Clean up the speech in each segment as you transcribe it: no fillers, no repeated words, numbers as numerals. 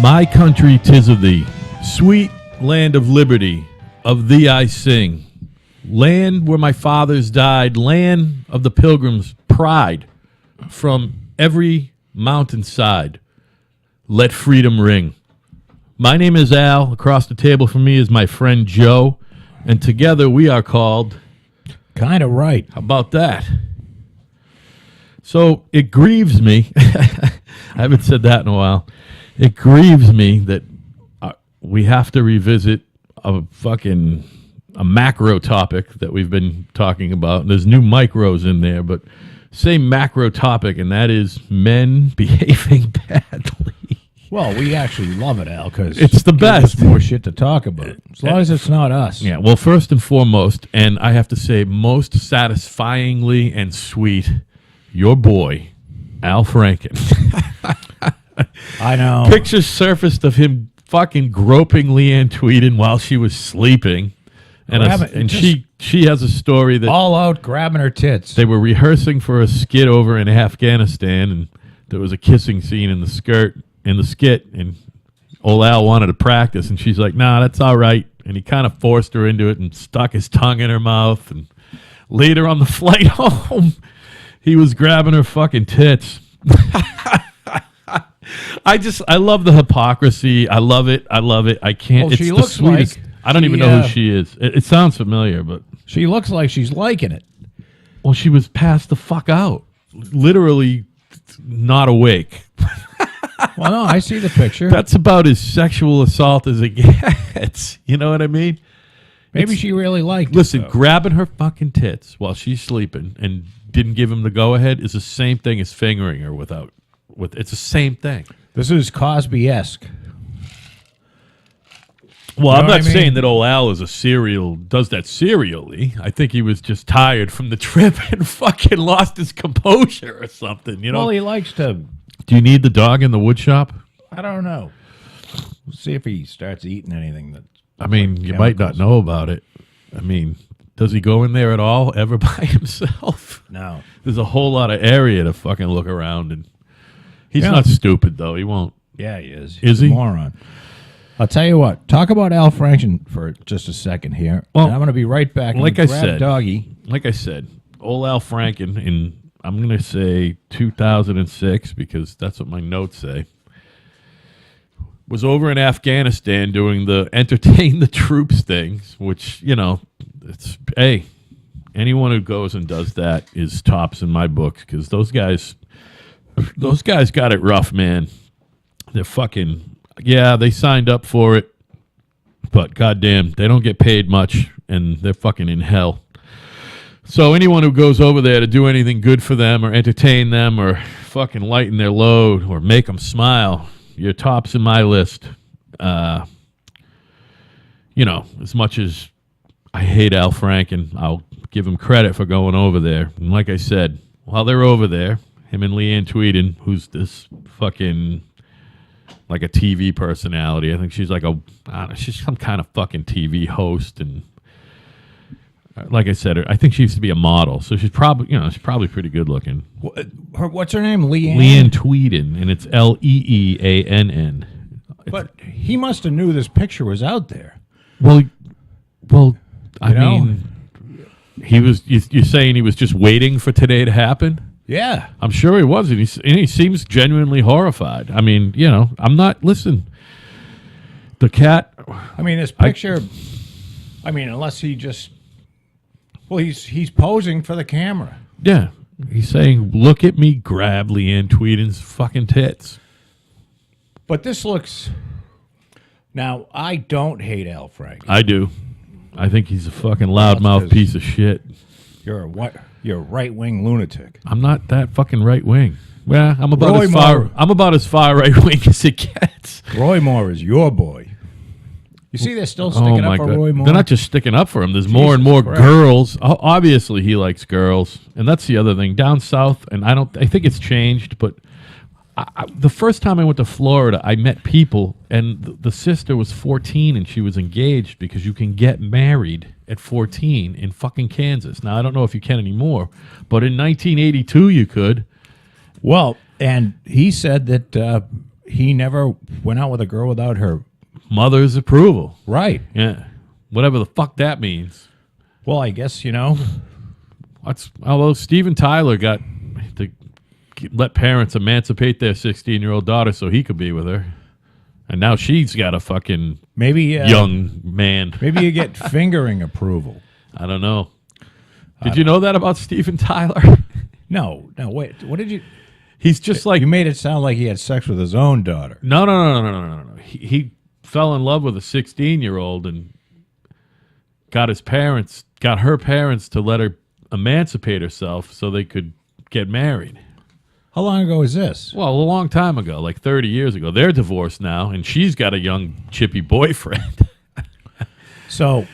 My country, 'tis of thee, sweet land of liberty, of thee I sing. Land where my fathers died, land of the pilgrims' pride. From every mountainside, let freedom ring. My name is Al. Across the table from me is my friend Joe, and together we are called... Kind of right. How about that? So it grieves me. I haven't said that in a while. It grieves me that we have to revisit a macro topic that we've been talking about. There's new micros in there, but same macro topic, and that is men behaving badly. Well, we actually love it, Al, because it's the best. More shit to talk about, as long as it's not us. Yeah, well, first and foremost, and I have to say most satisfyingly and sweet, your boy, Al Franken. I know. Pictures surfaced of him fucking groping Leanne Tweeden while she was sleeping. And she has a story that... All out grabbing her tits. They were rehearsing for a skit over in Afghanistan, and there was a kissing scene in the skit, and old Al wanted to practice, and she's like, nah, that's all right. And he kind of forced her into it and stuck his tongue in her mouth. And later on the flight home, he was grabbing her fucking tits. I love the hypocrisy. I love it. I can't. Well, it's she the looks sweetest. like I don't even know who she is. It sounds familiar, but she looks like she's liking it. Well, she was passed the fuck out, literally not awake. Well, no, I see the picture. That's about as sexual assault as it gets. You know what I mean? Maybe she really liked Listen, it, grabbing her fucking tits while she's sleeping and didn't give him the go-ahead is the same thing as fingering her without. It's the same thing. This is Cosby-esque. Well, I'm not saying that old Al does that serially. I think he was just tired from the trip and fucking lost his composure or something, you know? Well, he likes to... Do you need the dog in the wood shop? I don't know. We'll see if he starts eating anything that... I mean, you might not know about it. I mean, does he go in there at all, ever by himself? No. There's a whole lot of area to fucking look around, and he's not stupid, though. He won't. Yeah, he is. Is he? A moron. I'll tell you what. Talk about Al Franken for just a second here. Well, and I'm going to be right back. Like I said, Doggy. Like I said, old Al Franken in, I'm going to say 2006, because that's what my notes say, was over in Afghanistan doing the entertain the troops things, which, you know, it's, hey, anyone who goes and does that is tops in my books, because those guys got it rough, man. They're fucking, yeah, they signed up for it, but goddamn, they don't get paid much, and they're fucking in hell. So anyone who goes over there to do anything good for them or entertain them or fucking lighten their load or make them smile, you're tops in my list. You know, as much as I hate Al Franken, I'll give him credit for going over there. And like I said, while they're over there, him and Leanne Tweeden, who's this fucking, like a TV personality. I think she's like she's some kind of fucking TV host. And like I said, I think she used to be a model. So she's probably pretty good looking. What's her name? Leanne? Leanne Tweeden, and it's Leann. But he must have knew this picture was out there. Well, I mean, he was. You're saying he was just waiting for today to happen? Yeah, I'm sure he was, and he seems genuinely horrified. I mean, you know, I'm not. Listen, the cat. I mean, this picture. I mean, unless he just. Well, he's posing for the camera. Yeah, he's saying, "Look at me, grab Leanne Tweeden's fucking tits." But this looks. Now, I don't hate Al Franken. I do. I think he's a fucking loudmouth piece of shit. You're a right-wing lunatic. I'm not that fucking right wing. Well, I'm about as far right wing as it gets. Roy Moore is your boy. You see, they're still sticking up for Roy Moore. They're not just sticking up for him. There's more and more girls. Obviously, he likes girls, and that's the other thing. Down south, and I think it's changed, but the first time I went to Florida, I met people, and the sister was 14, and she was engaged because you can get married at 14 in fucking Kansas. Now, I don't know if you can anymore, but in 1982 you could. Well, and he said that he never went out with a girl without her. Mother's approval. Right. Yeah. Whatever the fuck that means. Well, I guess, Although Steven Tyler got to let parents emancipate their 16-year-old daughter so he could be with her. And now she's got a fucking maybe young man. Maybe you get fingering approval. I don't know. Did you know that about Steven Tyler? No, wait. What did you... He's just like... You made it sound like he had sex with his own daughter. No. He fell in love with a 16-year-old and got her parents to let her emancipate herself so they could get married. How long ago was this? Well, a long time ago, like 30 years ago. They're divorced now, and she's got a young chippy boyfriend. So,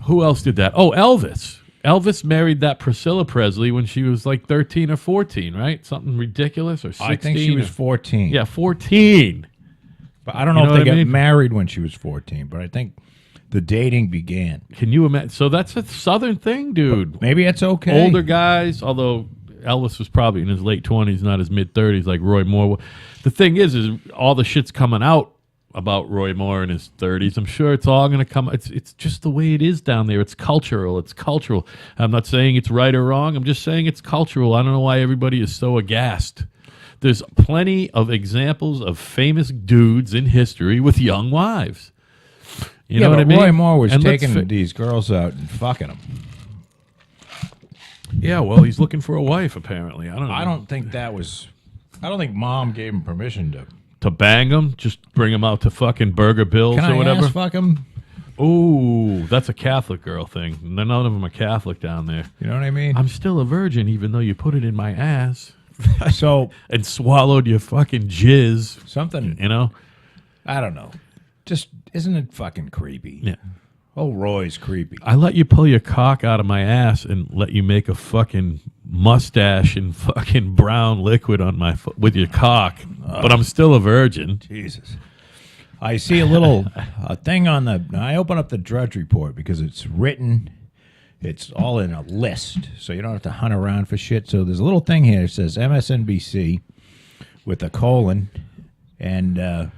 who else did that? Oh, Elvis. Elvis married that Priscilla Presley when she was like 13 or 14, right? Something ridiculous, or 16. I think she was 14. Yeah, 14. But I don't know if what they I got mean? married when she was 14, but I think the dating began. Can you imagine? So that's a Southern thing, dude. Maybe it's okay. Older guys, although Elvis was probably in his late 20s, not his mid 30s, like Roy Moore. The thing is all the shit's coming out about Roy Moore in his 30s. I'm sure it's all going to come. It's just the way it is down there. It's cultural. I'm not saying it's right or wrong. I'm just saying it's cultural. I don't know why everybody is so aghast. There's plenty of examples of famous dudes in history with young wives. You know what I mean? Roy Moore was And let's taking these girls out and fucking them. Yeah, well, he's looking for a wife, apparently. I don't know. I don't think Mom gave him permission to. To bang them? Just bring them out to fucking Burger Bill's Can or I whatever? ass fuck him? Ooh, that's a Catholic girl thing. None of them are Catholic down there. You know what I mean? I'm still a virgin, even though you put it in my ass So, and swallowed your fucking jizz. something, You know? I don't know. Just, isn't it fucking creepy? Yeah. Oh, Roy's creepy. I let you pull your cock out of my ass and let you make a fucking mustache and fucking brown liquid on my with your cock, but I'm still a virgin. Jesus. I see a thing on I open up the Drudge Report because it's written, it's all in a list, so you don't have to hunt around for shit. So there's a little thing here that says MSNBC with a colon, and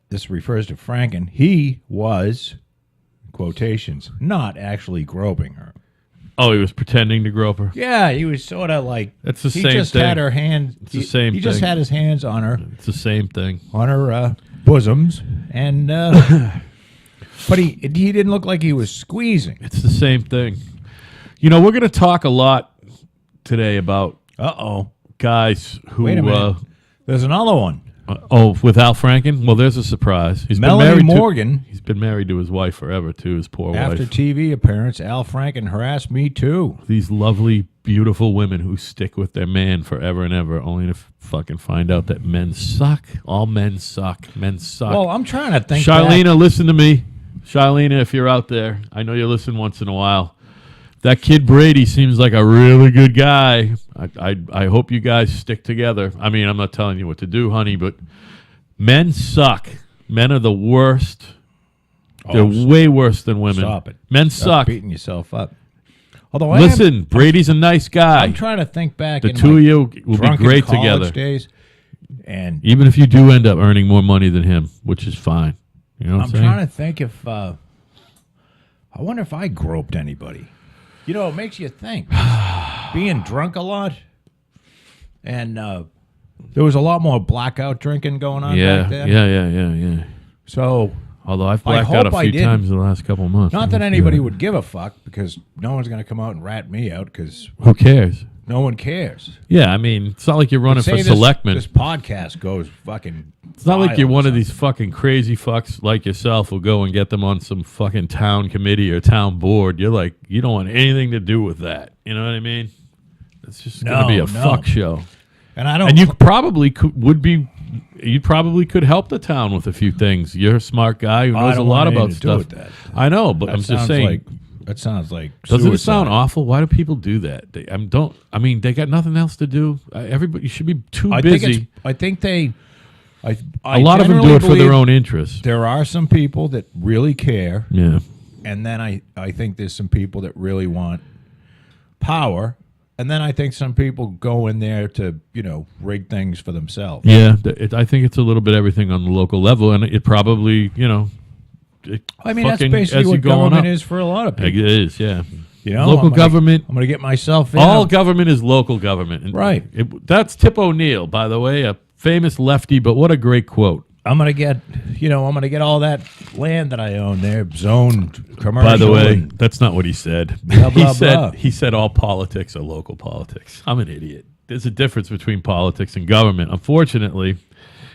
this refers to Franken. He was, quotations, not actually groping her. Oh, he was pretending to grope her? Yeah, he was sort of like, That's the he same just thing. had her hand. It's the same He just thing. had his hands on her. It's the same thing. On her bosoms, and but he didn't look like he was squeezing. It's the same thing. You know, we're going to talk a lot today about guys who... Wait a minute. There's another one. with Al Franken? Well, there's a surprise. He's Melanie been married Morgan. He's been married to his wife forever, too, his poor After wife. TV appearance, Al Franken harassed me too. These lovely, beautiful women who stick with their man forever and ever, only to fucking find out that men suck. All men suck. Men suck. Well, I'm trying to think. Charlena, listen to me. Charlena, if you're out there, I know you listen once in a while. That kid Brady seems like a really good guy. I hope you guys stick together. I mean, I'm not telling you what to do, honey, but men suck. Men are the worst. They're way worse than women. Stop it. Men Stop suck. beating yourself up. Although Listen, Brady's a nice guy. I'm trying to think back. The in two my of you will be drunken great college together. Days, and Even if you do end up earning more money than him, which is fine. You know what I'm I'm saying? trying to think if I wonder if I groped anybody. You know, it makes you think. Being drunk a lot, and there was a lot more blackout drinking going on back then. Yeah. So, Although I've I blacked out hope a I few didn't. times in the last couple of months. not that anybody would give a fuck, because no one's going to come out and rat me out, because Who cares? no one cares. Yeah, I mean, it's not like you're running for Say selectman. This podcast goes fucking. It's not like you're viral one or of these fucking crazy fucks like yourself who'll go and get them on some fucking town committee or town board. You're like, you don't want anything to do with that. You know what I mean? It's just going to be a No. fuck show. And I don't. And you probably you probably could help the town with a few things. You're a smart guy who I knows a don't lot want about anything to do stuff. with that. I know, but That I'm just sounds saying. like that sounds like. Doesn't it suicide. sound awful? Why do people do that? I mean, they got nothing else to do. Everybody should be too busy. I think they. I A lot of them do generally it for their believe own interest. There are some people that really care, Yeah. and then I think there's some people that really want power, And then I think some people go in there to, rig things for themselves. Yeah, I think it's a little bit everything on the local level, and it probably, I mean, that's fucking basically as you what go on government up. is for a lot of It people. is, yeah. I'm Local government. going to get myself in. All government is local government. And Right. That's Tip O'Neill, by the way, a famous lefty, but what a great quote. I'm going to get, I'm going to get all that land that I own there zoned commercial. By the way, and that's not what he said. Blah, blah, blah. He said all politics are local politics. I'm an idiot. There's a difference between politics and government. Unfortunately,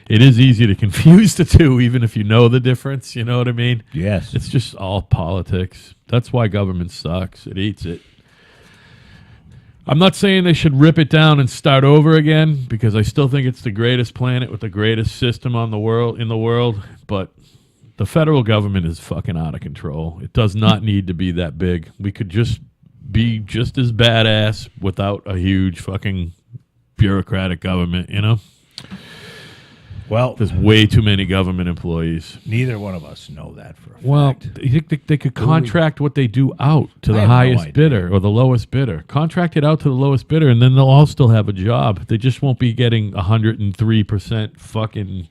it is easy to confuse the two, even if you know the difference. You know what I mean? Yes. It's just all politics. That's why government sucks. It eats it. I'm not saying they should rip it down and start over again, because I still think it's the greatest planet with the greatest system in the world. But the federal government is fucking out of control. It does not need to be that big. We could just be just as badass without a huge fucking bureaucratic government, Well, There's way too many government employees. neither one of us know that for a fact. Well, you think they could contract what they do out to I the have no highest idea. bidder or the lowest bidder? Contract it out to the lowest bidder, and then they'll all still have a job. They just won't be getting 103% fucking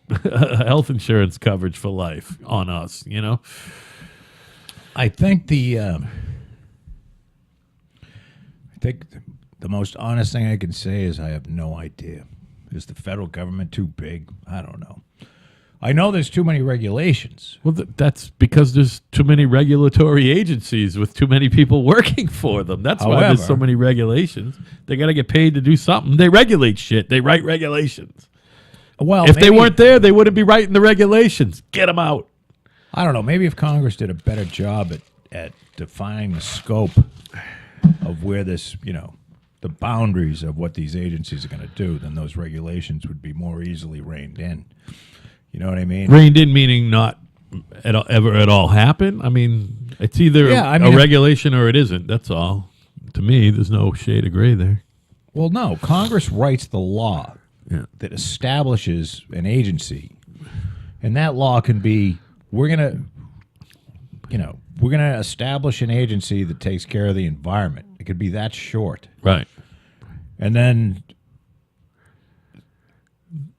health insurance coverage for life on us, I think the most honest thing I can say is I have no idea. Is the federal government too big? I don't know. I know there's too many regulations. Well, that's because there's too many regulatory agencies with too many people working for them. That's why there's so However- many regulations. They got to get paid to do something. They regulate shit. They write regulations. Well, If they maybe- weren't there, they wouldn't be writing the regulations. Get them out. I don't know. Maybe if Congress did a better job at defining the scope of where this, the boundaries of what these agencies are going to do, then those regulations would be more easily reined in. You know what I mean? Reined in meaning not ever at all happen. I mean, it's either Yeah, I mean, a if- regulation or it isn't. That's all. To me, there's no shade of gray there. Well, no. Congress writes the law Yeah. that establishes an agency, and that law can be we're gonna establish an agency that takes care of the environment. It could be that short, Right. and then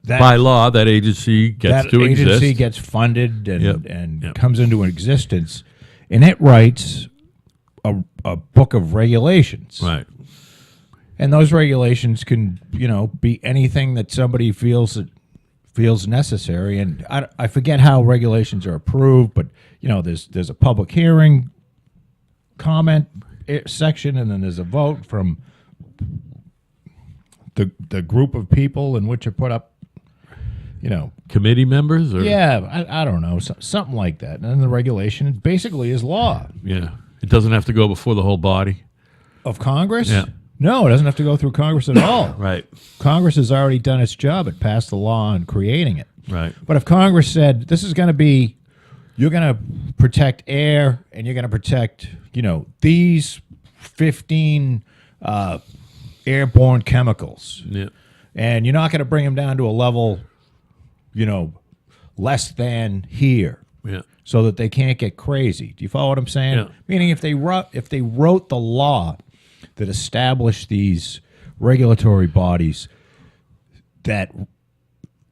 that By law, that agency gets that to agency exist. gets funded and Yep. Yep. comes into existence, and it writes a book of regulations. Right. And those regulations can, be anything that somebody feels necessary. And I forget how regulations are approved, but there's a public hearing, comment section, and then there's a vote from the group of people in which are put up. Committee members? Or? Yeah, I don't know, something like that. And then the regulation basically is law Yeah. It doesn't have to go before the whole body. of Congress. Yeah. No, it doesn't have to go through Congress at all. Right. Congress has already done its job. It passed the law on creating it. Right. But if Congress said this is going to be, you're going to protect air and you're going to protect, these 15 airborne chemicals, Yeah. and you're not going to bring them down to a level, less than here, Yeah. so that they can't get crazy. Do you follow what I'm saying? Yeah. Meaning, if they wrote the law that established these regulatory bodies that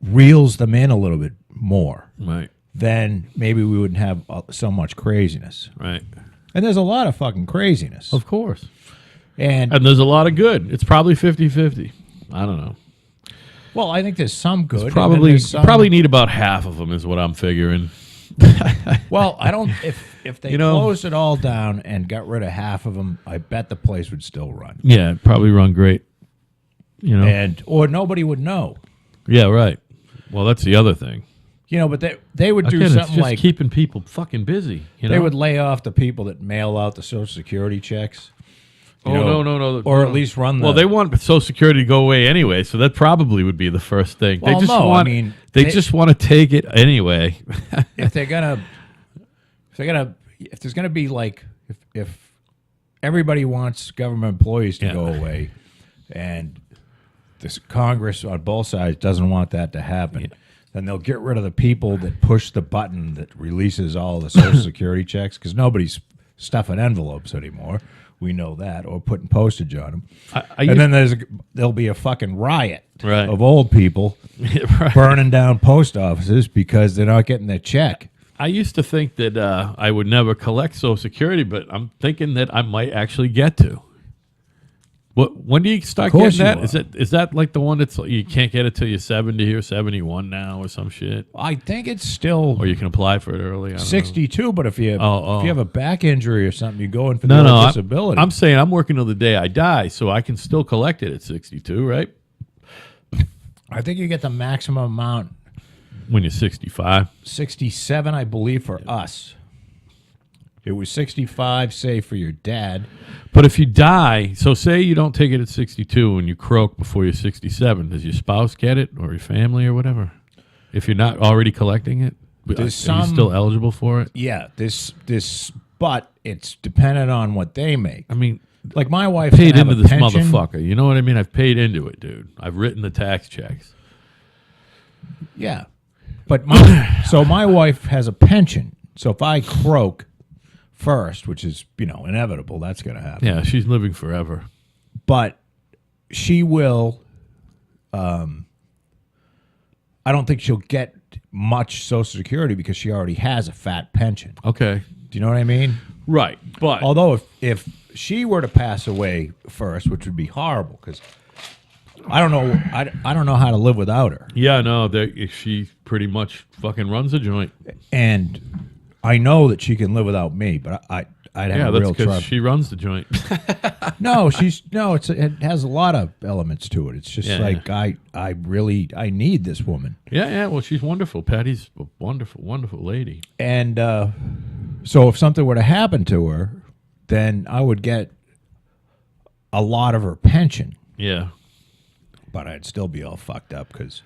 reels them in a little bit more, Right. then maybe we wouldn't have so much craziness. Right. And there's a lot of fucking craziness. Of course. And And there's a lot of good. It's probably 50-50. I don't know. well, I think there's some good. and then Probably there's some- probably need about half of them is what I'm figuring. Well, I don't. If they You know- closed it all down and got rid of half of them, I bet the place would still run. Yeah, it'd probably run great. Or nobody would know. Yeah, right. Well, that's the other thing. But they would do Again, it's something just like keeping people fucking busy. they would lay off the people that mail out the Social Security checks. You Oh, know, no. Or at least run the. Well, they want Social Security to go away anyway, so that probly would be the first thing. Well, they just no, I want. mean, they they- just want to take it anyway. if there's gonna be like if everybody wants government employees to Yeah. go away, and this Congress on both sides doesn't want that to happen, then they'll get rid of the people that push the button that releases all the Social Security checks, because nobody's stuffing envelopes anymore. We know that, or putting postage on them. I And then there'll be a fucking riot Right. of old people right. burning down post offices because they're not getting their check. I used to think that I would never collect Social Security, but I'm thinking that I might actually get to. When do you start Of course getting you that? Is that like the one that's you can't get it till you're 70 or 71 now or some shit? I think it's still Or you can apply for it early. I don't know. 62, but if you have a back injury or something, you go in for No, the no, disability. I'm saying I'm working till the day I die, so I can still collect it at 62, right? I think you get the maximum amount, When you're 65. 67, I believe, for us. It was 65, say, for your dad. But if you die, so say you don't take it at 62 and you croak before you're 67, does your spouse get it or your family or whatever? If you're not already collecting it, are you still eligible for it? Yeah, but it's dependent on what they make. I mean, Like my wife paid can have into a this pension. motherfucker. You know what I mean? I've paid into it, dude. I've written the tax checks. Yeah, but so my wife has a pension. So if I croak first, which is inevitable, that's going to happen. Yeah, she's living forever. But she will. I don't think she'll get much Social Security because she already has a fat pension. Okay. Do you know what I mean? Right. But Although if she were to pass away first, which would be horrible, because I don't know, I don't know how to live without her, yeah, no, she pretty much fucking runs the joint. and I know that she can live without me, but I'd have Yeah, a that's real because trouble. she runs the joint. It has a lot of elements to it. It's just Yeah, like I need this woman. Yeah, well, she's wonderful. Patty's a wonderful, wonderful lady. And so if something were to happen to her, then I would get a lot of her pension, Yeah. but I'd still be all fucked up because,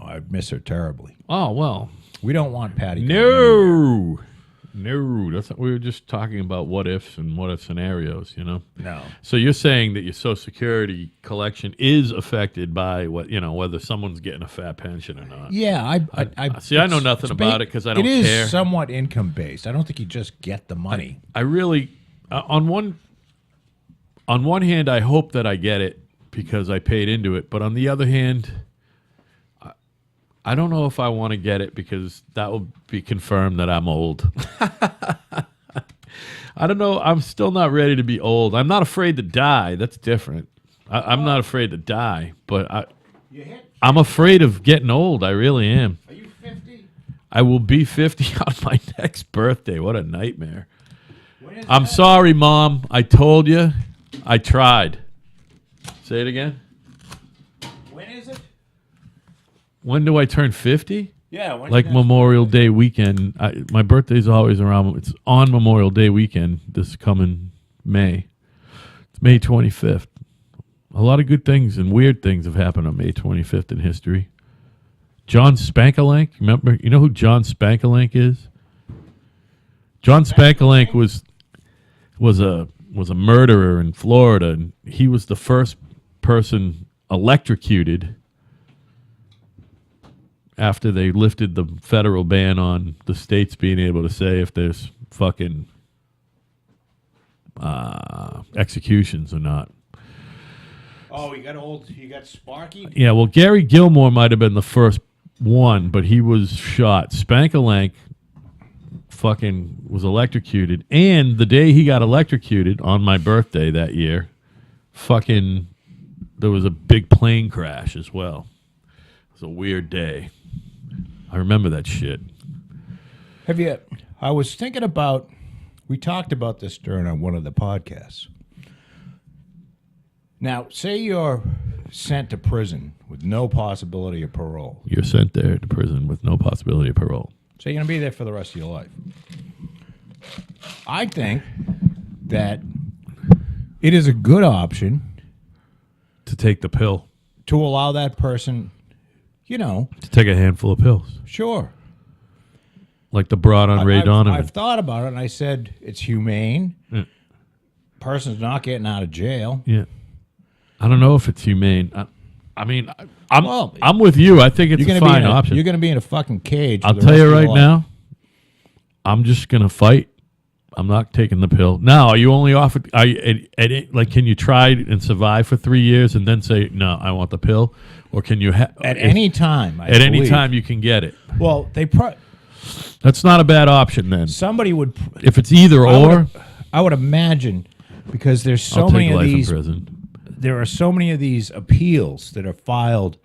I'd miss her terribly. Oh, well. We don't want Patty. going anywhere. No. That's we were just talking about what ifs and what if scenarios, No. So you're saying that your Social Security collection is affected by whether someone's getting a fat pension or not. Yeah, I See, I know nothing about it 'cause I don't It is care. somewhat income based. I don't think you just get the money. I really, on one hand, I hope that I get it because I paid into it. But on the other hand, I don't know if I want to get it because that will be confirmed that I'm old. I don't know. I'm still not ready to be old. I'm not afraid to die. That's different. I'm not afraid to die, but I'm afraid of getting old. I really am. Are you 50? I will be 50 on my next birthday. What a nightmare. I'm sorry, Mom. I told you. I tried. Say it again. When is it? When do I turn 50? Yeah, Like Memorial Day weekend. My birthday's always around. It's on Memorial Day weekend this coming May. It's May 25th. A lot of good things and weird things have happened on May 25th in history. John Spankalink. Remember? You know who John Spankalink is? John Spankalink was a murderer in Florida, and he was the first person electrocuted after they lifted the federal ban on the states being able to say if there's fucking executions or not. Oh, you got Sparky? Yeah, well, Gary Gilmore might have been the first one, but he was shot. Spankalink fucking was electrocuted, and the day he got electrocuted on my birthday that year, fucking there was a big plane crash as well. It was a weird day. I remember that shit. I was thinking about, we talked about this during one of the podcasts. Now, say you're sent to prison with no possibility of parole. You're sent there to prison with no possibility of parole. So you're going to be there for the rest of your life. I think that it is a good option To take the pill. to allow that person, To take a handful of pills. sure. Like the broad on Ray Donovan. I've thought about it, and I said it's humane. Yeah. Person's not getting out of jail. Yeah. I don't know if it's humane. I'm Well, I'm with you. I think it's a fine option. You're going to be in a fucking cage. I'll for the tell rest you of your right life. now, I'm just going to fight. I'm not taking the pill. Now, are you only offered? Like, can you try and survive for 3 years and then say no? I want the pill, or can you At any time. at any time you can get it? Well, That's not a bad option then. somebody would. If it's either or, I would imagine because there's so I'll many take of life in these. prison. There are so many of these appeals that are filed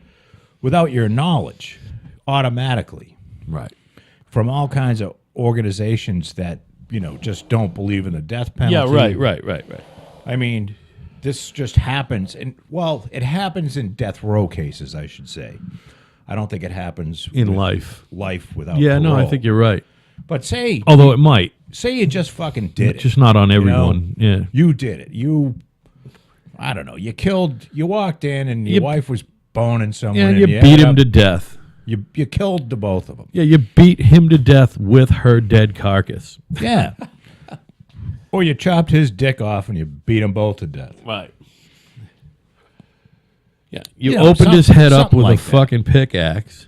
without your knowledge automatically Right. from all kinds of organizations that just don't believe in the death penalty. Yeah. Right. I mean, this just happens, and it happens in death row cases, I should say. I don't think it happens In with life. life without. Yeah. No, I parole. think you're right. But say Although it might, you just fucking did it. just not on know? everyone. Yeah. You did it. I don't know. You walked in and your wife was boning someone. Yeah. and You you beat ended him up- to death. You killed the both of them. Yeah. You beat him to death with her dead carcass. Yeah. Or you chopped his dick off and you beat them both to death. Right. Yeah. You You know, opened his head up something with like a that. fucking pickaxe.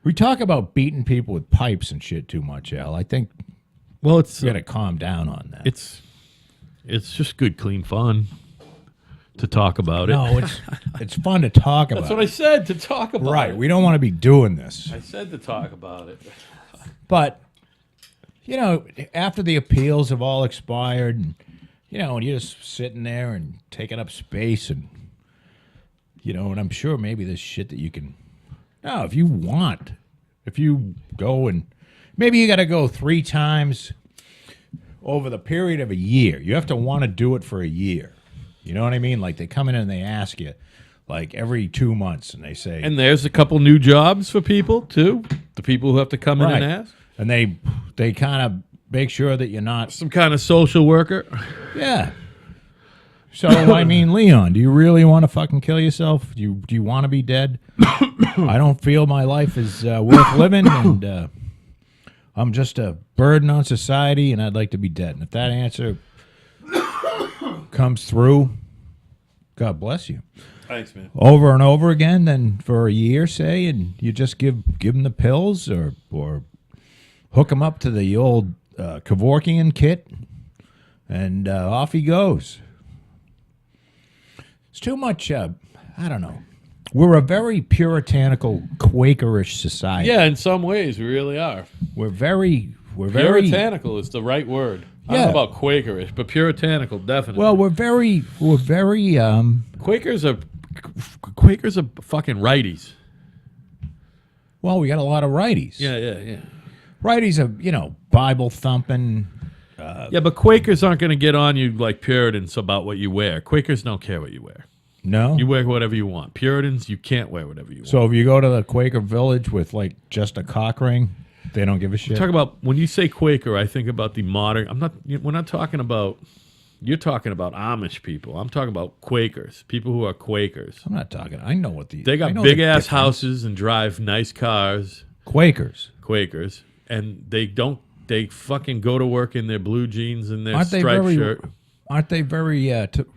We talk about beating people with pipes and shit too much, Al. I think Well, it's we got to calm down on that. it's just good, clean fun to talk about it. No, it's fun to talk about. That's what I said, to talk about Right. it. We don't want to be doing this. I said to talk about it. But, after the appeals have all expired, and you're just sitting there and taking up space, and, and I'm sure maybe there's shit that you can. No, if you go and maybe you got to go 3 times over the period of a year. You have to want to do it for a year. You know what I mean? Like they come in and they ask you, like every 2 months, and they say, And there's a couple new jobs for people too. The people who have to come in and ask. and they kind of make sure that you're not. Some kind of social worker. Yeah. So I mean, Leon, do you really want to fucking kill yourself? Do you want to be dead? I don't feel my life is worth living, and I'm just a burden on society, and I'd like to be dead. And if that answer comes through, God bless you. Thanks, man. Over and over again, then for a year, say, and you just give him the pills or hook him up to the old Kevorkian kit, and off he goes. It's too much. I don't know. We're a very puritanical, Quakerish society. Yeah, in some ways, we really are. We're very. Puritanical is the right word. I don't Yeah. know about Quakerish, but puritanical, definitely. Well, we're very. Quakers are fucking righties. Well, we got a lot of righties. Yeah. Righties are Bible thumping. Yeah, but Quakers aren't going to get on you like Puritans about what you wear. Quakers don't care what you wear. No. You wear whatever you want. Puritans, you can't wear whatever you want. So if you go to the Quaker village with like just a cock ring, they don't give a shit. Talk about when you say Quaker, I think about the modern. We're not talking about. You're talking about Amish people. I'm talking about Quakers, people who are Quakers. I'm not talking. I know what They I got know big the ass difference. houses and drive nice cars. Quakers. Quakers, and they don't. They fucking go to work in their blue jeans and their Aren't they striped very? shirt. Aren't they very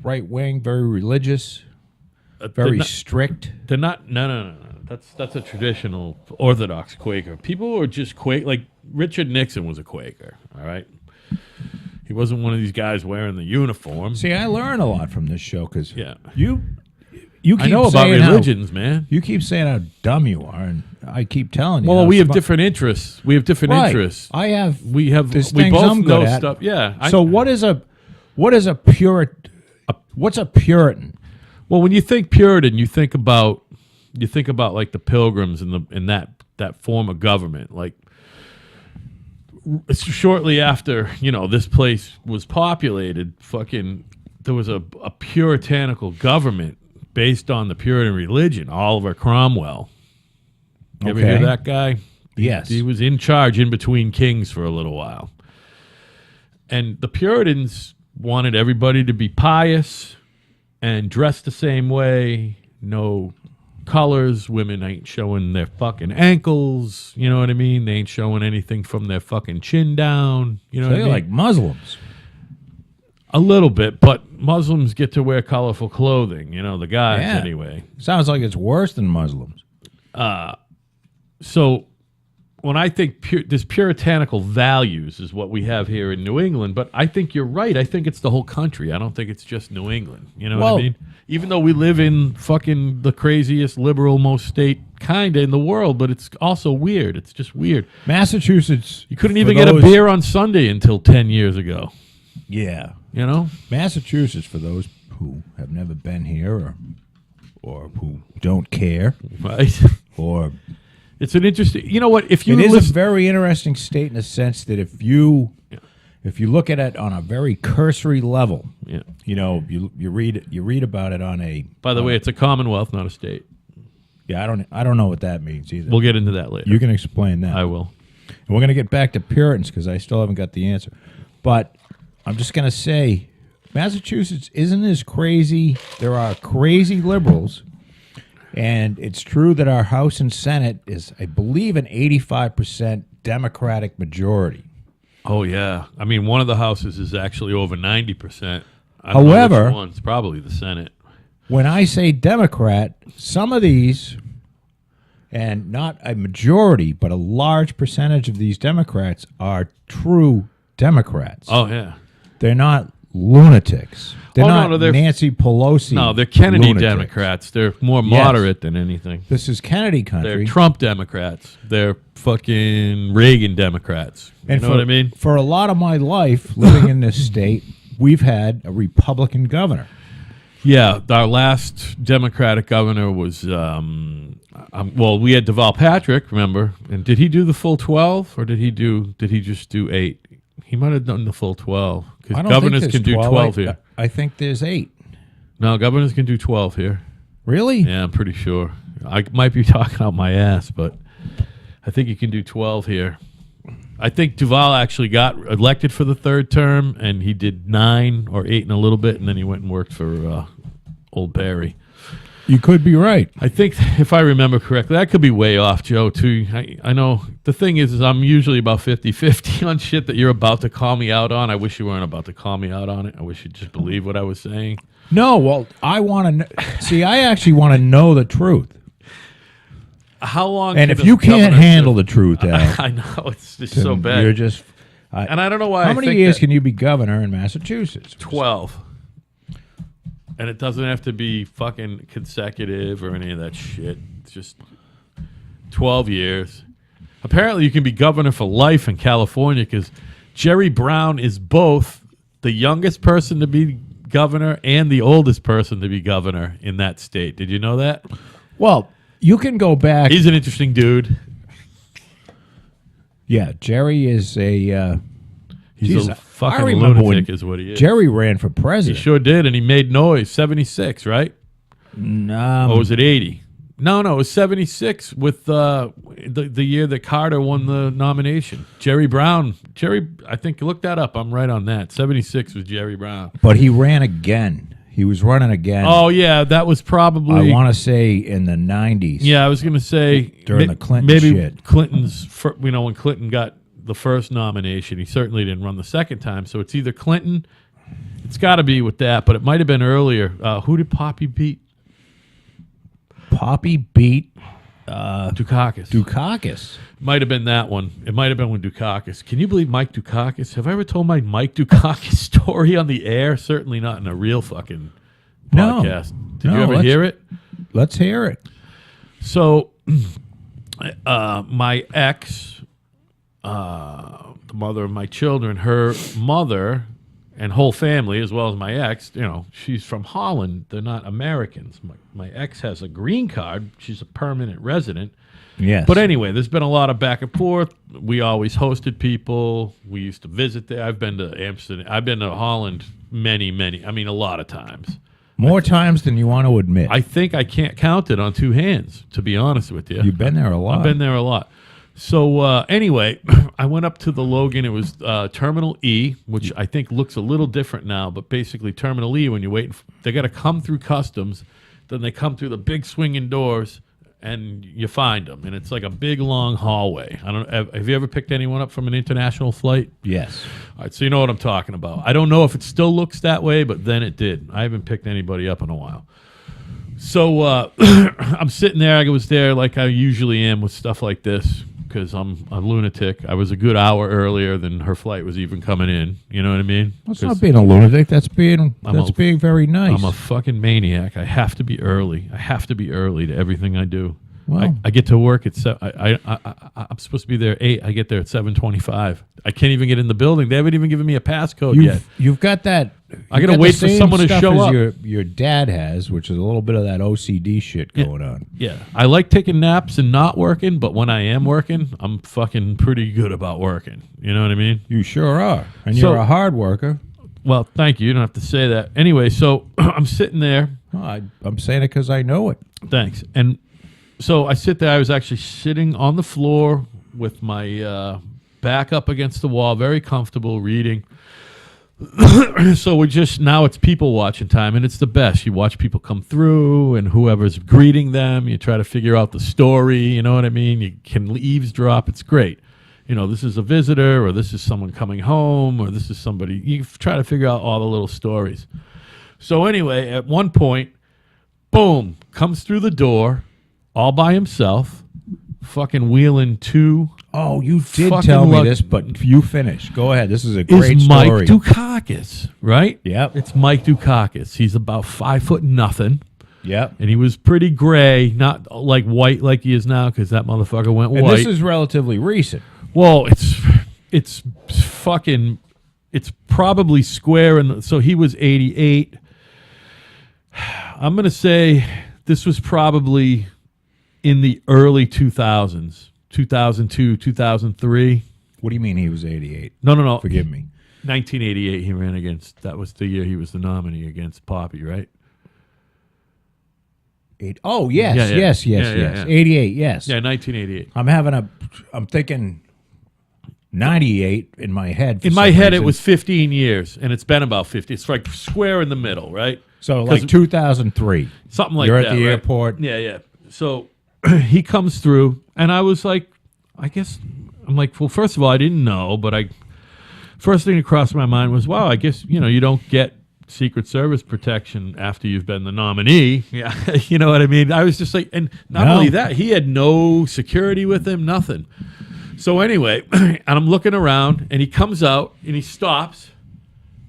right wing? Very religious. They're Very not- strict. They're not. No. That's a traditional Orthodox Quaker. People who are just like Richard Nixon was a Quaker. All right, he wasn't one of these guys wearing the uniform. See, I learn a lot from this show because Yeah. you keep I know about saying how- religions, man. you keep saying how dumb you are, and I keep telling you. Well, how we have smart- different interests. We have different Right. interests. I have. We have. There's We things both I'm know good at. stuff. Yeah. So what's a Puritan? Well, when you think Puritan, you think about like the Pilgrims and that form of government. Like shortly after this place was populated, fucking there was a puritanical government based on the Puritan religion. Oliver Cromwell. You ever hear Okay. that guy? Yes. He was in charge in between kings for a little while. And the Puritans wanted everybody to be pious and dress the same way, no colors. Women ain't showing their fucking ankles. You know what I mean? They ain't showing anything from their fucking chin down. You know So what I they're mean? like Muslims. A little bit, but Muslims get to wear colorful clothing. The guys anyway. Sounds like it's worse than Muslims. So when I think there's puritanical values is what we have here in New England, but I think you're right. I think it's the whole country. I don't think it's just New England. You know what I Well- mean? Even though we live in fucking the craziest liberal most state kind of in the world, but it's also weird. It's just weird. Massachusetts. You couldn't for even get a those- beer on Sunday until 10 years ago. Yeah. You know? Massachusetts, for those who have never been here or who don't care, Right? or It's an interesting. You know what? If you it is listen, a very interesting state in the sense that if you look at it on a very cursory level, yeah. you know, you read about it on a. By the way, it's a commonwealth, not a state. Yeah, I don't know what that means either. We'll get into that later. You can explain that. I will. And we're going to get back to Puritans because I still haven't got the answer. But I'm just going to say, Massachusetts isn't as crazy. There are crazy liberals. And it's true that our House and Senate is, I believe, an 85% Democratic majority. Oh yeah. I mean, one of the houses is actually over 90%. However- one's probably the Senate. When I say Democrat, some of these, and not a majority, but a large percentage of these Democrats are true Democrats. Oh yeah. They're not lunatics. They're Oh, no, not no, they're- Nancy Pelosi. No, they're Kennedy lunatics. Democrats. They're more moderate than anything. This is Kennedy They're country. Trump Democrats. They're fucking Reagan Democrats. You and know for, what I mean? For a lot of my life living in this state, we've had a Republican governor. Yeah, our last Democratic governor was, well, we had Deval Patrick, remember? And did he do the full 12 or did he just do 8? He might have done the full 12 I because don't governors think can there's do 12 here. I think there's 8. No, governors can do 12 here. Really? Yeah, I'm pretty sure. I might be talking out my ass, but I think you can do 12 here. I think Duval actually got elected for the third term, and he did 9 or 8 and a little bit, and then he went and worked for Old Barry. You could be right. I think, if I remember correctly, that could be way off, Joe, too. I know the thing is I'm usually about 50-50 on shit that you're about to call me out on. I wish you weren't about to call me out on it. I wish you'd just believe what I was saying. No, well, I want to see. I actually want to know the truth. How long? And could if you the can't governor handle serve? the truth, Al, I know it's just so bad. You're just. And I don't know why. How I many think years that can you be governor in Massachusetts? 12. And it doesn't have to be fucking consecutive or any of that shit. It's just 12 years. Apparently, you can be governor for life in California because Jerry Brown is both the youngest person to be governor and the oldest person to be governor in that state. Did you know that? Well, you can go back. He's an interesting dude. Yeah, Jerry is a. He's Jeez, a fucking I remember lunatic when is what he is. Jerry ran for He president. sure did, and he made noise. 76, right? Or was it 80? No, it was 76 with the year that Carter won the nomination. Jerry Brown. I think, look that up. I'm right on that. 76 was Jerry Brown. But he ran again. He was running again. Oh, yeah, that was probably... I want to say in the 90s. Yeah, I was going to say... During the Clinton maybe shit. Clinton's... when Clinton got the first nomination, he certainly didn't run the second time. So it's either Clinton... It's got to be with that, but it might have been earlier. Who did Poppy beat? Poppy beat Dukakis. Dukakis. Might have been that one. It might have been with Dukakis. Can you believe Mike Dukakis? Have I ever told my Mike Dukakis story on the air? Certainly not in a real fucking No. podcast. Did No, you ever let's- hear it? Let's hear it. So, my ex, the mother of my children, her mother and whole family, as well as my ex, she's from Holland. They're not Americans. My ex has a green card. She's a permanent resident. Yes. But anyway, there's been a lot of back and forth. We always hosted people. We used to visit there. I've been to Amsterdam. I've been to Holland many, a lot of times. More times than you want to admit. I think I can't count it on 2 hands, to be honest with you. You've been there a lot. I've been there a lot. So anyway, I went up to the Logan. It was Terminal E, which I think looks a little different now. But basically, Terminal E, when you're waiting, they got to come through customs. Then they come through the big swinging doors, and you find them. And it's like a big, long hallway. I don't. Have you ever picked anyone up from an international flight? Yes. All right, so you know what I'm talking about. I don't know if it still looks that way, but then it did. I haven't picked anybody up in a while. So I'm sitting there. I was there like I usually am with stuff like this. because I'm a lunatic. I was a good hour earlier than her flight was even coming in. You know what I mean? That's 'Cause not being a lunatic. That's being very nice. I'm a fucking maniac. I have to be early. I have to be early to everything I do. Well- I get to work at I'm supposed to be there at 8. I get there at 7:25. I can't even get in the building. They haven't even given me a passcode yet. You've got that. I you've gotta got the wait for same someone to stuff show as up. Your dad has, which is a little bit of that OCD shit going on. Yeah, I like taking naps and not working, but when I am working, I'm fucking pretty good about working. You know what I mean? You sure are, and So- you're a hard worker. Well, thank you. You don't have to say that. Anyway, so I'm sitting there. Well, I'm saying it because I know it. Thanks. And so I sit there. I was actually sitting on the floor with my back up against the wall, very comfortable, reading. So now it's people watching time, and it's the best. You watch people come through, and whoever's greeting them, you try to figure out the story. You know what I mean? You can eavesdrop. It's great. You know, this is a visitor, or this is someone coming home, or this is somebody. You try to figure out all the little stories. So anyway, at one point, boom, comes through the door, all by himself, fucking wheeling two. Oh, you did Fucking tell me luck- this, but you finish. Go ahead. This is a great Is Mike story. Dukakis, right? Yep. It's Mike Dukakis. He's about 5'0" Yep. and he was pretty gray, not like white like he is now, because that motherfucker went And white. this is relatively recent. Well, it's fucking, it's probably square, and so he was 88. I'm gonna say this was probably in the early 2000s, 2002, 2003. What do you mean he was 88? No. Forgive me. 1988 he ran against. That was the year he was the nominee against Poppy, right? Oh, yes, Yeah, yeah. yes. Yeah. 88, yes. Yeah, 1988. I'm thinking 98 in my head. for In my some head, it reason. was 15 years, and it's been about 50. It's like square in the middle, right? So like 2003. Something like You're that. at the right? airport. Yeah. So he comes through, and I was like, I'm like, well, first of all, I didn't know, but first thing that crossed my mind was, wow, I guess, you don't get Secret Service protection after you've been the nominee. Yeah, you know what I mean? I was just like, and not No. only that, he had no security with him, nothing. So anyway, and I'm looking around, and he comes out, and he stops.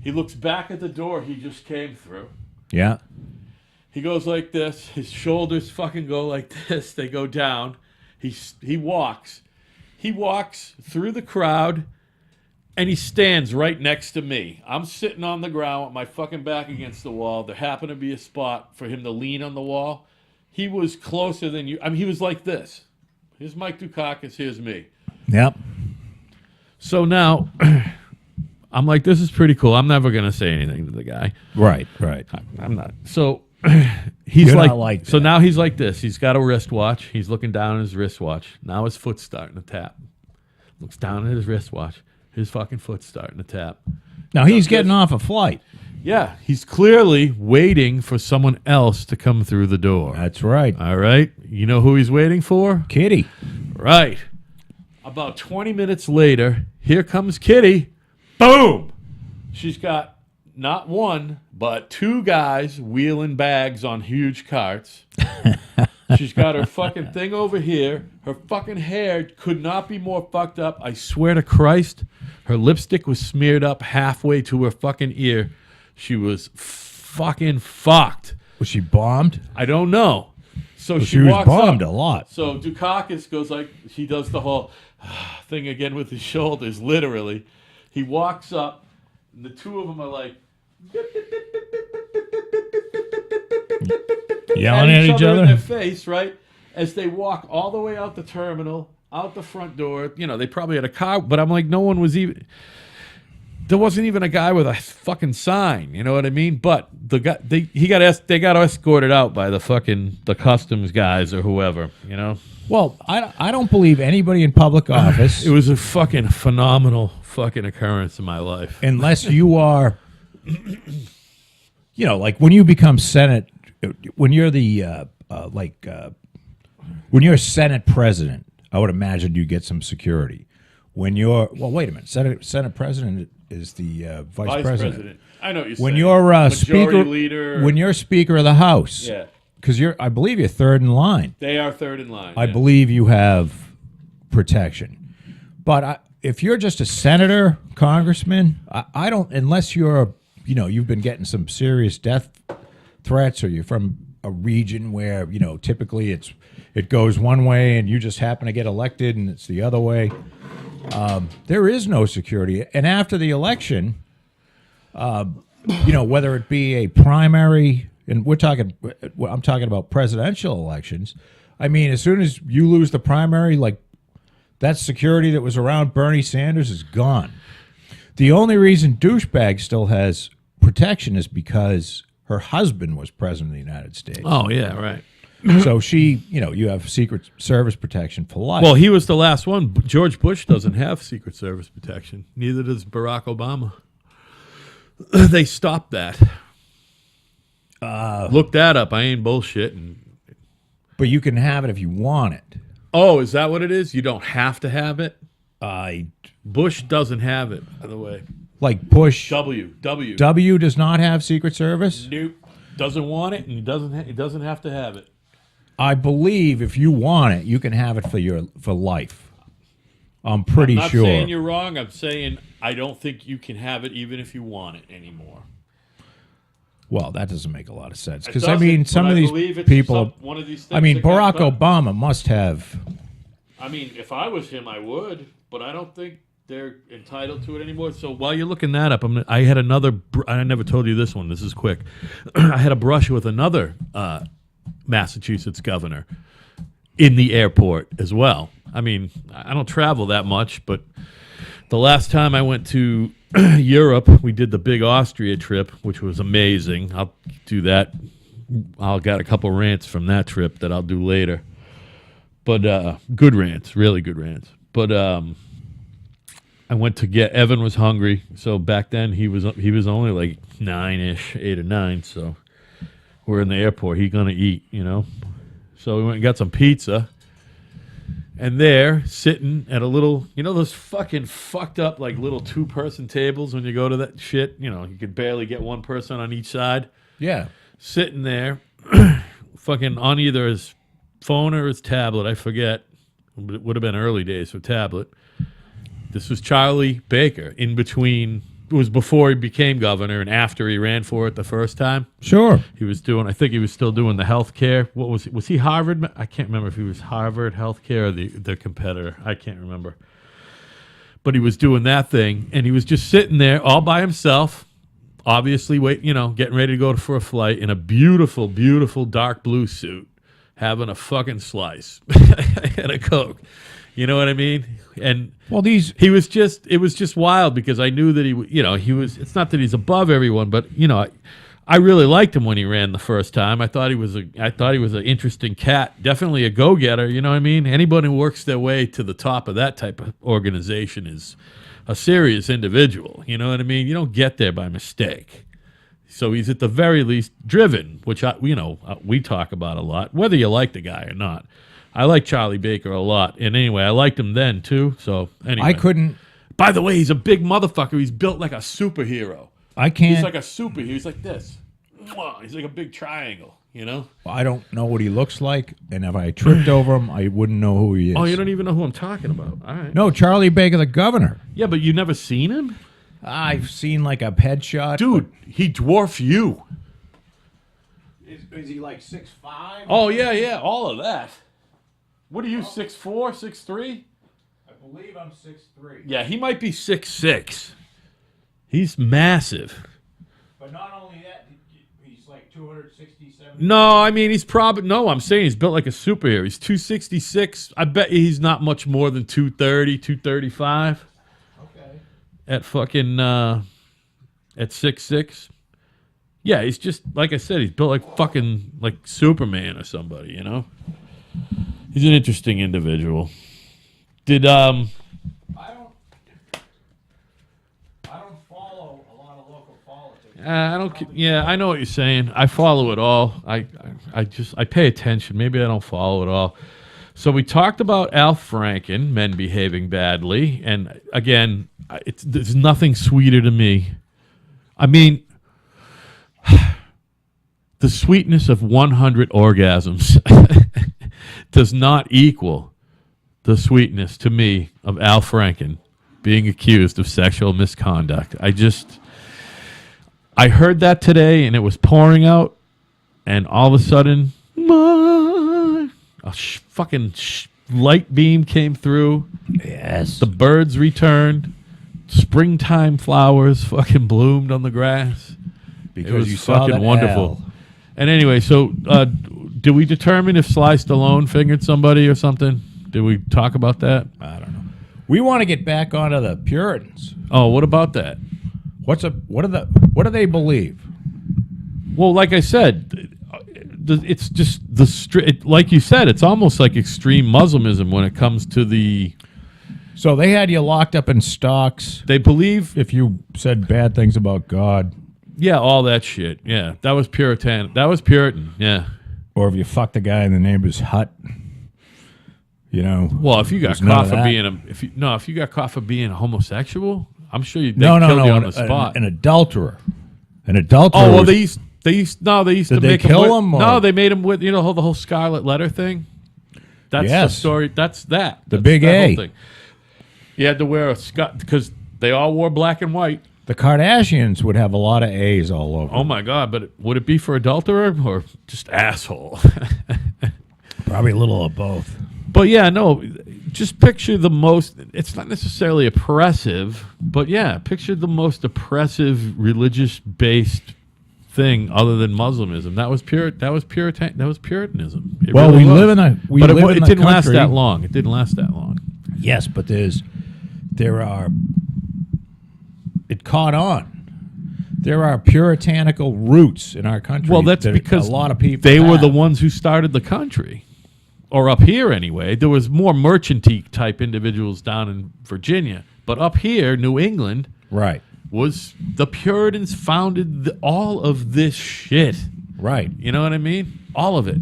He looks back at the door he just came through. Yeah. He goes like this. His shoulders fucking go like this. They go down. He walks. He walks through the crowd, and he stands right next to me. I'm sitting on the ground with my fucking back against the wall. There happened to be a spot for him to lean on the wall. He was closer than you. I mean, he was like this. Here's Mike Dukakis. Here's me. Yep. So now, I'm like, this is pretty cool. I'm never going to say anything to the guy. Right. I'm not. So he's You're like, not like so that. now he's like this. He's got a wristwatch. He's looking down at his wristwatch. Now his foot's starting to tap. Looks down at his wristwatch. His fucking foot's starting to tap. Now he's So getting this- off a flight. Yeah, he's clearly waiting for someone else to come through the door. That's right. All right. You know who he's waiting for? Kitty. Right. About 20 minutes later, here comes Kitty. Boom! She's got not one, but two guys wheeling bags on huge carts. She's got her fucking thing over here. Her fucking hair could not be more fucked up. I swear to Christ, her lipstick was smeared up halfway to her fucking ear. She was fucking fucked. Was she bombed? I don't know. So Well, she she was walks bombed up. a lot. So Dukakis goes like, he does the whole thing again with his shoulders, literally. He walks up, and the two of them are like, Yelling at each in their other. face, right? As they walk all the way out the terminal, out the front door. They probably had a car, but I'm like, no one was even. There wasn't even a guy with a fucking sign. You know what I mean? But the guy, they got escorted out by the customs guys or whoever. Well, I don't believe anybody in public office, It was a fucking phenomenal fucking occurrence in my life. unless you are, like when you become Senate, when you're the when you're Senate president, I would imagine you get some security. When you're wait a minute, Senate president is the vice president. I know what you're When saying. you're Majority speaker, leader. when you're Speaker of the House, Yeah. because I believe you're third in line. They are third in line. I yeah. believe you have protection. But if you're just a senator, congressman, I don't, unless you're, you've been getting some serious death threats, or you're from a region where, typically it goes one way and you just happen to get elected and it's the other way. There is no security. And after the election, whether it be a primary, and I'm talking about presidential elections. I mean, as soon as you lose the primary, like, that security that was around Bernie Sanders is gone. The only reason douchebag still has protection is because her husband was president of the United States. Oh, yeah, right. So she, you have Secret Service protection for life. Well, he was the last one. George Bush doesn't have Secret Service protection. Neither does Barack Obama. They stopped that. Look that up. I ain't bullshitting. But you can have it if you want it. Oh, is that what it is? You don't have to have it? I Bush doesn't have it, by the way. Like Bush. W. W does not have Secret Service? Nope. Doesn't want it, and he doesn't have to have it. I believe if you want it, you can have it for life. I'm pretty sure. I'm not saying you're wrong. I'm saying I don't think you can have it even if you want it anymore. Well, that doesn't make a lot of sense. It Because, I mean, some but of I these believe it's people. one of these things I mean, that got Barack done. Obama must have. I mean, if I was him, I would, but I don't think they're entitled to it anymore. So while you're looking that up, I had another. I never told you this one. This is quick. I had a brush with another Massachusetts governor in the airport as well. I mean, I don't travel that much, but the last time I went to Europe, we did the big Austria trip, which was amazing. I'll do that. I'll got a couple rants from that trip that I'll do later. But good rants, really good rants. But I went to get Evan was hungry, so back then he was only like 9-ish, 8 or 9. So we're in the airport. He's gonna eat, So we went and got some pizza. And there, sitting at a little, those fucking fucked up, like, little 2-person tables when you go to that shit? You could barely get one person on each side. Yeah. Sitting there, fucking on either his phone or his tablet, I forget. It would have been early days for tablet. This was Charlie Baker in between. It was before he became governor and after he ran for it the first time. Sure. He was doing, I think he was still doing the healthcare. What was it? Was he Harvard? I can't remember if he was Harvard Healthcare or the competitor. I can't remember. But he was doing that thing, and he was just sitting there all by himself, obviously getting ready to go for a flight in a beautiful, beautiful dark blue suit, having a fucking slice and a Coke. You know what I mean? And well, it was just wild because I knew that he was, it's not that he's above everyone, but I really liked him when he ran the first time. I thought he was an interesting cat, definitely a go-getter, you know what I mean? Anybody who works their way to the top of that type of organization is a serious individual, you know what I mean? You don't get there by mistake. So he's at the very least driven, which we talk about a lot, whether you like the guy or not. I like Charlie Baker a lot. And anyway, I liked him then, too. So, anyway. I couldn't. By the way, he's a big motherfucker. He's built like a superhero. I can't. He's like a superhero. He's like this. He's like a big triangle, I don't know what he looks like. And if I tripped over him, I wouldn't know who he is. Oh, you don't even know who I'm talking about. All right. No, Charlie Baker, the governor. Yeah, but you never seen him? I've seen like a headshot. Dude, he dwarfs you. Is he like 6'5"? Oh, yeah, all of that. What are you, 6'4", 6'3"? I believe I'm 6'3". Yeah, he might be 6'6". He's massive. But not only that, he's like 267. No, I mean, I'm saying he's built like a superhero. He's 266. I bet he's not much more than 230, 235. Okay. At fucking, at 6'6". Yeah, he's just, like I said, he's built like fucking, like Superman or somebody, He's an interesting individual. Did I don't follow a lot of local politics. Yeah, I know what you're saying. I follow it all. I pay attention. Maybe I don't follow it all. So we talked about Al Franken, men behaving badly, and again, there's nothing sweeter to me. I mean, the sweetness of 100 orgasms does not equal the sweetness to me of Al Franken being accused of sexual misconduct. I heard that today, and it was pouring out, and all of a sudden, fucking light beam came through. Yes. The birds returned. Springtime flowers fucking bloomed on the grass. Because it was you saw fucking that wonderful. Al. And anyway, so did we determine if Sly Stallone fingered somebody or something? Did we talk about that? I don't know. We want to get back onto the Puritans. Oh, what about that? What do they believe? Well, like I said, it's just like you said, it's almost like extreme Muslimism when it comes to the. So they had you locked up in stocks They believe, if you said bad things about God, yeah, all that shit. Yeah, that was Puritan. That was Puritan. Yeah. or if you fucked a guy in the neighbor's hut. You know. Well, if you got there's none caught of for that. being if you got caught for being a homosexual, I'm sure they'd no, kill you on an, the spot. an adulterer. An adulterer. Oh well, was- they used to Did they make kill him. him, or- No, they made him with the whole Scarlet Letter thing. That's Yes. the story. That's that. The That's big that whole A. thing. He had to wear a scut because they all wore black and white. the Kardashians would have a lot of A's all over. Oh my God! But would it be for adulterer or just asshole? Probably a little of both. But yeah, no. Just picture the most. It's not necessarily oppressive, but yeah, picture the most oppressive religious-based thing other than Muslimism. That was Puritanism. It Well, really we was. live in a we but live it in a didn't last country- that long. It didn't last that long. Yes, but there are. It caught on. There are puritanical roots in our country. Well, that's that because a lot of people. they were the have. ones who started the country, or up here anyway. There was more merchanty type individuals down in Virginia, but up here, New England, Right. was the Puritans founded all of this shit. Right. You know what I mean? All of it.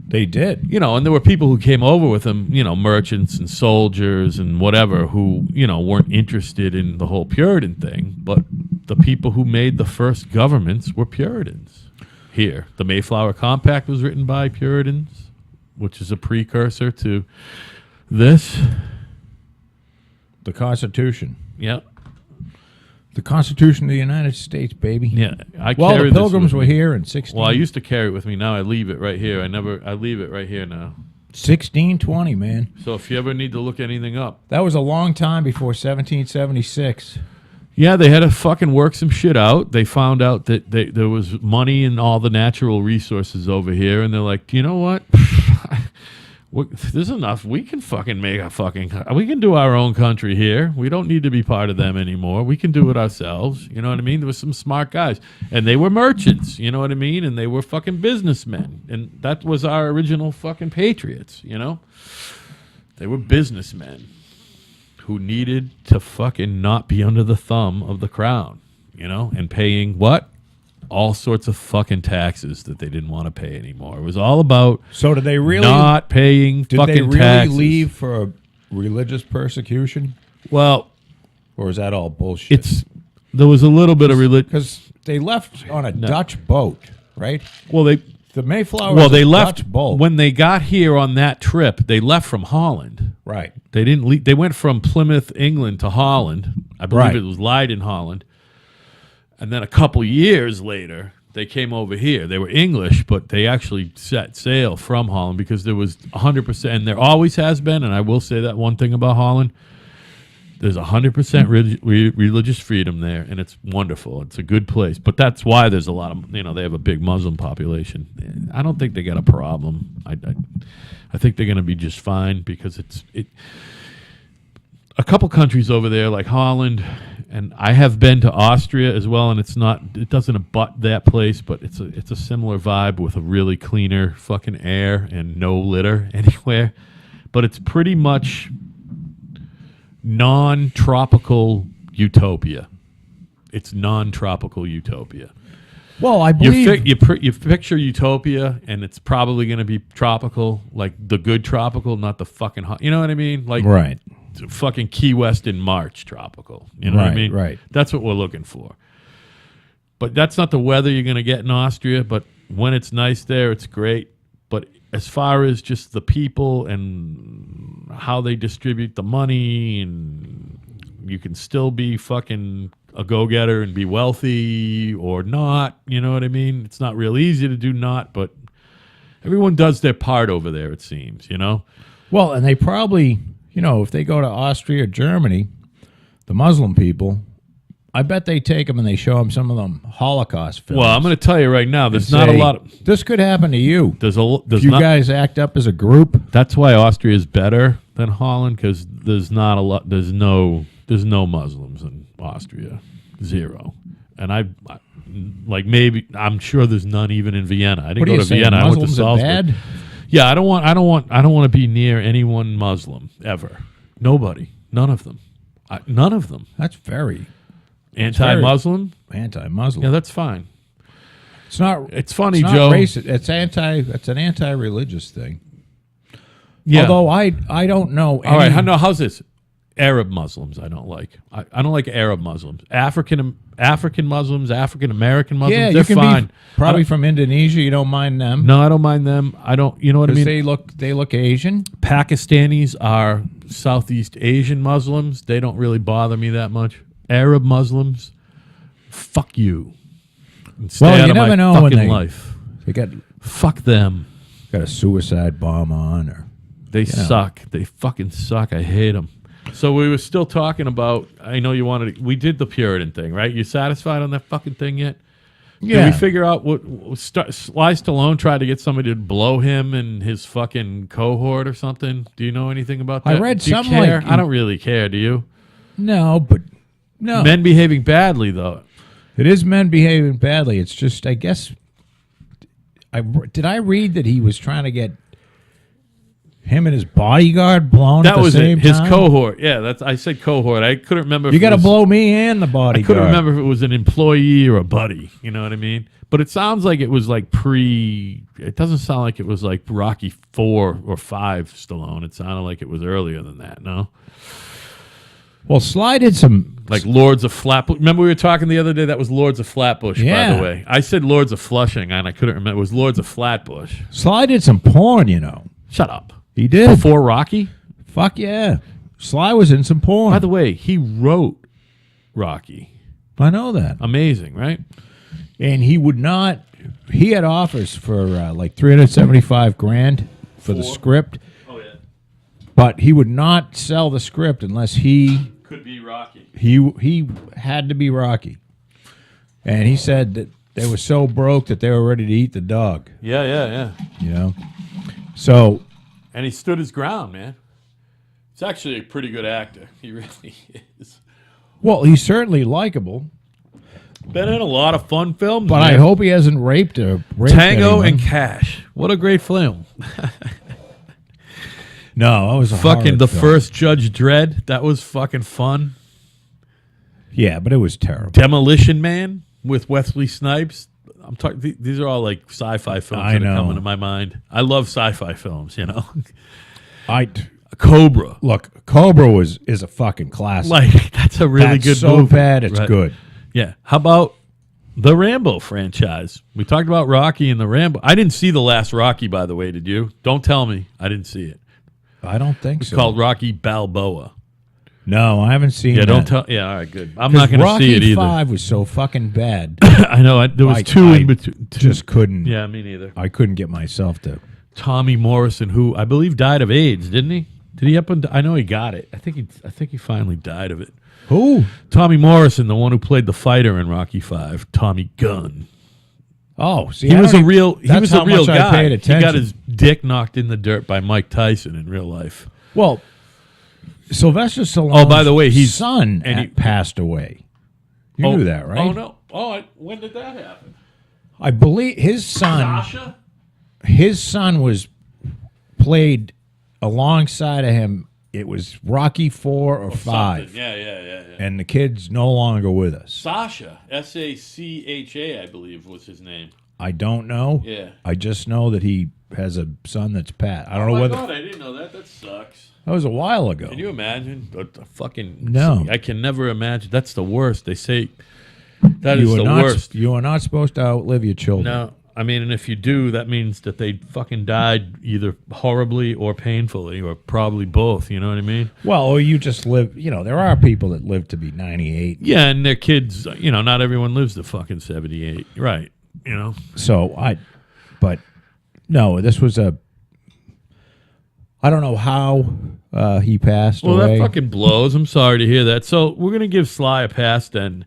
They did. And there were people who came over with them, merchants and soldiers and whatever, who, weren't interested in the whole Puritan thing. But the people who made the first governments were Puritans here. The Mayflower Compact was written by Puritans, which is a precursor to this. The Constitution. Yeah. The Constitution of the United States, baby. Yeah. I Well, carry the this Pilgrims with were me. here in 16. Well, I used to carry it with me. Now I leave it right here. I leave it right here now. 1620, man. So if you ever need to look anything up. That was a long time before 1776. Yeah, they had to fucking work some shit out. They found out that there was money in all the natural resources over here, and they're like, you know what? There's enough. We can fucking we can do our own country here. We don't need to be part of them anymore. We can do it ourselves. You know what I mean? There were some smart guys, and they were merchants. You know what I mean? And they were fucking businessmen, and that was our original fucking patriots. They were businessmen who needed to fucking not be under the thumb of the crown, and paying what? All sorts of fucking taxes that they didn't want to pay anymore. It was all about So did they really not paying did fucking they really taxes. leave for religious persecution, Well, or is that all bullshit? there was a little bit of religion. Because they left on a Dutch boat, right? Well, The Mayflower. well was they a left Dutch boat, when they got here on that trip. They left from Holland. right? They didn't leave. They went from Plymouth, England, to Holland. I believe Right. it was Leiden, Holland. And then a couple years later, they came over here. They were English, but they actually set sail from Holland because there was 100%, and there always has been, and I will say that one thing about Holland, there's 100% religious freedom there, and it's wonderful. It's a good place. But that's why there's a lot of, they have a big Muslim population. I don't think they got a problem. I think they're going to be just fine because a couple countries over there like Holland, and I have been to Austria as well, and it doesn't abut that place, but it's a similar vibe with a really cleaner fucking air and no litter anywhere. But it's pretty much non-tropical utopia. It's non-tropical utopia. Well, I You, believe you picture utopia, and it's probably going to be tropical, like the good tropical, not the fucking hot. You know what I mean? Like right. fucking Key West in March tropical. You know what I Right, mean? right. That's what we're looking for. But that's not the weather you're going to get in Austria. But when it's nice there, it's great. But as far as just the people and how they distribute the money, and you can still be fucking a go-getter and be wealthy or not, you know what I mean? It's not real easy to do not, but everyone does their part over there, it seems, you know? Well, and they probably, if they go to Austria or Germany, the Muslim people, I bet they take them and they show them some of them Holocaust films. Well, I'm going to tell you right now, there's and not a say, lot of... This could happen to you. There's If you not, guys act up as a group. That's why Austria is better than Holland, because there's not a lot. There's no Muslims in Austria, zero. And I'm sure there's none even in Vienna. I didn't What go are to you saying? Vienna. I went to Muslims are Salzburg. bad? Yeah, I don't want to be near anyone Muslim ever. Nobody, none of them, none of them. That's very Anti-Muslim. anti-Muslim. Yeah, that's fine. It's not. It's funny, It's not Joe. racist. It's an anti-religious thing. Yeah. Although I don't know. All right. any- How's this? Arab Muslims, I don't like. I don't like Arab Muslims. African Muslims, African American Muslims, Yeah, they're you can fine. be probably from Indonesia. You don't mind them. No, I don't mind them. I don't. You know what I 'Cause mean? they look Asian. Pakistanis are Southeast Asian Muslims. They don't really bother me that much. Arab Muslims, fuck you. And stay Well, out you of my never know when fucking they- life. They got Fuck them. a suicide bomb on, or They suck. They fucking suck. I hate them. So we were still talking about. I know you wanted. We did the Puritan thing, right? You satisfied on that fucking thing yet? Did we figure out what Sly Stallone tried to get somebody to blow him and his fucking cohort or something? Do you know anything about that? I read Do you some, care? like, I don't really care. Do you? No, but no. Men behaving badly, though. It is men behaving badly. It's just, I guess, did I read that he was trying to get him and his bodyguard blown That at the was same it. His time? cohort. Yeah, I said cohort. I couldn't remember. You if it got to was- blow me and the bodyguard. I couldn't remember if it was an employee or a buddy. You know what I mean? But it sounds like it was like It doesn't sound like it was like Rocky 4 or 5 Stallone. It sounded like it was earlier than that. No, Well, Sly did some. like Lords of Flatbush. Remember we were talking the other day? That was Lords of Flatbush. By Yeah. the way, I said Lords of Flushing, and I couldn't remember. It was Lords of Flatbush. Sly did some porn, Shut up. He did. Before Rocky. Fuck yeah. Sly was in some porn. By the way, he wrote Rocky. I know that. Amazing, right? And he would not. He had offers for like 375 grand for the script, Oh yeah, but he would not sell the script unless he could be Rocky. he had to be Rocky. And he said that they were so broke that they were ready to eat the dog. Yeah. So And he stood his ground, man. He's actually a pretty good actor. He really is. well, he's certainly likable, Been in a lot of fun films. but man. I hope he hasn't raped Tango anyone. and Cash. What a great film. No, that was a Fucking horror the film. first Judge Dredd. That was fucking fun. Yeah, but it was terrible. Demolition Man with Wesley Snipes. I'm talking. These are all like sci-fi films I that know. are coming to my mind. I love sci-fi films. You know, Cobra Cobra. is a fucking classic. Like that's a really That's good so movie. bad it's Right. good. Yeah. How about the Rambo franchise? We talked about Rocky and the Rambo. I didn't see the last Rocky, by the way. Did you? Don't tell me. I didn't see it. I don't think It's so. called Rocky Balboa. No, I haven't seen Yeah, that. don't tell. Yeah, all right, good. I'm not going to Rocky see it either. 5 was so fucking bad. I know. There was two I in between. Just couldn't. Yeah, me neither. I couldn't get myself to. Tommy Morrison, who I believe died of AIDS, didn't he? Did he up and? I know he got it. I think he finally died of it. Who? Tommy Morrison, the one who played the fighter in Rocky 5, Tommy Gunn. Oh, see, He I was don't a even- real. He that's was how a real much I guy. paid He got attention. his dick knocked in the dirt by Mike Tyson in real life. Well, Sylvester Stallone. Oh, by the way, he's- son and he- passed away. You knew that, right? Oh no. Oh, when did that happen? I believe his son. Sasha. His son was played alongside of him. It was Rocky 4 or 5, Something. Yeah. and the kid's no longer with us. Sasha, Sacha, I believe was his name. I don't know. Yeah. I just know that he has a son that's Pat. I don't Oh know my whether God, I didn't know that. That sucks. that was a while ago. Can you imagine? A fucking No. I can never imagine. That's the worst. They say that is You are the not. worst. You are not supposed to outlive your children. No, I mean, and if you do, that means that they fucking died either horribly or painfully, or probably both. You know what I mean? Well, or you just live. You know, there are people that live to be 98. Yeah, and their kids. You know, not everyone lives to fucking 78. Right? You know. But no, this was a. I don't know how he passed Well, away. that fucking blows. I'm sorry to hear that. So we're gonna give Sly a pass then.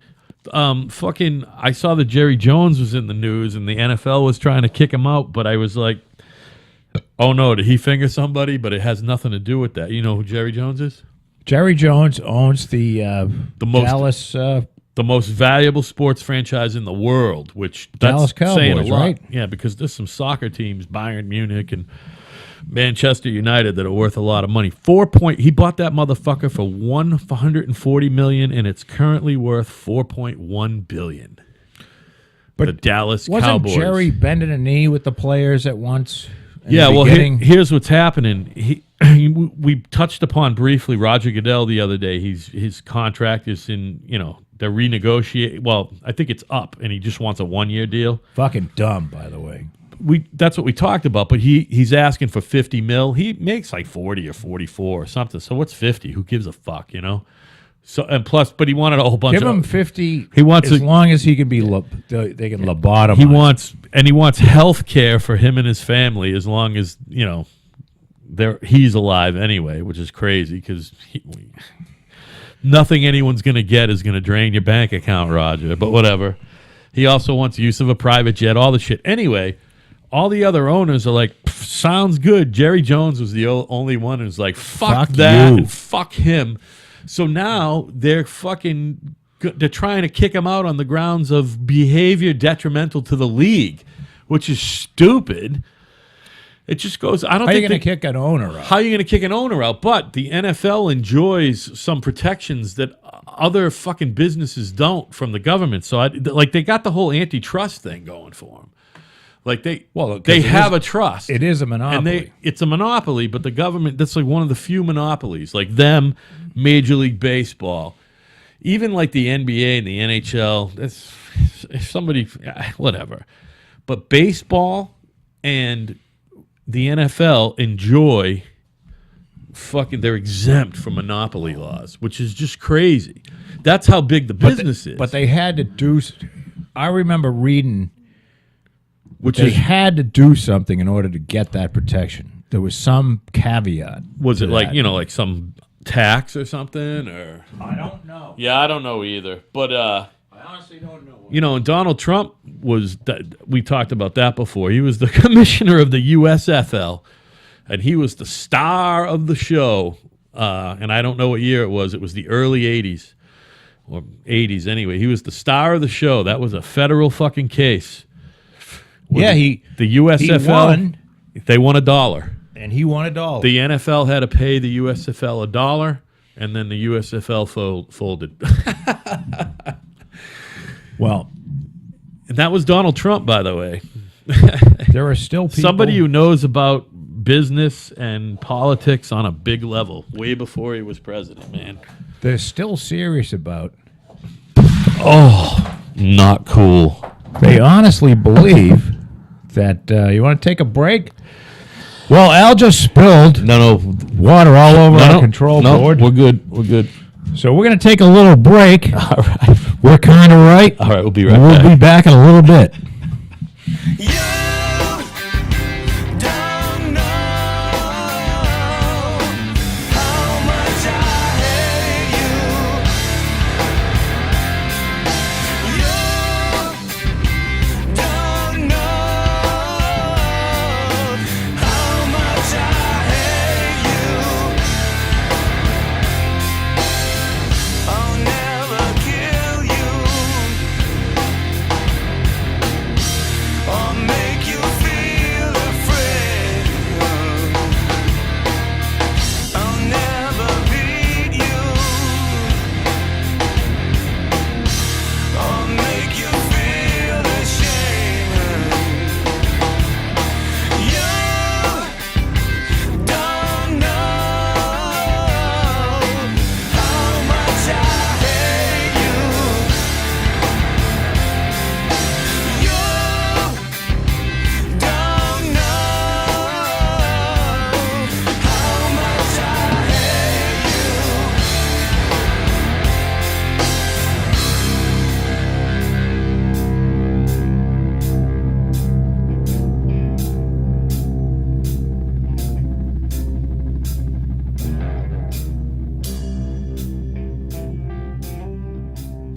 Fucking, I saw that Jerry Jones was in the news and the NFL was trying to kick him out, but I was like, oh no, did he finger somebody? But it has nothing to do with that. You know who Jerry Jones is? Jerry Jones owns the most- Dallas. The most valuable sports franchise in the world, which Dallas that's saying a Cowboys, lot. right? Yeah, because there's some soccer teams, Bayern Munich and Manchester United, that are worth a lot of money. He bought that motherfucker for $140 million, and it's currently worth $4.1 billion. But the Dallas wasn't Cowboys. Jerry bending a knee with the players at once? in Yeah, the well, beginning? here's what's happening. We touched upon briefly Roger Goodell the other day. His contract is in, they're renegotiating. Well, I think it's up, and he just wants a 1-year deal. Fucking dumb, by the way. That's what we talked about, but he's asking for $50 million. He makes like 40 or 44 or something. So what's 50? Who gives a fuck, So and plus, but he wanted a whole bunch Give of him 50. He wants as a- long as he can be. They can lobotomize. he wants health care for him and his family as long as he's alive anyway, which is crazy because nothing anyone's gonna get is gonna drain your bank account, Roger. But whatever. He also wants use of a private jet, all the shit. Anyway, all the other owners are like, sounds good. Jerry Jones was the only one who's like, fuck that you. and fuck him. So now they're trying to kick him out on the grounds of behavior detrimental to the league, which is stupid. It just goes. I don't. How are you think going to kick an owner out? How are you going to kick an owner out? But the NFL enjoys some protections that other fucking businesses don't from the government. So they got the whole antitrust thing going for them. Like they have a trust. It is a monopoly. And it's a monopoly, but the government, that's like one of the few monopolies. Like them, Major League Baseball, even like the NBA and the NHL, that's if somebody, whatever. But baseball and the NFL enjoy they're exempt from monopoly laws, which is just crazy. That's how big the business is. But they had to do. I remember reading. They had to do something in order to get that protection. There was some caveat. Was it to like, that. like some tax or something? Or I don't know. yeah, I don't know either. But I honestly don't know. and Donald Trump we talked about that before. He was the commissioner of the USFL, and he was the star of the show. And I don't know what year it was. It was the early 80s or 80s anyway. He was the star of the show. That was a federal fucking case. Yeah, the USFL won. They won $1. And he won $1. The NFL had to pay the USFL $1, and then the USFL folded. Well, And that was Donald Trump, by the way. there are still people. Somebody who knows about business and politics on a big level, way before he was president, man. They're still serious about. Oh, not cool. They honestly believe that. You want to take a break? Well, Al just spilled No, water all over our control board. We're good. We're good. So we're going to take a little break. All right. We're kind of right. All right, we'll be right We'll back. be back in a little bit. You don't know how much I hate you. You don't know how much I hate you. I'll never kill you or make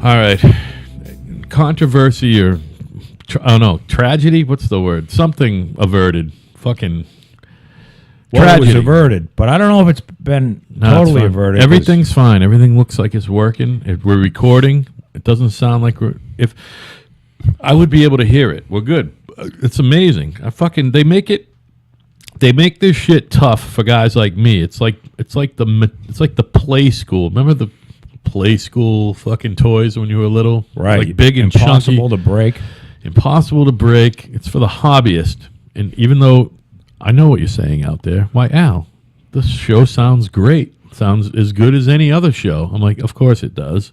All right. Controversy or tragedy? What's the word? Something averted. Fucking Well, it was tragedy. averted, but I don't know if it's been No, it's totally fine. averted. 'cause- Everything's fine. Everything looks like it's working. If we're recording, it doesn't sound like we're. If I would be able to hear it, we're good. It's amazing. They make this shit tough for guys like me. It's like the play school. Remember the play school fucking toys when you were little? right, Like big and impossible chunky. to break. Impossible to break. It's for the hobbyist. And even though I know what you're saying out there, why, Al, this show sounds great. Sounds as good as any other show. I'm like, of course it does.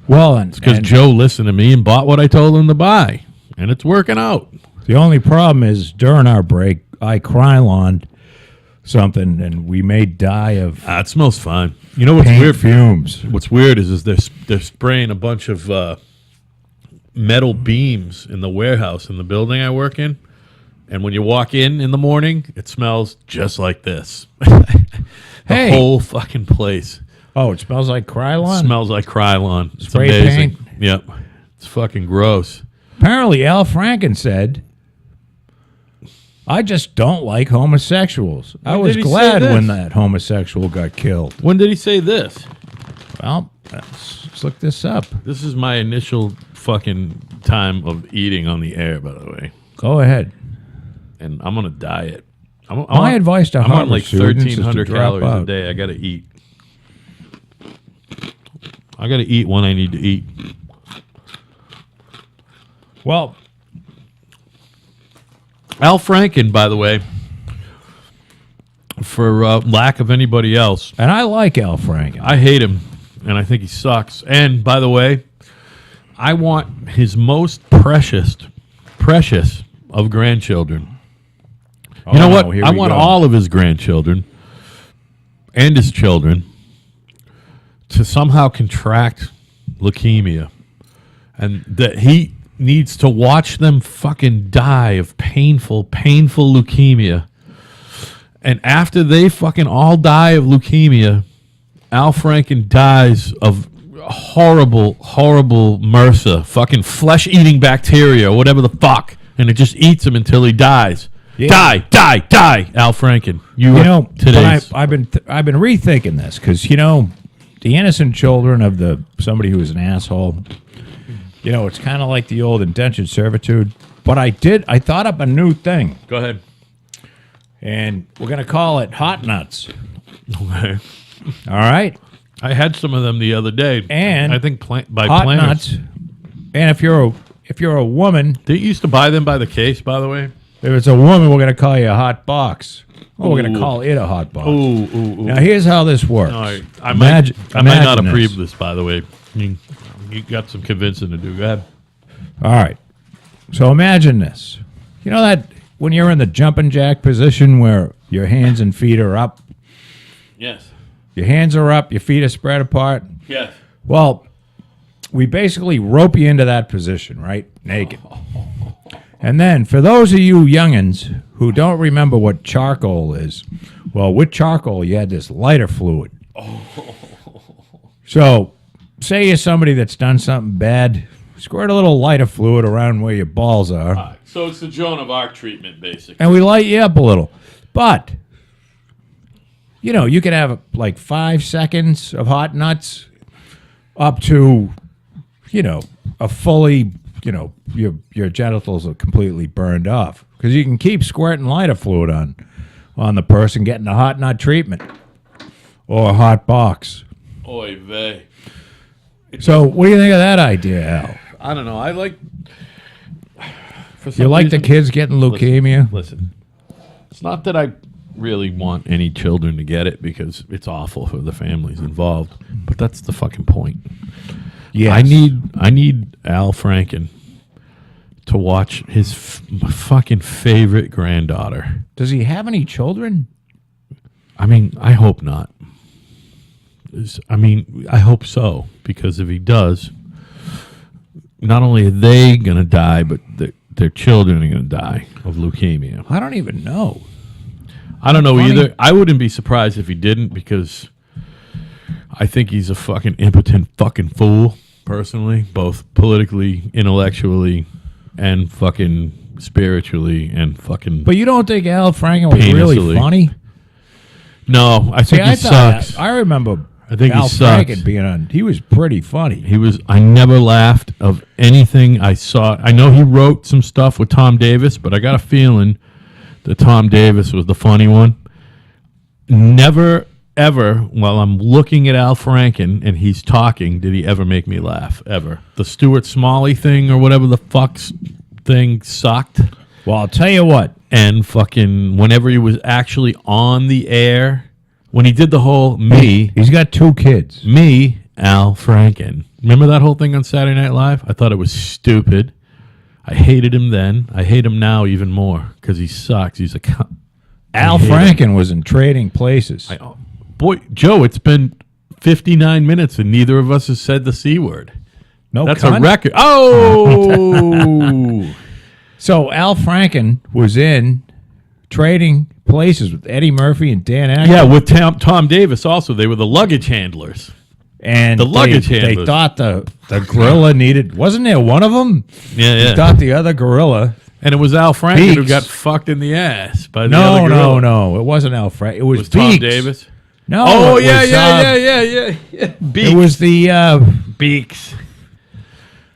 Well, and Because Joe listened to me and bought what I told him to buy. And it's working out. the only problem is during our break, I Krylon something, and we made dye of It smells fine. You know what's paint weird? fumes. What's weird is they're spraying a bunch of metal beams in the warehouse in the building I work in. And when you walk in the morning, it smells just like this. The Hey. whole fucking place Oh, it smells like Krylon? smells like Krylon. It's Spray amazing. paint? Yep. It's fucking gross. Apparently, Al Franken said, I just don't like homosexuals. I When was did he say glad this? when that homosexual got killed. When did he say this? Well, let's look this up. This is my initial fucking time of eating on the air, by the way. Go ahead. And I'm on a diet. My advice to I'm on Harvard like students is to 1,300 drop calories a out. day. I got to eat. I got to eat when I need to eat. Well, Al Franken, by the way, for lack of anybody else, and I like Al Franken. I hate him, and I think he sucks. And by the way, I want his most precious of grandchildren. You know what? I want all of his grandchildren and his children to somehow contract leukemia, and that he needs to watch them fucking die of painful leukemia. And after they fucking all die of leukemia, Al Franken dies of horrible MRSA, fucking flesh-eating bacteria or whatever the fuck, and it just eats him until he dies. Yeah. Die, Al Franken. You but today's. I've been rethinking this because the innocent children of somebody who is an asshole. It's kind of like the old indentured servitude. But I thought up a new thing, Go ahead. and we're gonna call it hot nuts. Okay. All right, I had some of them the other day, And I think by hot Planters. nuts. And if you're a woman, They used to buy them by the case, by the way. if it's a woman, we're gonna call you a hot box. Or we're gonna Ooh. call it a hot box. Ooh. Now here's how this works. All right. I might not imagine approve this. this, by the way. You got some convincing to do. Go ahead. All right. So imagine this. You know that when you're in the jumping jack position where your hands and feet are up, Yes. your hands are up, your feet are spread apart. Yes. Well, we basically rope you into that position, right? Naked. And then for those of you youngins who don't remember what charcoal is, well, with charcoal, you had this lighter fluid. So say you're somebody that's done something bad, squirt a little lighter fluid around where your balls are. So it's the Joan of Arc treatment, basically. And we light you up a little. But, you can have like 5 seconds of hot nuts up to, a fully, your genitals are completely burned off. Because you can keep squirting lighter fluid on the person getting a hot nut treatment or a hot box. Oy vey. So what do you think of that idea, Al? I don't know. I like. For You some like the reason- kids getting leukemia? Listen, it's not that I really want any children to get it because it's awful for the families involved, but that's the fucking point. Yes. I need Al Franken to watch his fucking favorite granddaughter. Does he have any children? I mean, I hope not. I hope so, because if he does, not only are they going to die, but their children are going to die of leukemia. I don't even know. I don't know Funny. either. I wouldn't be surprised if he didn't, because I think he's a fucking impotent fucking fool. personally, both politically, intellectually, and fucking spiritually, and fucking. But you don't think Al Franken was really Painlessly. funny? No, I think he sucks. I remember I think he Al sucks. Franken being on. He was pretty funny. He was. I never laughed of anything I saw. I know he wrote some stuff with Tom Davis, but I got a feeling that Tom Davis was the funny one. Never, ever, while I'm looking at Al Franken and he's talking, did he ever make me laugh, ever. The Stuart Smalley thing or whatever the fuck's thing sucked. Well, I'll tell you what. And fucking whenever he was actually on the air, when he did the whole He's got 2 kids. me, Al Franken. Remember that whole thing on Saturday Night Live? I thought it was stupid. I hated him then. I hate him now even more because he sucks. He's a Al hate him. Franken was in Trading Places. boy, Joe. It's been 59 minutes and neither of us has said the C word. No, That's cunt. a record. Oh, So Al Franken was in Trading Places with Eddie Murphy and Dan Aykroyd. yeah. With Tom Davis also, they were the luggage handlers. And The luggage they handlers. thought the gorilla needed. Wasn't there one of them? Yeah, They yeah. thought the other gorilla. And it was Al Franken who Beaks. got fucked in the ass by the No, other gorilla. no. It wasn't Al Franken. It was, Was Tom Beaks. Davis? No. Oh, it yeah, was, yeah. Beaks. It was the. Beaks.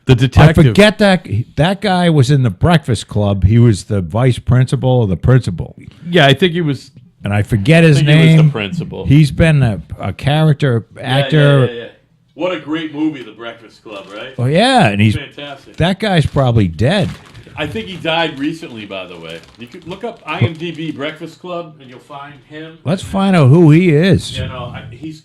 The I detective. forget that guy was in the Breakfast Club. He was the vice principal or the principal, Yeah, I think he was. and I forget his I think name. he was the principal. He's been a character actor. Yeah. What a great movie, The Breakfast Club, right? Oh yeah, and he's Fantastic. that guy's probably dead. I think he died recently, by the way. You could look up IMDb Breakfast Club, and you'll find him. Let's find out who he is. You know,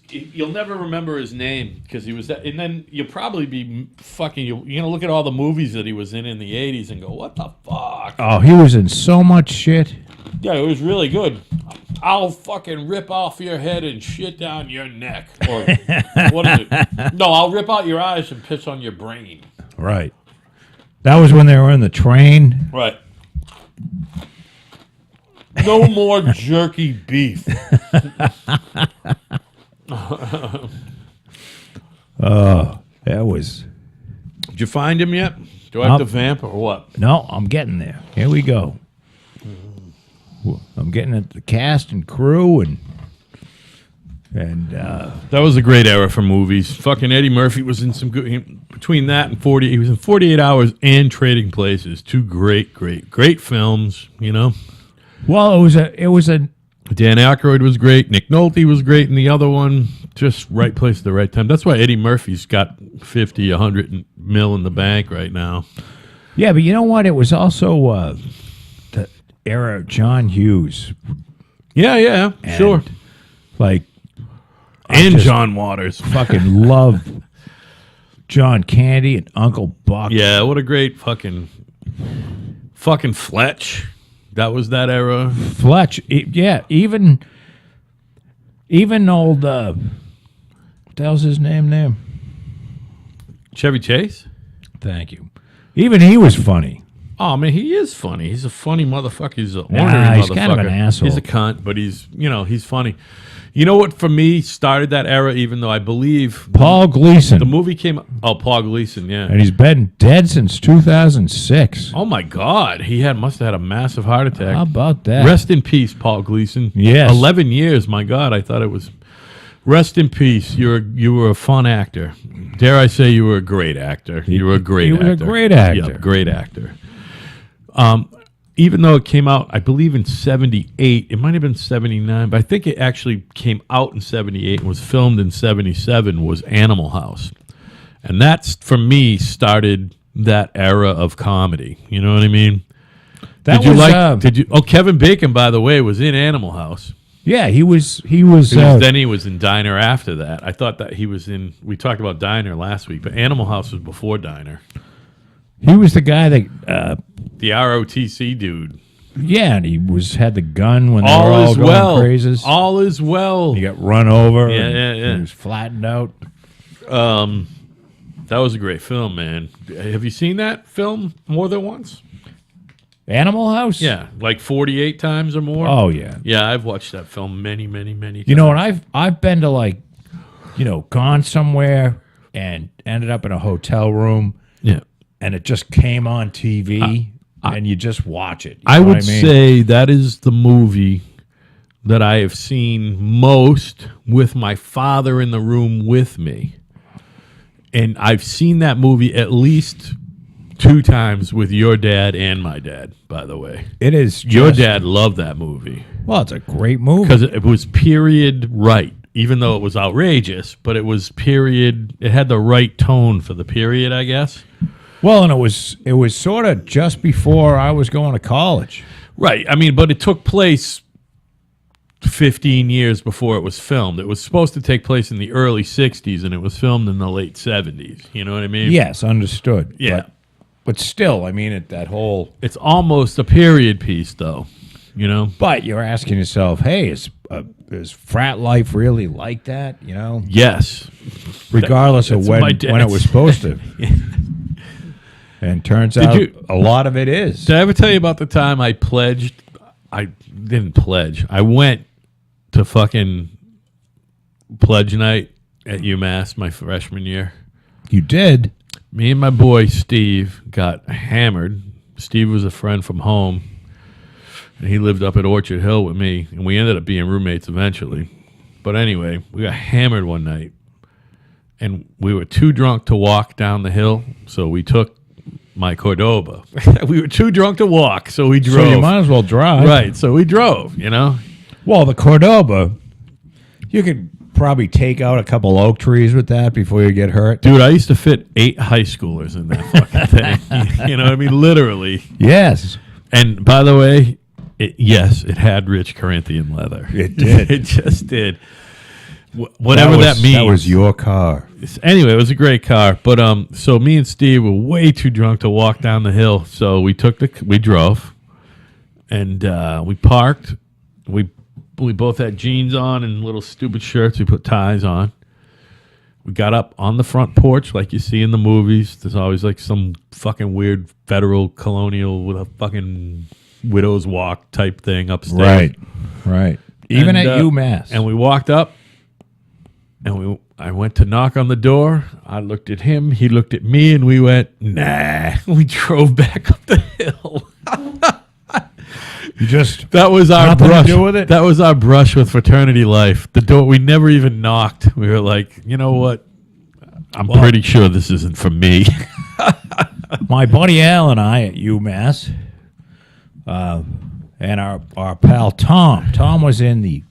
you'll never remember his name because he was that, and then you'll probably be fucking. You're gonna look at all the movies that he was in the '80s and go, "What the fuck?" Oh, he was in so much shit. Yeah, it was really good. I'll fucking rip off your head and shit down your neck, or what is it? No, I'll rip out your eyes and piss on your brain. Right. That was when they were in the train. Right. No more jerky beef. That was Did you find him yet? Do I have Nope. to vamp or what? no. I'm getting there. Here we go. I'm getting at the cast and crew and That was a great era for movies. Fucking Eddie Murphy was in some good. Between that and 40, he was in 48 Hours and Trading Places. Two great films. You know, well, it was a Dan Aykroyd was great. Nick Nolte was great in the other one. Just right place at the right time. That's why Eddie Murphy's got 50, 100 mil in the bank right now. yeah, but you know what? It was also the era of John Hughes. Yeah, And, sure. Like And just John Waters. fucking love John Candy and Uncle Buck. Yeah, what a great fucking Fletch. That was that era. Fletch. Yeah, even old. What the hell's his name there? Chevy Chase. Thank you. Even he was funny. Oh man, he is funny. He's a funny motherfucker. He's a Nah, ornery he's motherfucker. kind of an asshole. He's a cunt, but he's funny. You know what? For me, started that era. Even though I believe Paul Gleason. the movie came. Oh, Paul Gleason. Yeah. And he's been dead since 2006. Oh my God, must have had a massive heart attack. How about that? Rest in peace, Paul Gleason. Yes. 11 years. My God, I thought it was. Rest in peace. You were a fun actor. Dare I say you were a great actor? You were a great he actor. was a great actor. Yeah, great actor. Even though it came out, I believe in 78, it might have been 79, but I think it actually came out in 78 and was filmed in 77, was Animal House. And that's, for me, started that era of comedy. You know what I mean? That Kevin Bacon, by the way, was in Animal House. Yeah, he was. Then he was in Diner after that. I thought that he was in, we talked about Diner last week, but Animal House was before Diner. He was the guy that. The ROTC dude. Yeah, and he had the gun when they were all All is going well. crazes. All is well. He got run over. Yeah, and yeah. He was flattened out. That was a great film, man. Have you seen that film more than once? Animal House. Yeah, like 48 times or more. Oh yeah. Yeah, I've watched that film many times. You know, and I've been to gone somewhere and ended up in a hotel room, Yeah. and it just came on TV, and you just watch it. You I know would what mean? say that is the movie that I have seen most with my father in the room with me. And I've seen that movie at least 2 times with your dad and my dad, by the way. It is Your just- dad loved that movie Well, it's a great movie. because it was period right, even though it was outrageous, but it was period. It had the right tone for the period, I guess. Well, and it was sort of just before I was going to college. Right. I mean, but it took place 15 years before it was filmed. It was supposed to take place in the early 60s, and it was filmed in the late 70s. You know what I mean? Yes, understood. Yeah. But still, I mean, that whole. It's almost a period piece, though. You know? But you're asking yourself, hey, is frat life really like that? You know, Yes. regardless of that's when my it dad's- was supposed to. And turns out you- a lot of it is. Did I ever tell you about the time I pledged? I didn't pledge. I went to fucking pledge night at UMass my freshman year. You did. Me and my boy Steve got hammered. Steve was a friend from home, and he lived up at Orchard Hill with me, and we ended up being roommates eventually. But anyway, we got hammered one night, and we were too drunk to walk down the hill, so we took my Cordoba. We were too drunk to walk, so we drove. So you might as well drive. Right, so we drove, you know? Well, the Cordoba, you could probably take out a couple oak trees with that before you get hurt. Dude, I used to fit 8 high schoolers in that fucking thing. You know what I mean? Literally. Yes. And by the way, yes, it had rich Corinthian leather. It did. It just did. Whatever that means. That was your car. Anyway, it was a great car. But so me and Steve were way too drunk to walk down the hill. So we drove, and we parked. We both had jeans on and little stupid shirts. We put ties on. We got up on the front porch like you see in the movies. There's always like some fucking weird federal colonial with a fucking widow's walk type thing upstairs. Right. Even And, at UMass. And we walked up, and I went to knock on the door. I looked at him. He looked at me, and we went, nah. We drove back up the hill. you just That was our Nothing to brush. do with it? That was our brush with fraternity life. The door. We never even knocked. We were like, you know what? I'm pretty sure this isn't for me. my buddy Al and I at UMass, and our pal Tom. Tom was in the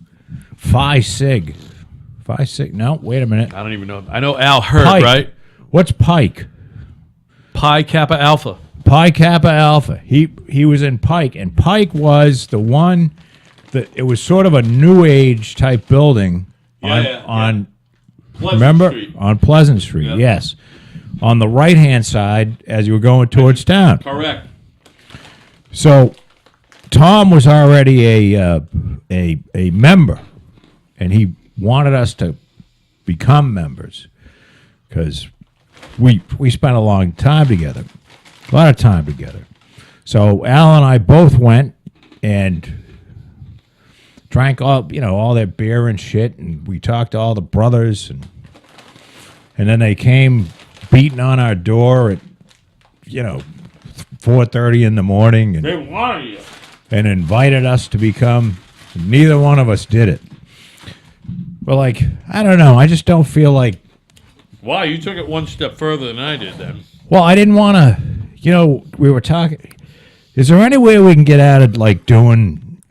Phi Sig. Phi Sig. No, wait a minute. I don't even know. I know Al Hurt, Pike. right? What's Pike? Pi Kappa Alpha. Pi Kappa Alpha. He was in Pike, and Pike was the one that it was sort of a new age type building on remember on Pleasant Street. Yeah. Yes, on the right hand side as you were going towards town. Correct. So Tom was already a member, and he wanted us to become members because we spent a long time together, a lot of time together. So Al and I both went and drank all their beer and shit, and we talked to all the brothers, and then they came beating on our door at 4:30 in the morning, and They wanted you. and invited us to become. Neither one of us did it. But I don't know. I just don't feel like. Wow, you took it one step further than I did then. Well, I didn't want to. We were talking. Is there any way we can get out of doing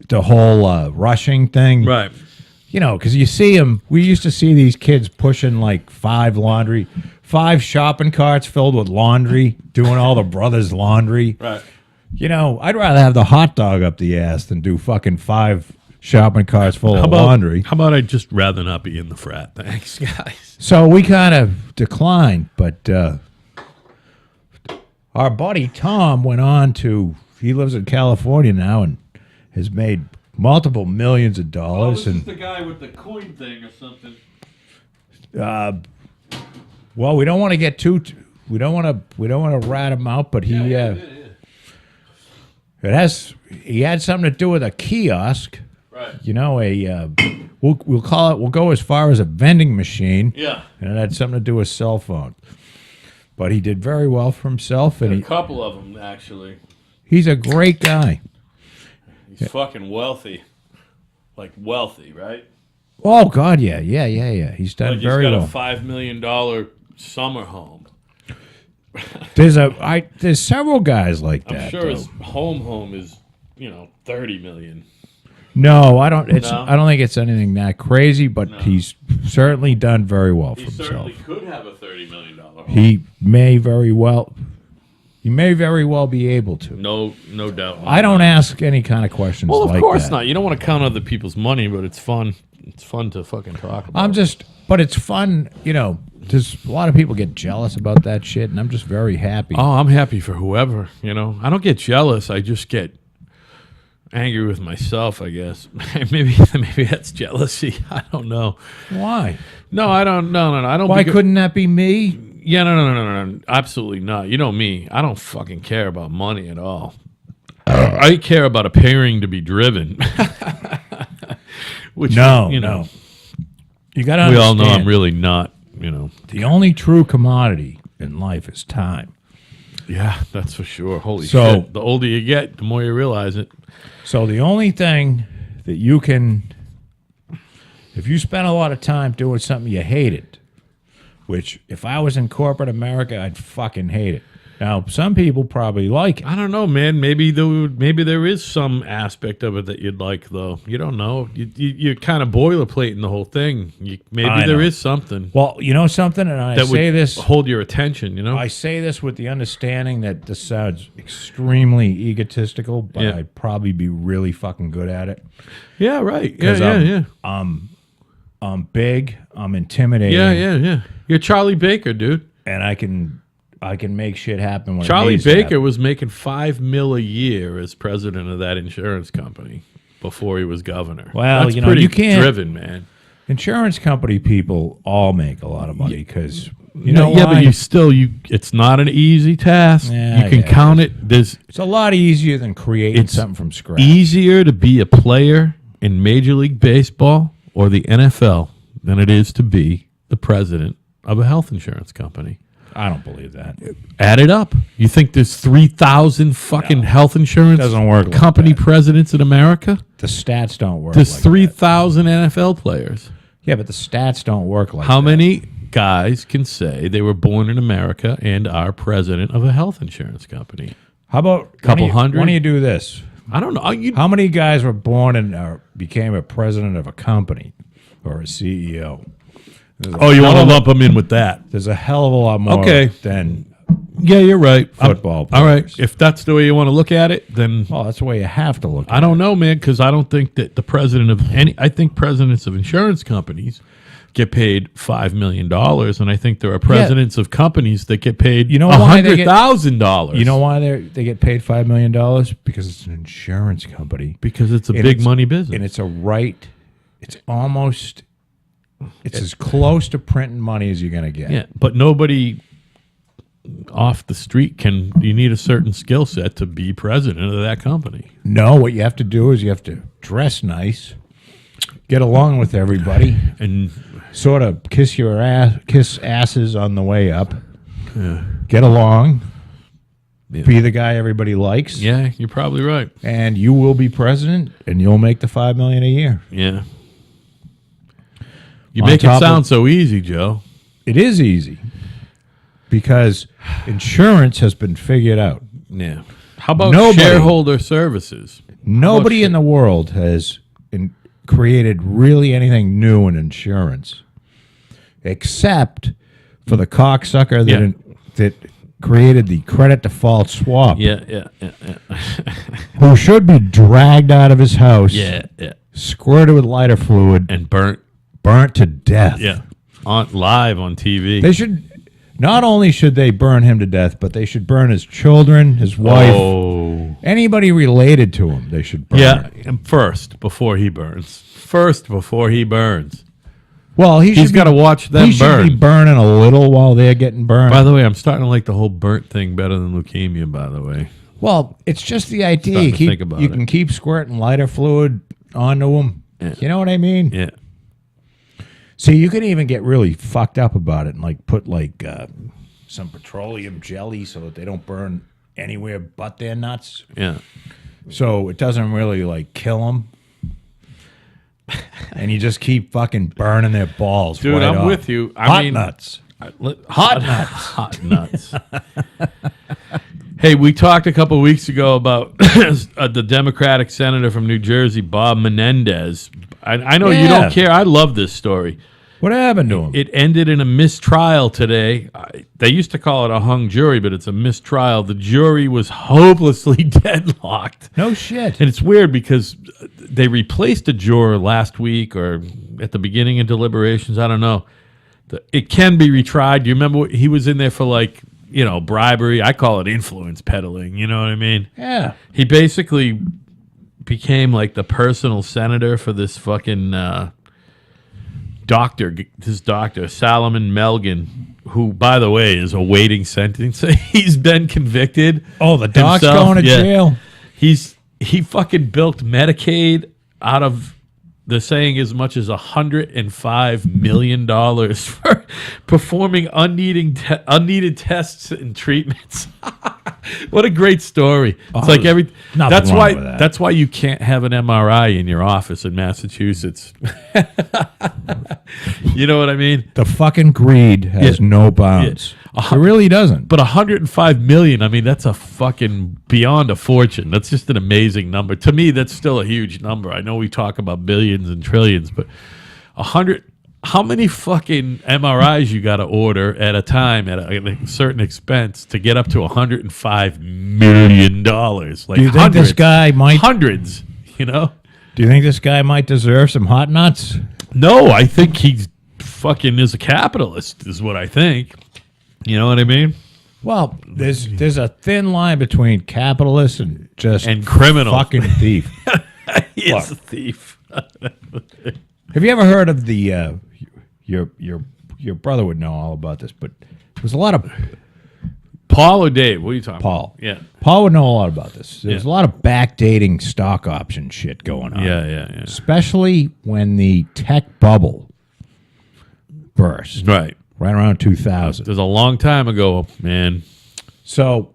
the whole rushing thing? Right. Because you see them. We used to see these kids pushing 5 shopping carts filled with laundry, doing all the brothers' laundry. Right. I'd rather have the hot dog up the ass than do fucking 5 shopping carts full of laundry. How about I'd just rather not be in the frat? Thanks, guys. So we kind of declined, but our buddy Tom went on he lives in California now and has made multiple millions of dollars. the guy with the coin thing or something. Well, we don't want to get we don't want to rat him out, but he he had something to do with a kiosk. Right. we'll call it. We'll go as far as a vending machine. Yeah. And it had something to do with cell phone. But he did very well for himself, and A couple of them, actually. he's a great guy. He's fucking wealthy. Like, wealthy, right? Oh God, yeah. He's done Like, very he's got well. a $5 million summer home. There's several guys like I'm that. sure though. his home is, $30 million. No, I don't. It's No? I don't think it's anything that crazy, but he's certainly done very well for He himself. certainly could have a $30 million home. He may very well be able to. No doubt. I don't ask any kind of questions Well, of like course that. not. You don't want to count other people's money, but it's fun. It's fun to fucking talk about. But it's fun, there's a lot of people get jealous about that shit, and I'm just very happy. Oh, I'm happy for whoever, I don't get jealous. I just get angry with myself, I guess. maybe that's jealousy. I don't know. Why? No, I don't. No. I don't. Why couldn't that be me? Yeah, no. Absolutely not. You know me. I don't fucking care about money at all. I care about appearing to be driven. Which, No. You got to we all know I'm really not, The only true commodity in life is time. Yeah, that's for sure. Holy So- shit. The older you get, the more you realize it. So the only thing that you can, if you spend a lot of time doing something you hated, which if I was in corporate America, I'd fucking hate it. Now, some people probably like it. I don't know, man. Maybe there is some aspect of it that you'd like, though. You don't know. You're kind of boilerplating the whole thing. Maybe I there know. is something Well, you know something, and I that say would this, hold your attention. I say this with the understanding that this sounds extremely egotistical, but Yeah. I'd probably be really fucking good at it. Yeah, right. 'Cause Yeah. I'm big, I'm intimidating, Yeah. You're Charlie Baker, dude. and I can make shit happen when it Charlie needs to Baker happen. was making $5 million a year as president of that insurance company before he was governor. Well, That's you know, pretty you can't- driven, man. Insurance company people all make a lot of money because But it's not an easy task. Yeah, you can yeah. count it. There's it's a lot easier than creating It's something from scratch. easier to be a player in Major League Baseball or the NFL than it is to be the president of a health insurance company. I don't believe that. Add it up. You think there's 3,000 fucking health insurance Doesn't work like company that. presidents in America? The stats don't work. There's like 3,000 NFL players. that. Yeah, but the stats don't work like How that. many guys can say they were born in America and are president of a health insurance company? How about Couple hundred? Why don't you do this? I don't know. How many guys were born and became a president of a company or a CEO? There's a Oh, you hell want to of a- lump them in with that? There's a hell of a lot more Okay. than. Yeah, you're right. Football All right. players. If that's the way you want to look at it, then Well, that's the way you have to look. I don't know, man, because I don't think that the president of I think presidents of insurance companies get paid $5 million, and I think there are presidents of companies that get paid You know why they get- $100,000. You know why they get paid $5 million? Because it's an insurance company. because it's a And big it's- money business. And it's a right. It's almost. It's as close to printing money as you're going to get. Yeah, but nobody off the street can. You need a certain skill set to be president of that company. No, what you have to do is you have to dress nice, get along with everybody, And sort of kiss asses on the way up, get along, be the guy everybody likes, yeah, you're probably right. and you will be president, and you'll make the $5 million a year. Yeah, you On make it top sound of- so easy, Joe. It is easy because insurance has been figured out. Yeah. How about Nobody- shareholder services? Nobody in the world has created really anything new in insurance, except for the cocksucker that created the credit default swap, Yeah. who should be dragged out of his house, Yeah. squirted with lighter fluid, And burnt. burnt to death. Yeah. Live on TV. They should. Not only should they burn him to death, but they should burn his children, his wife, Oh. anybody related to him. They should burn. Yeah. And first, before he burns. Well, He's got to watch them He should be burn. burning a little while they're getting burned. By the way, I'm starting to like the whole burnt thing better than leukemia, by the way. Well, it's just the idea. Starting to think about You it. can keep squirting lighter fluid onto them. Yeah. You know what I mean? Yeah. See, you can even get really fucked up about it and like put like some petroleum jelly so that they don't burn anywhere but their nuts. Yeah. So it doesn't really like kill them. And you just keep fucking burning their balls. Dude, right I'm off. with you. I Hot mean, nuts. Hot nuts. Hot nuts. Hey, we talked a couple weeks ago about the Democratic senator from New Jersey, Bob Menendez. I know you Yeah. don't care. I love this story. What happened to him? It ended in a mistrial today. They used to call it a hung jury, but it's a mistrial. The jury was hopelessly deadlocked. No shit. And it's weird because they replaced a juror last week or at the beginning of deliberations. I don't know. It can be retried. Do you remember he was in there for like, bribery? I call it influence peddling. You know what I mean? Yeah. He basically became like the personal senator for this fucking doctor, Solomon Melgen, who, by the way, is awaiting sentencing. He's been convicted. Oh, the doc's himself. going to Yeah. jail. He fucking bilked Medicaid out of, they're saying, as much as $105 million for performing unneeded tests and treatments. What a great story! It's like nothing that's wrong why with that. that's why you can't have an MRI in your office in Massachusetts. You know what I mean? The fucking greed has no bounds. Yeah. It really doesn't. But 105 million, I mean, that's a fucking beyond a fortune. That's just an amazing number. To me, that's still a huge number. I know we talk about billions and trillions, but 100, how many fucking MRIs you got to order at a time at a certain expense to get up to $105 million? Like, Do you think this guy might? Hundreds, Do you think this guy might deserve some hot nuts? No, I think he's fucking is a capitalist, is what I think. You know what I mean? Well, there's a thin line between capitalist and just And criminal. fucking thief. He Look. is a thief. Have you ever heard of the your brother would know all about this, but there's a lot of Paul or Dave? What are you talking Paul. about? Yeah. Paul would know a lot about this. There's Yeah. a lot of backdating stock option shit going on. Yeah. Especially when the tech bubble burst Right. right around 2000. There's a long time ago, man. So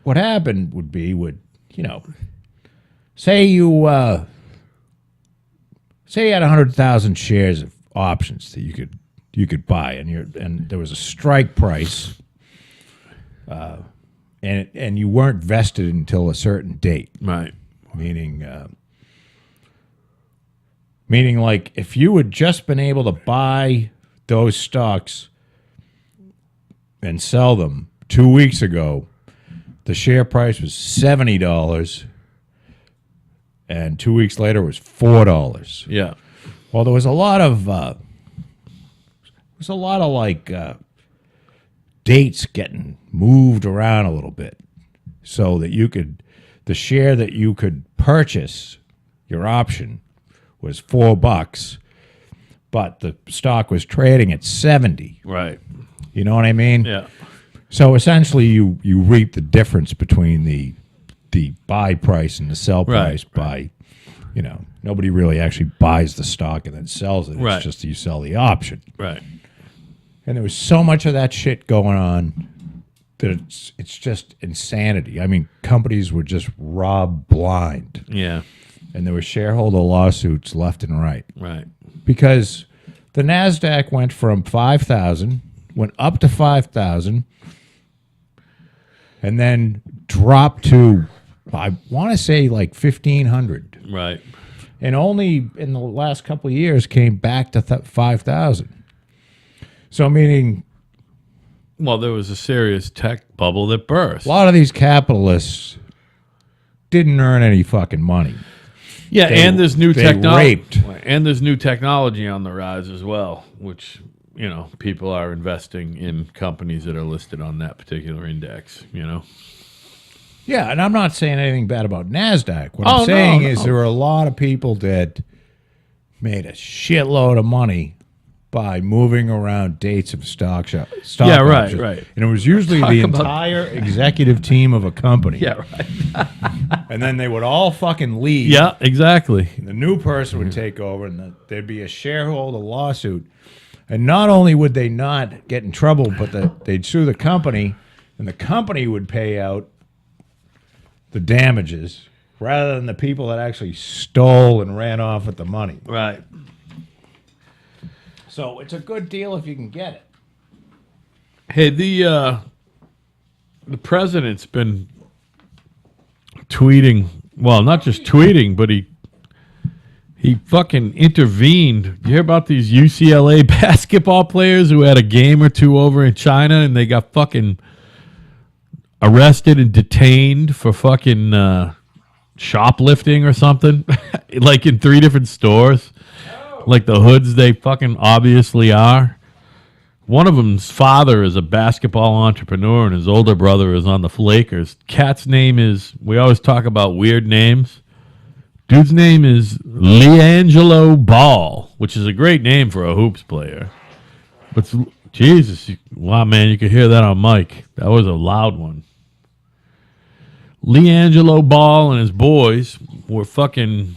what happened would say you had 100,000 shares of options that you could buy, and there was a strike price, and you weren't vested until a certain date. Right. Meaning like if you had just been able to buy those stocks and sell them 2 weeks ago, the share price was $70, and 2 weeks later was $4. Yeah. Well, there was a lot of dates getting moved around a little bit, so that the share that you could purchase your option was $4, but the stock was trading at 70. Right. You know what I mean? Yeah. So essentially, you reap the difference between the buy price and the sell price by, nobody really actually buys the stock and then sells it. It's Right. just you sell the option. Right. And there was so much of that shit going on that it's just insanity. I mean, companies were just robbed blind, Yeah. and there were shareholder lawsuits left and right Right. because the NASDAQ went from 5,000, went up to 5,000, and then dropped to, I want to say, like 1,500. Right. And only in the last couple of years came back to 5,000. So meaning Well, there was a serious tech bubble that burst. a lot of these capitalists didn't earn any fucking money. Yeah, They- and there's new they technology. raped. And there's new technology on the rise as well, which, people are investing in companies that are listed on that particular index, Yeah, and I'm not saying anything bad about NASDAQ. What Oh, I'm saying no, is no. there were a lot of people that made a shitload of money by moving around dates of stock Yeah, right, options. right. And it was usually Talk the about- entire executive team of a company. Yeah, right. And then they would all fucking leave. Yeah, exactly. The new person would take over, and there'd be a shareholder lawsuit. And not only would they not get in trouble, but they'd sue the company, and the company would pay out the damages rather than the people that actually stole and ran off with the money. Right. So it's a good deal if you can get it. Hey, the president's been tweeting. Well, not just tweeting, but he fucking intervened. You hear about these UCLA basketball players who had a game or two over in China and they got fucking arrested and detained for fucking shoplifting or something? Like in 3 different stores. Like the hoods they fucking obviously are. One of them's father is a basketball entrepreneur and his older brother is on the Lakers. Cat's name is, we always talk about weird names. Dude's name is LiAngelo Ball, which is a great name for a hoops player. But Jesus, wow, man, you could hear that on mic. That was a loud one. LiAngelo Ball and his boys were fucking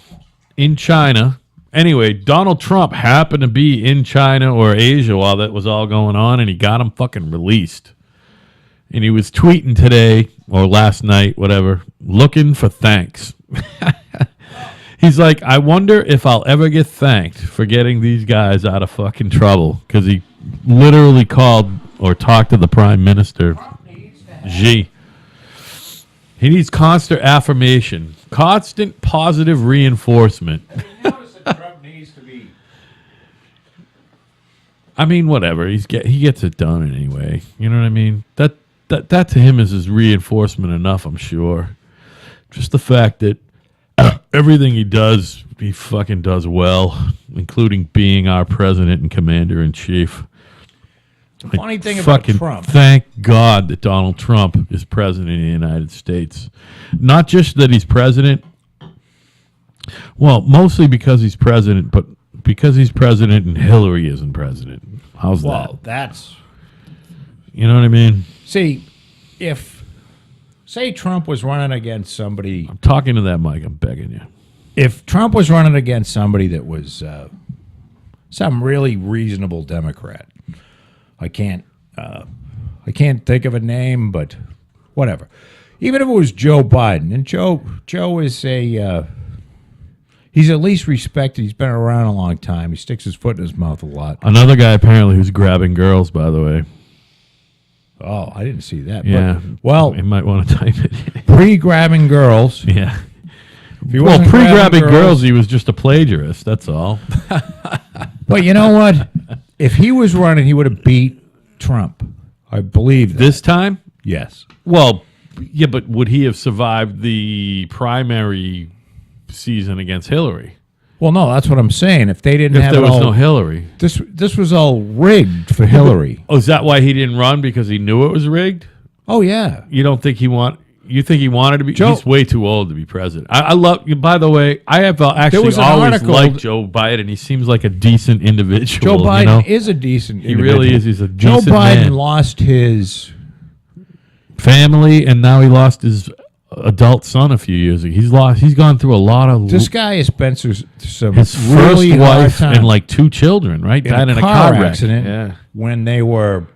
in China. Anyway, Donald Trump happened to be in China or Asia while that was all going on, and he got him fucking released. And he was tweeting today, or last night, whatever, looking for thanks. He's like, I wonder if I'll ever get thanked for getting these guys out of fucking trouble. Because he literally called or talked to the prime minister, Xi. He needs constant affirmation, constant positive reinforcement. Notice that Trump needs to be. I mean, whatever. He gets it done anyway. You know what I mean? That to him is his reinforcement enough, I'm sure. Just the fact that everything he does, he fucking does well, including being our president and commander in chief. Funny thing about Fucking Trump. thank God that Donald Trump is president of the United States. Not just that he's president. Well, mostly because he's president, but because he's president and Hillary isn't president. How's Well, that? that's. You know what I mean? See, if, say, Trump was running against somebody. I'm talking to that mic. I'm begging you. If Trump was running against somebody that was some really reasonable Democrat, I can't think of a name, but whatever. Even if it was Joe Biden, and Joe is a he's at least respected. He's been around a long time. He sticks his foot in his mouth a lot. Another guy apparently who's grabbing girls, by the way. Oh, I didn't see that. Yeah. But, well, You might want to type it. pre-grabbing girls. Yeah. If he Well, wasn't pre-grabbing girls, he was just a plagiarist. That's all. But you know what? If he was running, he would have beat Trump. I believe that. This time? Yes. Well, yeah, but would he have survived the primary season against Hillary? Well, no, that's what I'm saying. If they didn't If have there it was all, no Hillary. this was all rigged for Hillary. Oh, is that why he didn't run? Because he knew it was rigged? Oh yeah. You don't think you think he wanted to be? Joe- He's way too old to be president. I love. By the way, I have actually was an always article- liked Joe Biden. He seems like a decent individual. Joe Biden you know? is a decent. He really is. He's a Joe decent Biden man. lost his. Family, and now he lost his adult son a few years ago. He's gone through a lot of. This guy has spent some his really first hard wife time and like 2 children, right? in Died a in a car wreck. accident Yeah, when they were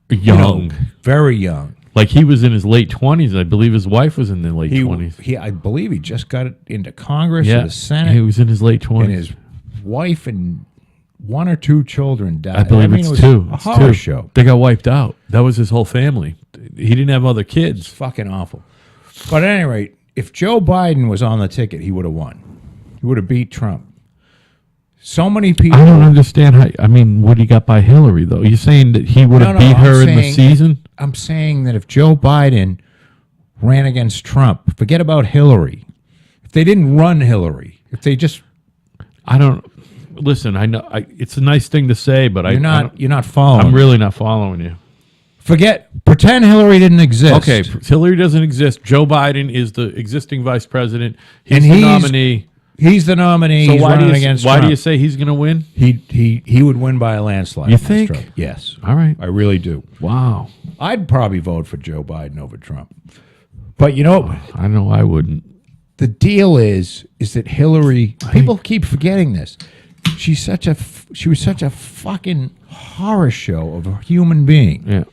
young. very young. Like he was in his late 20s. I believe his wife was in the late 20s. I believe he just got it into Congress or Yeah, the Senate, he was in his late 20s. and his wife and 1 or 2 children died. I believe mean, it's it was 2. A It's horror 2. show. They got wiped out. That was his whole family. He didn't have other It's kids. fucking awful. But at any rate, if Joe Biden was on the ticket, he would have won. He would have beat Trump. So many people. I don't understand how. I mean, what he got by Hillary though? You're saying that he would have No, beat I'm her in the saying- season? I'm saying that if Joe Biden ran against Trump, forget about Hillary. If they didn't run Hillary, if they just I don't. Listen, I know it's a nice thing to say, but you're I not following. I'm really not following you. Pretend Hillary didn't exist. Okay, Hillary doesn't exist. Joe Biden is the existing vice president. He's And the he's- nominee. He's the nominee. So He's why do running you against why do Trump. you say he's going to win? He would win by a landslide. You against think? Trump. Yes. All right. I really do. Wow. I'd probably vote for Joe Biden over Trump. But you know, I know I wouldn't. the deal is that Hillary. People keep forgetting this. She was such a fucking horror show of a human being, Yeah.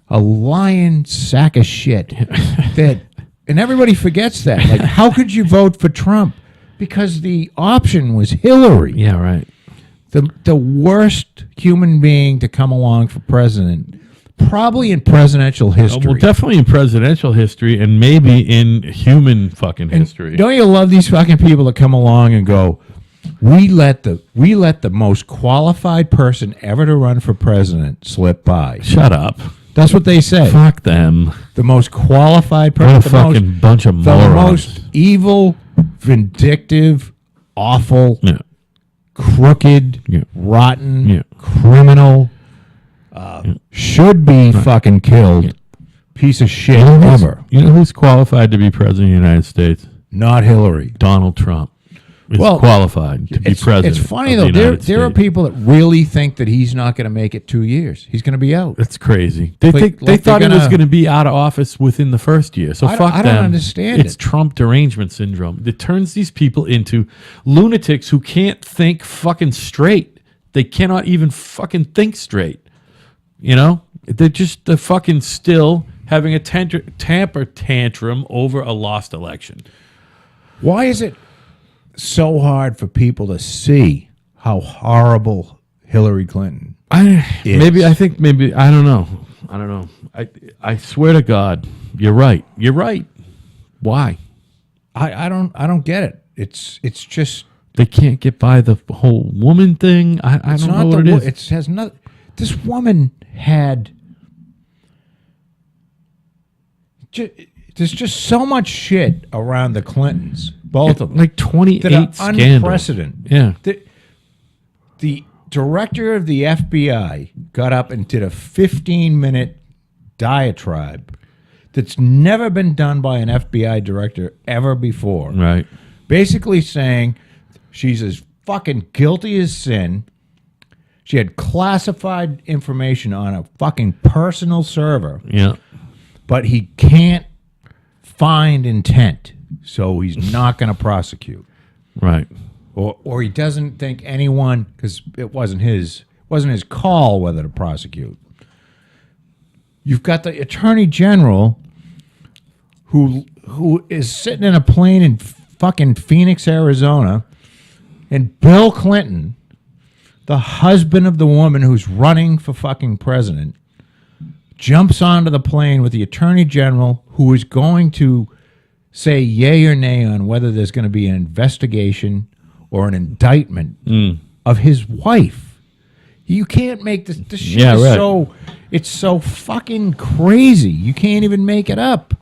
a lying sack of shit. And everybody forgets that. Like, how could you vote for Trump? Because the option was Hillary. Yeah, right. The worst human being to come along for president, probably in presidential history. Well, definitely in presidential history and maybe in human fucking history. Don't you love these fucking people that come along and go, we let the most qualified person ever to run for president slip by. Shut up. That's what they say. Fuck them. The most qualified person, What a fucking bunch of the morons. most evil, vindictive, awful, Yeah. crooked, Yeah. rotten, Yeah. criminal, should be fucking killed, piece of shit ever. You know who's qualified to be president of the United States? Not Hillary. Donald Trump is Well, qualified to be president. It's funny of though. the There United are States. people that really think that he's not going to make it 2 years. He's going to be out. That's crazy. They Like- they like thought they're he was gonna- going to be out of office within the first year. So I fuck don't them. understand It's it. Trump derangement syndrome. It turns these people into lunatics who can't think fucking straight. They cannot even fucking think straight. You know, they're fucking still having a temper tantrum over a lost election. Why is it so hard for people to see how horrible Hillary Clinton? Maybe I don't know. I swear to God, you're right. You're right. Why? I don't get it. It's just They can't get by the whole woman thing. I it's don't not know what the it is. It has not. This woman had. There's just so much shit around the Clintons, both of them, Like that 28 are scandals. unprecedented. Yeah. The director of the FBI got up and did a 15-minute diatribe that's never been done by an FBI director ever before. Right. Basically saying she's as fucking guilty as sin. She had classified information on a fucking personal server, Yeah. but he can't find intent, so he's not going to prosecute. Right. Or he doesn't think anyone, because it wasn't his call whether to prosecute. You've got the attorney general who is sitting in a plane in fucking Phoenix, Arizona, and Bill Clinton, the husband of the woman who's running for fucking president, jumps onto the plane with the attorney general who is going to say yay or nay on whether there's going to be an investigation or an indictment of his wife. You can't make this. This shit Yeah, is right. it's so fucking crazy. You can't even make it up.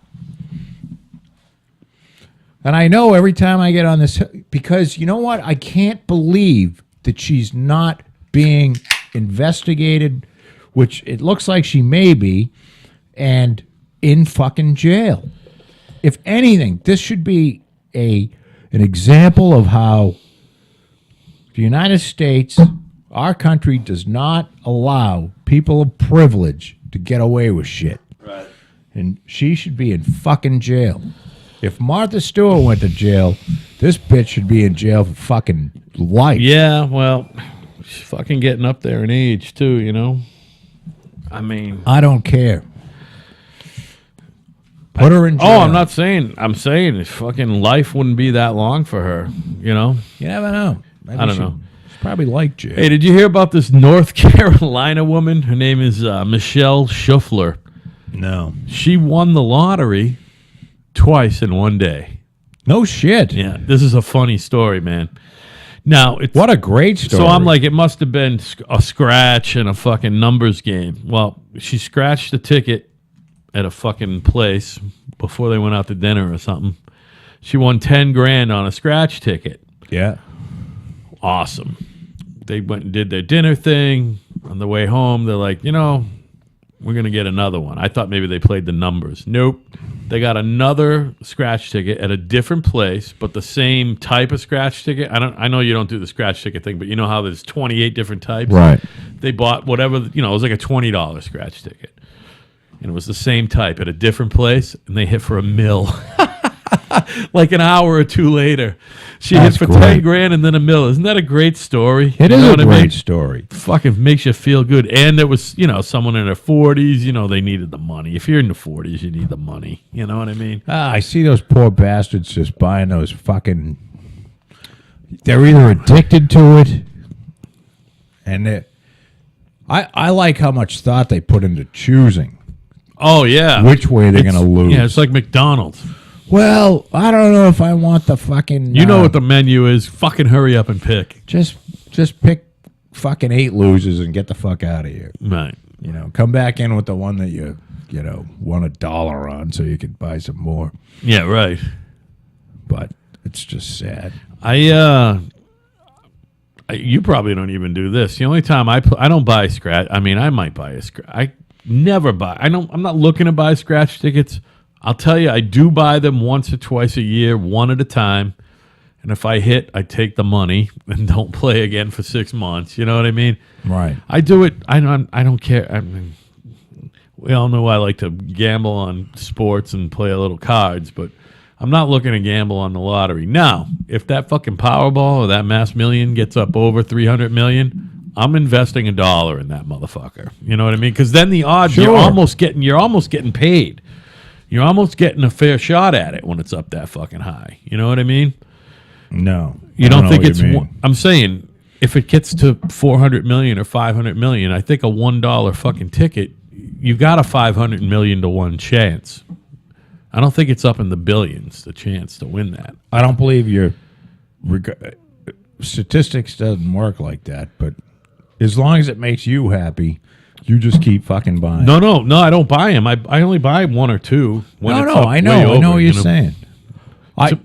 And I know every time I get on this, because you know what? I can't believe that she's not being investigated, which it looks like she may be, and in fucking jail. If anything, this should be an example of how the United States, our country, does not allow people of privilege to get away with shit. Right. And she should be in fucking jail. If Martha Stewart went to jail, this bitch should be in jail for fucking life. Yeah, well, she's fucking getting up there in age too, you know? I mean, I don't care. Put her in jail. I'm saying fucking life wouldn't be that long for her, you know? You never know. Maybe I don't know. She's probably like jail. Hey, did you hear about this North Carolina woman? Her name is Michelle Schuffler. No. She won the lottery twice in one day. No shit. Yeah, this is a funny story, man. Now, it's What a great story. so I'm like, it must have been a scratch and a fucking numbers game. Well, she scratched the ticket at a fucking place before they went out to dinner or something. She won 10 grand on a scratch ticket. yeah. Awesome. They went and did their dinner thing. On the way home, they're like, you know, we're going to get another one. I thought maybe they played the numbers. Nope. They got another scratch ticket at a different place, but the same type of scratch ticket. I know you don't do the scratch ticket thing, but you know how there's 28 different types. Right. They bought whatever, it was like a $20 scratch ticket. And it was the same type at a different place, and they hit for $1 million. Like an hour or two later. She That's hit for great. 10 grand and then $1 million. Isn't that a great story? It You is know a what I great mean? story. Fucking makes you feel good. And there was, someone in their 40s, they needed the money. If you're in the 40s, you need the money. You know what I mean? I see those poor bastards just buying those fucking. They're either addicted to it, and I like how much thought they put into choosing Oh, yeah. which way they're going to lose. Yeah, it's like McDonald's. Well, I don't know if I want the fucking. You know what the menu is. Fucking hurry up and pick. Just pick fucking 8 losers and get the fuck out of here. Right. Come back in with the one that you won $1 on, so you could buy some more. Yeah, right. But it's just sad. You probably don't even do this. The only time I don't buy scratch. I mean, I might buy a scratch. I never buy. I'm not looking to buy scratch tickets. I'll tell you, I do buy them once or twice a year, one at a time. And if I hit, I take the money and don't play again for 6 months. You know what I mean? Right. I do it. I don't care. I mean, we all know I like to gamble on sports and play a little cards, but I'm not looking to gamble on the lottery. Now, if that fucking Powerball or that Mass Million gets up over 300 million, I'm investing $1 in that motherfucker. You know what I mean? Because then the odds Sure. you're almost getting paid. You're almost getting a fair shot at it when it's up that fucking high. You know what I mean? No. You I don't know think what it's? you mean. I'm saying if it gets to 400 million or 500 million, I think a $1 fucking ticket, you got a 500 million to 1 chance. I don't think it's up in the billions, the chance to win that. I don't believe your statistics doesn't work like that, but as long as it makes you happy, you just keep fucking buying. No, I don't buy them. I only buy 1 or 2. When it's up I way know. I know over, what you're you know. saying.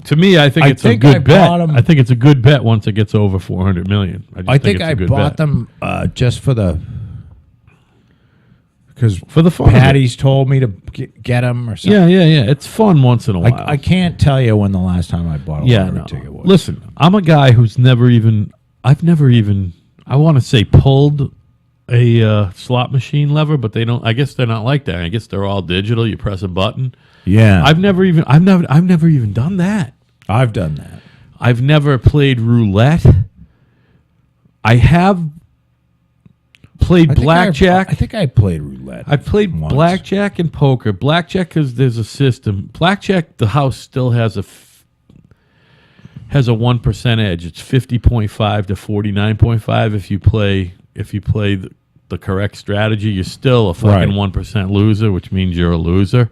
To me, I think I it's think a I good bet. bought 'em- I think it's a good bet once it gets over 400 million. I think it's a I good bought bet. them just for the because for the fun. of it. Patty's told me to get them or something. Yeah. It's fun once in a while. I can't tell you when the last time I bought a lottery ticket was. Listen, I'm a guy who's I've never even, I want to say pulled a slot machine lever, but I guess they're not like that. I guess they're all digital. You press a button. Yeah, I've never even done that. I've done that. I've never played roulette. I have played blackjack. I think I played roulette. I played once. blackjack and poker. Blackjack because there's a system. Blackjack, the house still has a 1% edge. It's 50.5 to 49.5. If you play the correct strategy, you're still a fucking Right. 1% loser, which means you're a loser.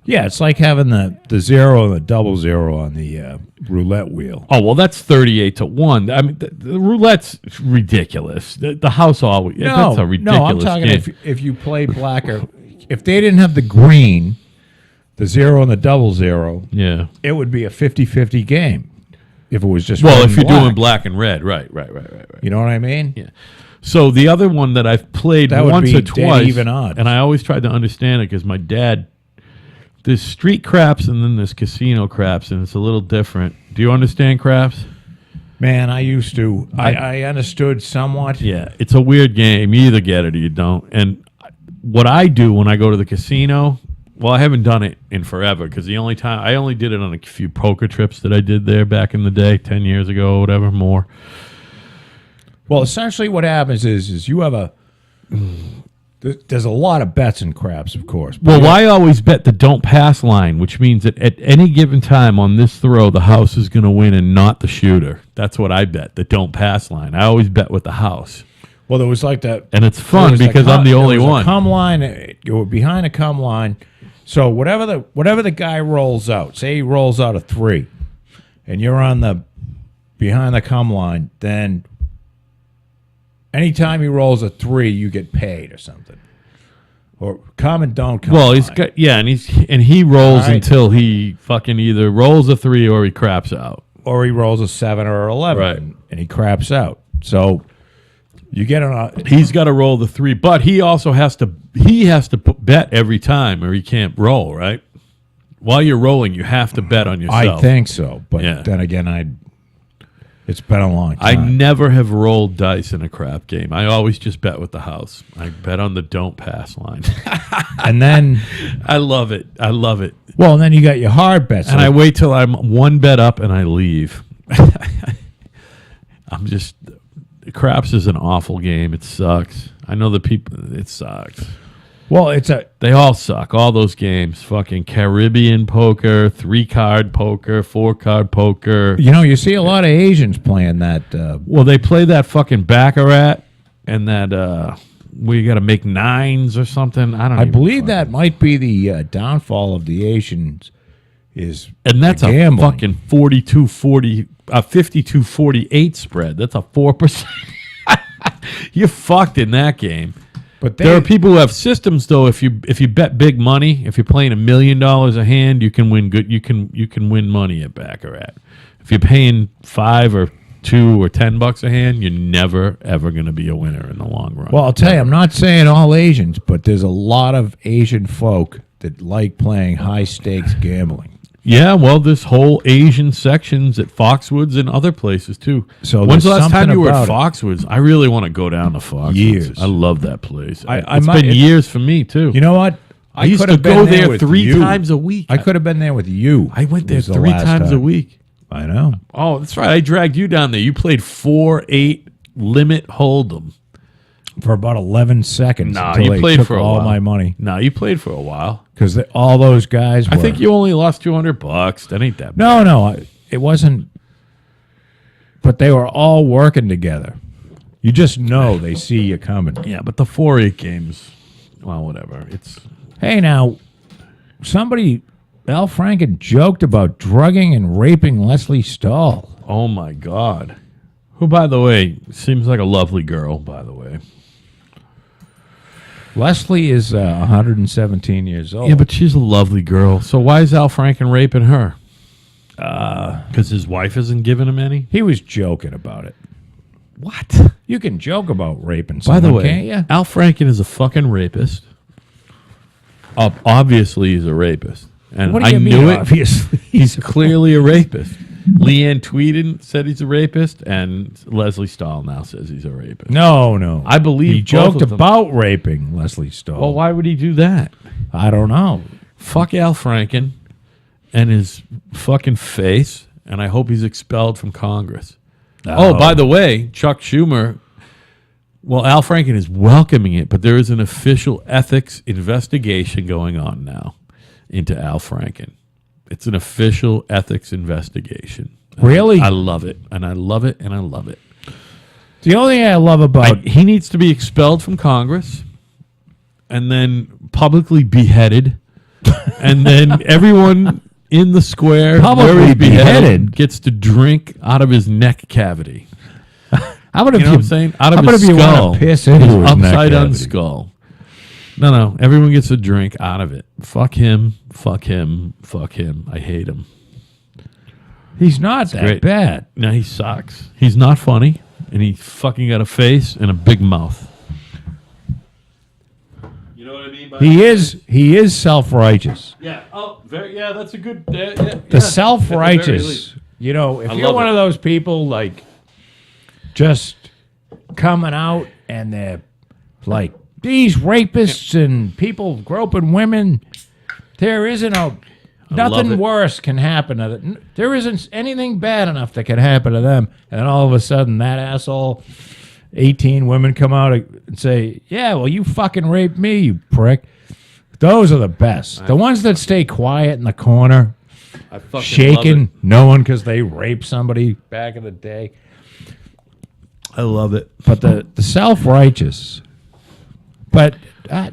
Yeah, it's like having the 0 and the 00 on the roulette wheel. Oh well, that's 38 to 1. I mean, the roulette's ridiculous. The house always that's a ridiculous no, I'm talking game. if you play black or if they didn't have the green, the 0 and the 00, Yeah. it would be a 50-50 game. If it was just Well, red if and you're doing black and red, right. you know what I mean? Yeah. So the other one that I've played That would once be or dead twice, even odds. and I always tried to understand it because my dad, there's street craps and then there's casino craps, and it's a little different. Do you understand craps? Man, I used to. I understood somewhat. Yeah, it's a weird game. You either get it or you don't. And what I do when I go to the casino, well, I haven't done it in forever because the only time I only did it on a few poker trips that I did there back in the day, 10 years ago, whatever, more. Well, essentially, what happens is you have there's a lot of bets in craps, of course. Well, I always bet the don't pass line, which means that at any given time on this throw, the house is going to win and not the shooter. That's what I bet, the don't pass line. I always bet with the house. Well, there was like that. And it's fun there was a because I'm the only there was a one. Come line, you were behind a come line. So whatever the guy rolls out, say he rolls out a 3, and you're on the behind the come line, then anytime he rolls a 3, you get paid or something. Or come and don't come. Well, he's line. got and he rolls All right. until he fucking either rolls a 3 or he craps out. or he rolls a 7 or 11, Right. and he craps out. So you get on a. He's got to roll the 3, but he also has to bet every time or he can't roll, right? while you're rolling, you have to bet on yourself. I think so, but Yeah. then again, it's been a long I time. never have rolled dice in a crap game. I always just bet with the house. I bet on the don't pass line. And then, I love it. I love it. well, and then you got your hard bets. And I wait till I'm one bet up and I leave. I'm just craps is an awful game. It sucks. I know the people. It sucks. well, it's a They all suck. All those games. Fucking Caribbean poker, 3-card poker, 4-card poker. you see a lot of Asians playing that. Well, they play that fucking Baccarat and that where you got to make nines or something. I don't. I even believe fucking- that might be the downfall of the Asians. Is And that's the a gambling. fucking 42-40, 52-48 spread. That's a 4%. You're fucked in that game. But There are people who have systems though. If you bet big money, if you're playing $1 million a hand, you can win good. You can win money at Baccarat. If you're paying $5 or $2 or $10 a hand, you're never ever going to be a winner in the long run. Well, I'll tell you, I'm not saying all Asians, but there's a lot of Asian folk that like playing high stakes gambling. yeah, well, this whole Asian sections at Foxwoods and other places too. So when's the there's last time something you were at about it. Foxwoods? I really want to go down to Foxwoods. Years. I love that place. I It's might- been years for me too. You know what? I used could to have been go there with 3 you. times a week. I could have been there with you. I went there was the 3 last times a time. week. I know. Oh, that's right. I dragged you down there. You played 4-8 limit hold'em. For about 11 seconds. No, until you they played took for a all while. my money. No, you played for a while. Because all those guys were. I think you only lost $200. That ain't that bad. No, it wasn't. But they were all working together. You just know they see you coming. Yeah, but the 4-8 games, well, whatever. It's Hey, now, Al Franken joked about drugging and raping Leslie Stahl. oh my god. Who, by the way, seems like a lovely girl. By the way. Leslie is 117 years old. Yeah, but she's a lovely girl. So why is Al Franken raping her? Because his wife isn't giving him any. he was joking about it. What? You can joke about raping By someone, the way, can't you? Al Franken is a fucking rapist. Obviously, he's a rapist, and What do I you mean, knew it. obviously? He's clearly a rapist. Leanne Tweeden said he's a rapist, and Leslie Stahl now says he's a rapist. No. I believe he both joked of them. about raping Leslie Stahl. Well, why would he do that? I don't know. Fuck Al Franken and his fucking face, and I hope he's expelled from Congress. Oh, by the way, Chuck Schumer. Well, Al Franken is welcoming it, but there is an official ethics investigation going on now into Al Franken. It's an official ethics investigation. Really? I love it, and I love it, and I love it. The only thing I love about He needs to be expelled from Congress and then publicly beheaded, and then everyone in the square Publicly where he's beheaded? gets to drink out of his neck cavity. how about if You know what I'm saying? Out of how about his if you wanna skull. piss into his neck upside down cavity? skull. No. Everyone gets a drink out of it. Fuck him. Fuck him. Fuck him. I hate him. He's not that great. bad. No, he sucks. He's not funny, and he fucking got a face and a big mouth. You know what I mean? By He is self-righteous. Yeah. Oh, very. Yeah, that's a good. The self-righteous. You know, if I you're love one it. of those people like just coming out and they're like these rapists and people groping women, there isn't love nothing it. worse can happen to them. There isn't anything bad enough that can happen to them. And then all of a sudden that asshole 18 women come out and say, "Yeah, well, you fucking raped me, you prick." Those are the best. The ones that stay quiet in the corner, I fucking shaking, knowing because they raped somebody back in the day. I love it. But the self-righteous, but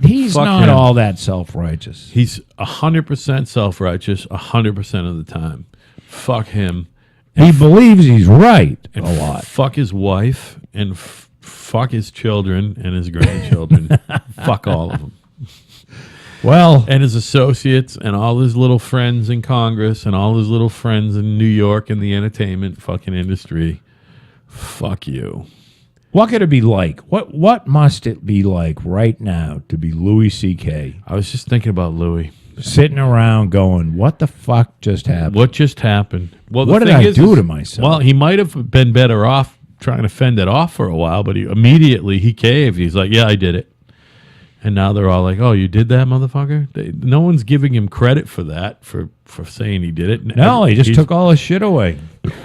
he's Fuck not him. all that self-righteous. He's 100% self-righteous 100% of the time. Fuck him. He believes he's right And a lot. Fuck his wife and fuck his children and his grandchildren. Fuck all of them. Well, And his associates and all his little friends in Congress and all his little friends in New York in the entertainment fucking industry. Fuck you. what could it be like? What must it be like right now to be Louis C.K.? I was just thinking about Louis. sitting around going, "What the fuck just happened? What just happened? Well, the What did thing I is, do to myself?" Well, he might have been better off trying to fend it off for a while, but he immediately he caved. He's like, "Yeah, I did it." And now they're all like, "Oh, you did that, motherfucker?" No one's giving him credit for that, for saying he did it. No, he just He's- took all his shit away.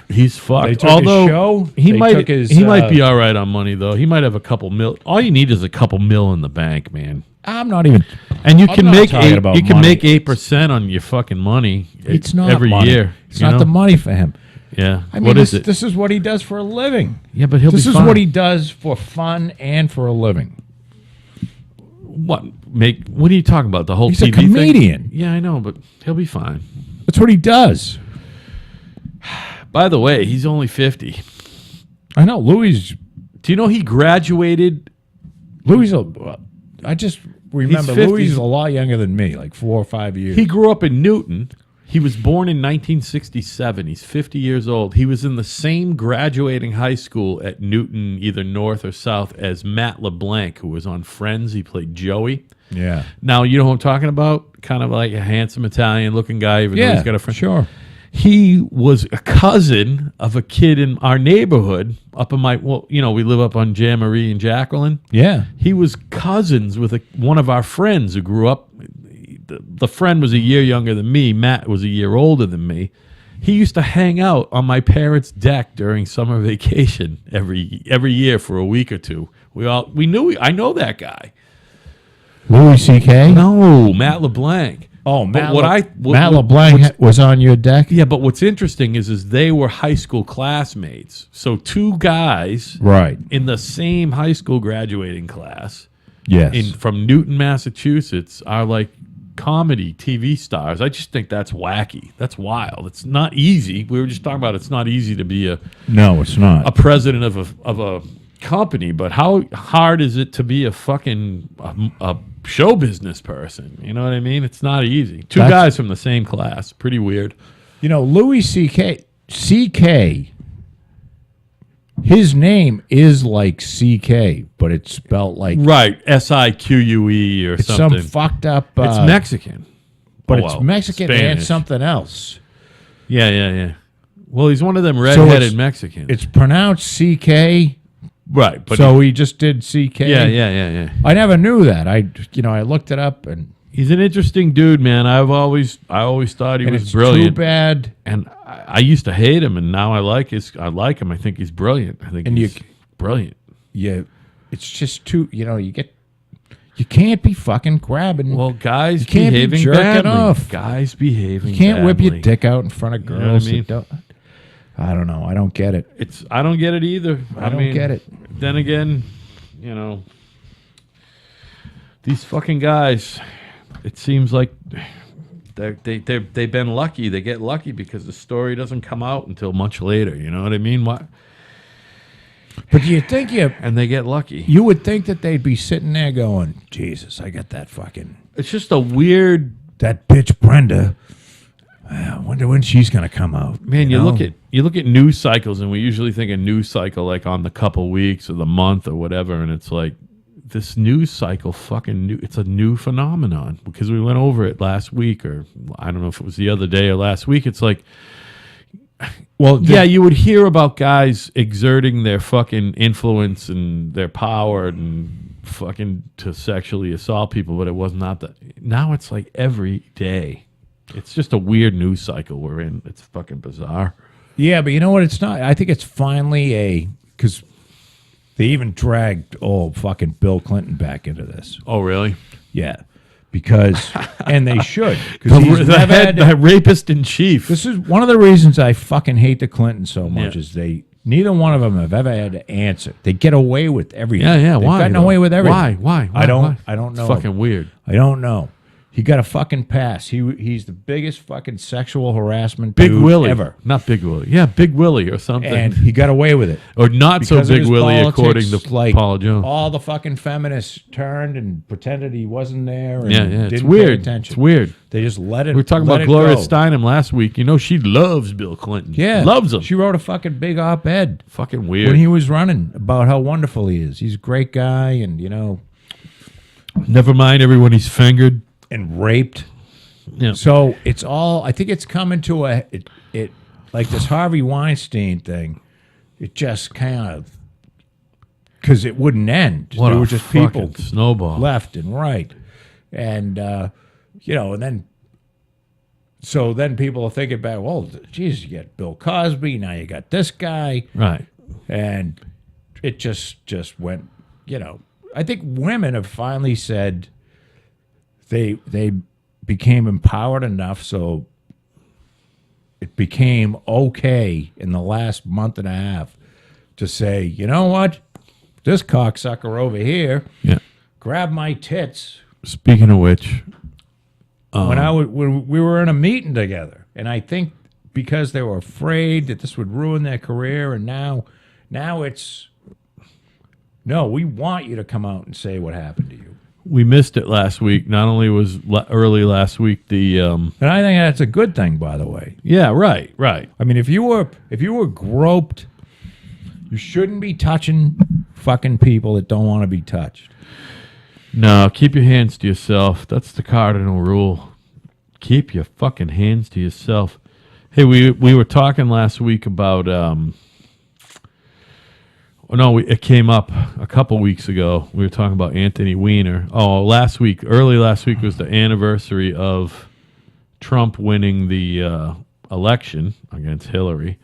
He's fucked. They took his Although show, he they might took his, he might be all right on money though. He might have a couple mil. All you need is a couple mil in the bank, man. I'm not even. And you I'm can not make talking about you can money. make 8% on your fucking money. It's not every money. year. It's you not know? the money for him. Yeah. I mean, What this, is it? this is what he does for a living. Yeah, but he'll This be is fine. what he does for fun and for a living. What are you talking about? The whole He's a TV thing? comedian. Yeah, I know, but he'll be fine. That's what he does. By the way, he's only 50. I know. Louis. Do you know he graduated? I just remember 50. Louis is a lot younger than me, like 4 or 5 years. He grew up in Newton. He was born in 1967. He's 50 years old. He was in the same graduating high school at Newton, either North or South, as Matt LeBlanc, who was on Friends. He played Joey. yeah. Now, you know who I'm talking about? Kind of like a handsome Italian-looking guy, even though he's got a friend. Sure. He was a cousin of a kid in our neighborhood up in we live up on Jamboree and Jacqueline. Yeah. He was cousins with one of our friends who grew up. The friend was a year younger than me. Matt was a year older than me. He used to hang out on my parents' deck during summer vacation every year for a week or two. I know that guy. Louis C.K.? No, Matt LeBlanc. Oh, But Matt, what Matt what- LeBlanc was on your deck? Yeah, but what's interesting is they were high school classmates. So two guys Right. in the same high school graduating class Yes. from Newton, Massachusetts are like comedy TV stars. I just think that's wacky. That's wild. It's not easy. We were just talking about it's not easy to be a No, it's not. president of a company, but how hard is it to be a fucking a show business person? You know what I mean? It's not easy. Two That's- guys from the same class. Pretty weird. You know, Louis C.K., his name is like C.K., but it's spelled like Right, SIQUE or it's something. some fucked up. It's Mexican, but Oh, it's well, Mexican and Spanish. something else. Yeah. Well, he's one of them redheaded Mexicans. It's pronounced C.K., right, but so he just did C.K. yeah. I never knew that. I looked it up, and He's an interesting dude, man. I always thought he was it's brilliant, too bad. and I used to hate him, and now I like him. I think he's brilliant. I think And he's brilliant. It's just too. You can't be fucking grabbing. Well, guys You can't be behaving jerking badly. off. Guys behaving. you can't whip your badly. dick out in front of know what I girls. mean? that don't. I don't know. I don't get it. I don't get it either. I don't get it. Then again, these fucking guys. It seems like they've been lucky. They get lucky because the story doesn't come out until much later. You know what I mean? But do you think And they get lucky. you would think that they'd be sitting there going, Jesus, I got that fucking It's just a weird that bitch Brenda. I wonder when she's gonna come out. man. You know? look at news cycles, and we usually think a news cycle like on the couple weeks or the month or whatever, and it's like this news cycle fucking new. It's a new phenomenon because we went over it last week, or I don't know if it was the other day or last week. It's like, Well, yeah, you would hear about guys exerting their fucking influence and their power and fucking to sexually assault people, but it was not that. Now it's like every day. It's just a weird news cycle we're in. It's fucking bizarre. Yeah, but you know what? It's not. I think it's finally because they even dragged fucking Bill Clinton back into this. Oh, really? Yeah, because and they should because he's never had. The rapist in chief. This is one of the reasons I fucking hate the Clintons so much. Yeah. Is neither one of them have ever had to answer. They get away with everything. Yeah. They've Why? gotten though? away with everything. Why? I don't It's know. fucking weird. I don't know. He got a fucking pass. He's the biggest fucking sexual harassment Big dude Willie. ever, Not Big Willie. Yeah, Big Willie or something. and he got away with it. or not so Because of Big his Willie, politics, according to like, Paula Jones. All the fucking feminists turned and pretended he wasn't there. And Yeah. It's didn't weird. Pay attention. It's weird. They just let it. We were talking let about it Gloria go. Steinem last week. You know, she loves Bill Clinton. Yeah, Loves him. She wrote a fucking big op-ed Fucking weird. when he was running about how wonderful he is. He's a great guy, and Never mind everyone he's fingered. and raped. Yeah. So it's all. I think it's coming to it like this Harvey Weinstein thing. It just kind of because it wouldn't end. What There a were just fucking people snowball. left and right, and and then. So then people are thinking back, well, geez, you got Bill Cosby, now you got this guy, Right. and it just went, I think women have finally said they became empowered enough so it became okay in the last month and a half to say, you know what, this cocksucker over here Yeah. grabbed my tits Speaking of which, when we were in a meeting together, and I think because they were afraid that this would ruin their career, and now it's no, we want you to come out and say what happened to you, we missed it last week. Not only was early last week the and I think that's a good thing, by the way. yeah, right. I mean, if you were groped, you shouldn't be touching fucking people that don't want to be touched. No, keep your hands to yourself. That's the cardinal rule. Keep your fucking hands to yourself. Hey, we were talking last week about it came up a couple weeks ago. We were talking about Anthony Weiner. Oh, early last week was the anniversary of Trump winning the election against Hillary.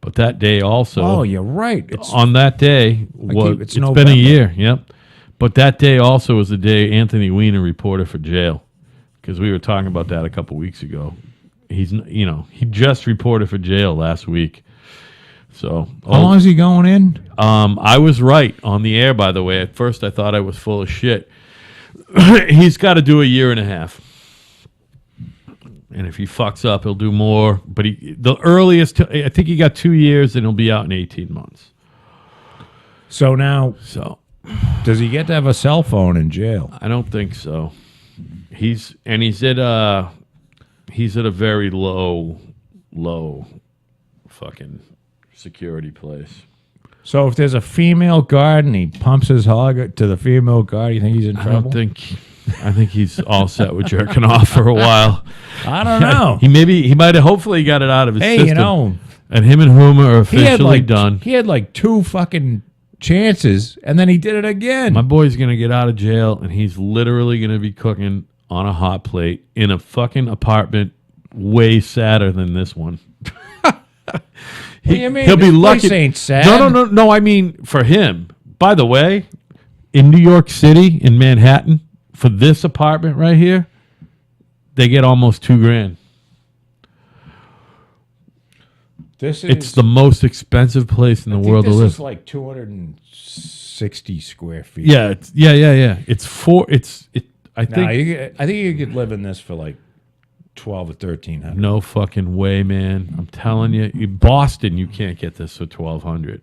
But that day also, Oh, you're right. It's on that day, it's it's been November. a year. Yep. But that day also was the day Anthony Weiner reported for jail, because we were talking about that a couple weeks ago. He just reported for jail last week. So how long is he going in? I was right on the air, by the way. At first, I thought I was full of shit. He's got to do a year and a half. And if he fucks up, he'll do more. But the earliest, I think he got 2 years, and he'll be out in 18 months. So now, So does he get to have a cell phone in jail? I don't think so. He's at a very low fucking security place. So if there's a female guard and he pumps his hog to the female guard, you think he's in trouble? I think he's all set with jerking off for a while. I don't know. He might have hopefully got it out of his Hey, system. And him and Huma are he had officially done. He had like 2 fucking chances, and then he did it again. My boy's gonna get out of jail, and he's literally gonna be cooking on a hot plate in a fucking apartment way sadder than this one. What do you mean? He'll be This lucky. place ain't sad. No. I mean for him. By the way, in New York City, in Manhattan, for this apartment right here, they get almost $2,000. This is It's the most expensive place in the world to this live. is like 260 square feet. Yeah, It's four. I think I think you could live in this for like 12 or 1300. no fucking way, man. I'm telling you, in Boston, you can't get this for $1,200.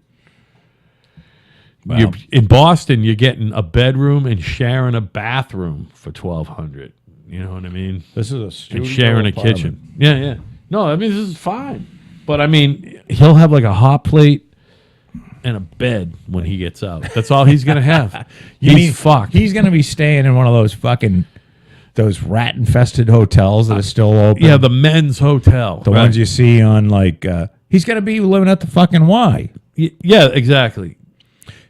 Wow. In Boston, you're getting a bedroom and sharing a bathroom for $1,200. You know what I mean? This is a studio And sharing a apartment. kitchen. Yeah. No, I mean this is fine. But I mean, he'll have like a hot plate and a bed when he gets out. That's all he's gonna have. He's fucked. He's going to be staying in one of those rat-infested hotels that are still open. Yeah, the men's hotel. the ones you see on like. He's going to be living at the fucking Y. Yeah, exactly.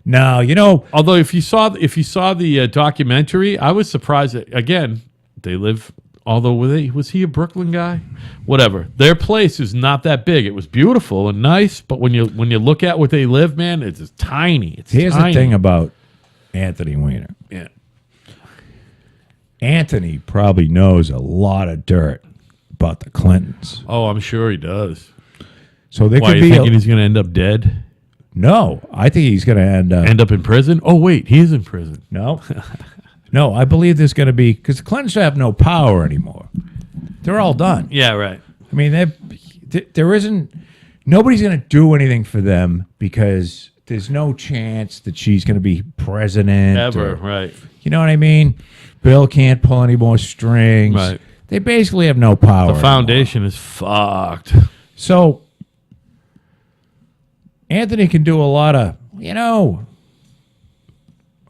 No, Although if you saw the documentary, I was surprised that again they live. Although was he a Brooklyn guy? Whatever. Their place is not that big. It was beautiful and nice, but when you look at what they live, man, it's just tiny. here's tiny. the thing about Anthony Weiner. Yeah. Anthony probably knows a lot of dirt about the Clintons. Oh, I'm sure he does. So there Why could you be thinking he's going to end up dead? no. I think he's going to end up. End up in prison? Oh wait, he is in prison. No. No, I believe there's going to be, because the Clintons have no power anymore. They're all done. Yeah, right. I mean, there isn't, nobody's going to do anything for them because there's no chance that she's going to be president. Ever, or- right. you know what I mean? Bill can't pull any more strings. Right. They basically have no power. The foundation is fucked. So Anthony can do a lot of,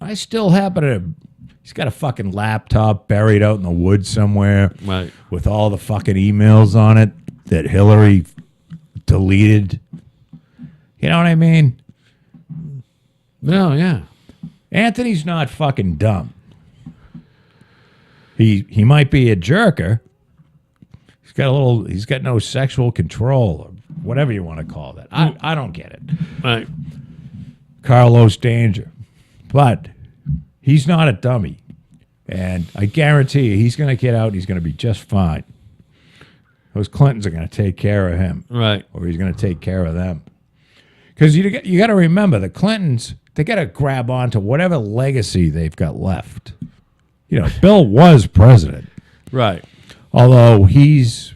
I still happen to He's got a fucking laptop buried out in the woods somewhere Right. with all the fucking emails on it that Hillary deleted. You know what I mean? No, yeah. Anthony's not fucking dumb. He might be a jerker. He's got no sexual control or whatever you want to call that. I don't get it. Right. Carlos Danger. But he's not a dummy. And I guarantee you he's going to get out and he's going to be just fine. Those Clintons are going to take care of him. Right. Or he's going to take care of them. Because you got to remember, the Clintons, they got to grab onto whatever legacy they've got left. You know, Bill was president. Right. Although he's,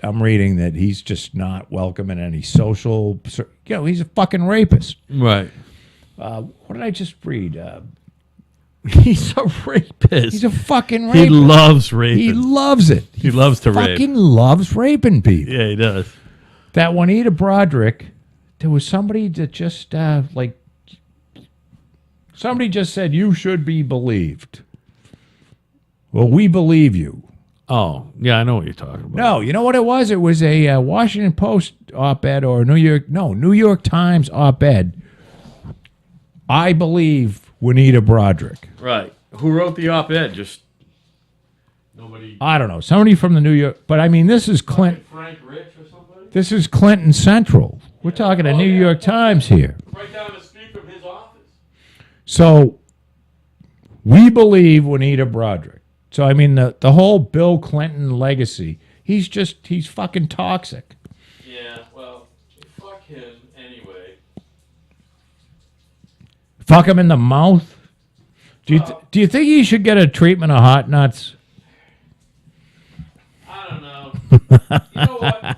I'm reading that he's just not welcome in any social, he's a fucking rapist. Right. What did I just read? He's a rapist. He's a fucking he rapist. loves raping. He loves it. He loves to rape. Fucking loves raping people. Yeah, he does. That Juanita Broderick, there was somebody that just, somebody just said, you should be believed. Well, we believe you. Oh, yeah, I know what you're talking about. No, you know what it was? It was a Washington Post op-ed or New York Times op-ed. I believe Juanita Broderick. Right. Who wrote the op-ed? Just nobody. I don't know. Somebody from the New York, but I mean, this is Clinton. Frank Rich or somebody? This is Clinton Central. We're talking a New York Times here. Right down the street from his office. So we believe Juanita Broderick. So I mean, the whole Bill Clinton legacy. He's fucking toxic. Yeah, well, fuck him anyway. Fuck him in the mouth. Do you think he should get a treatment of hot nuts? I don't know. You know what?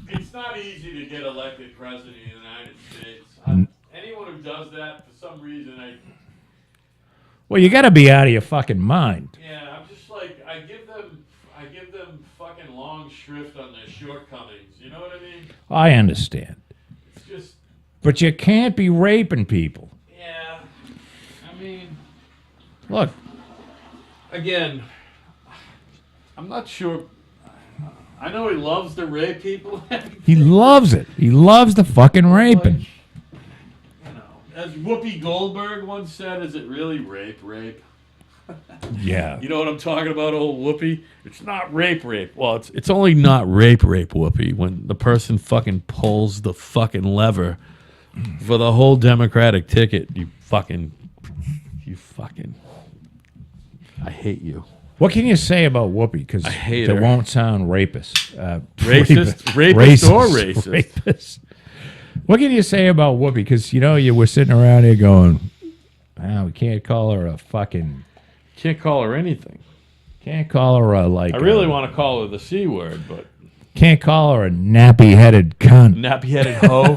It's not easy to get elected president of the United States. Anyone who does that, for some reason, Well, you got to be out of your fucking mind. yeah, I'm just like, I give them fucking long shrift on their shortcomings. You know what I mean? I understand. It's just, But you can't be raping people. yeah. I mean, Look, again, I'm not sure. I know he loves to rape people. he loves it. He loves the fucking raping. As Whoopi Goldberg once said, is it really rape? Yeah. You know what I'm talking about, old Whoopi? It's not rape. Well, it's only not rape, Whoopi, when the person fucking pulls the fucking lever for the whole Democratic ticket. You fucking, I hate you. What can you say about Whoopi? Because hate it her. won't sound rapist. Racist or racist? Rapist. What can you say about Whoopi? Because, you were sitting around here going, we can't call her a fucking... Can't call her anything. Can't call her a, I really want to call her the C word, but Can't call her a nappy-headed cunt. nappy-headed hoe.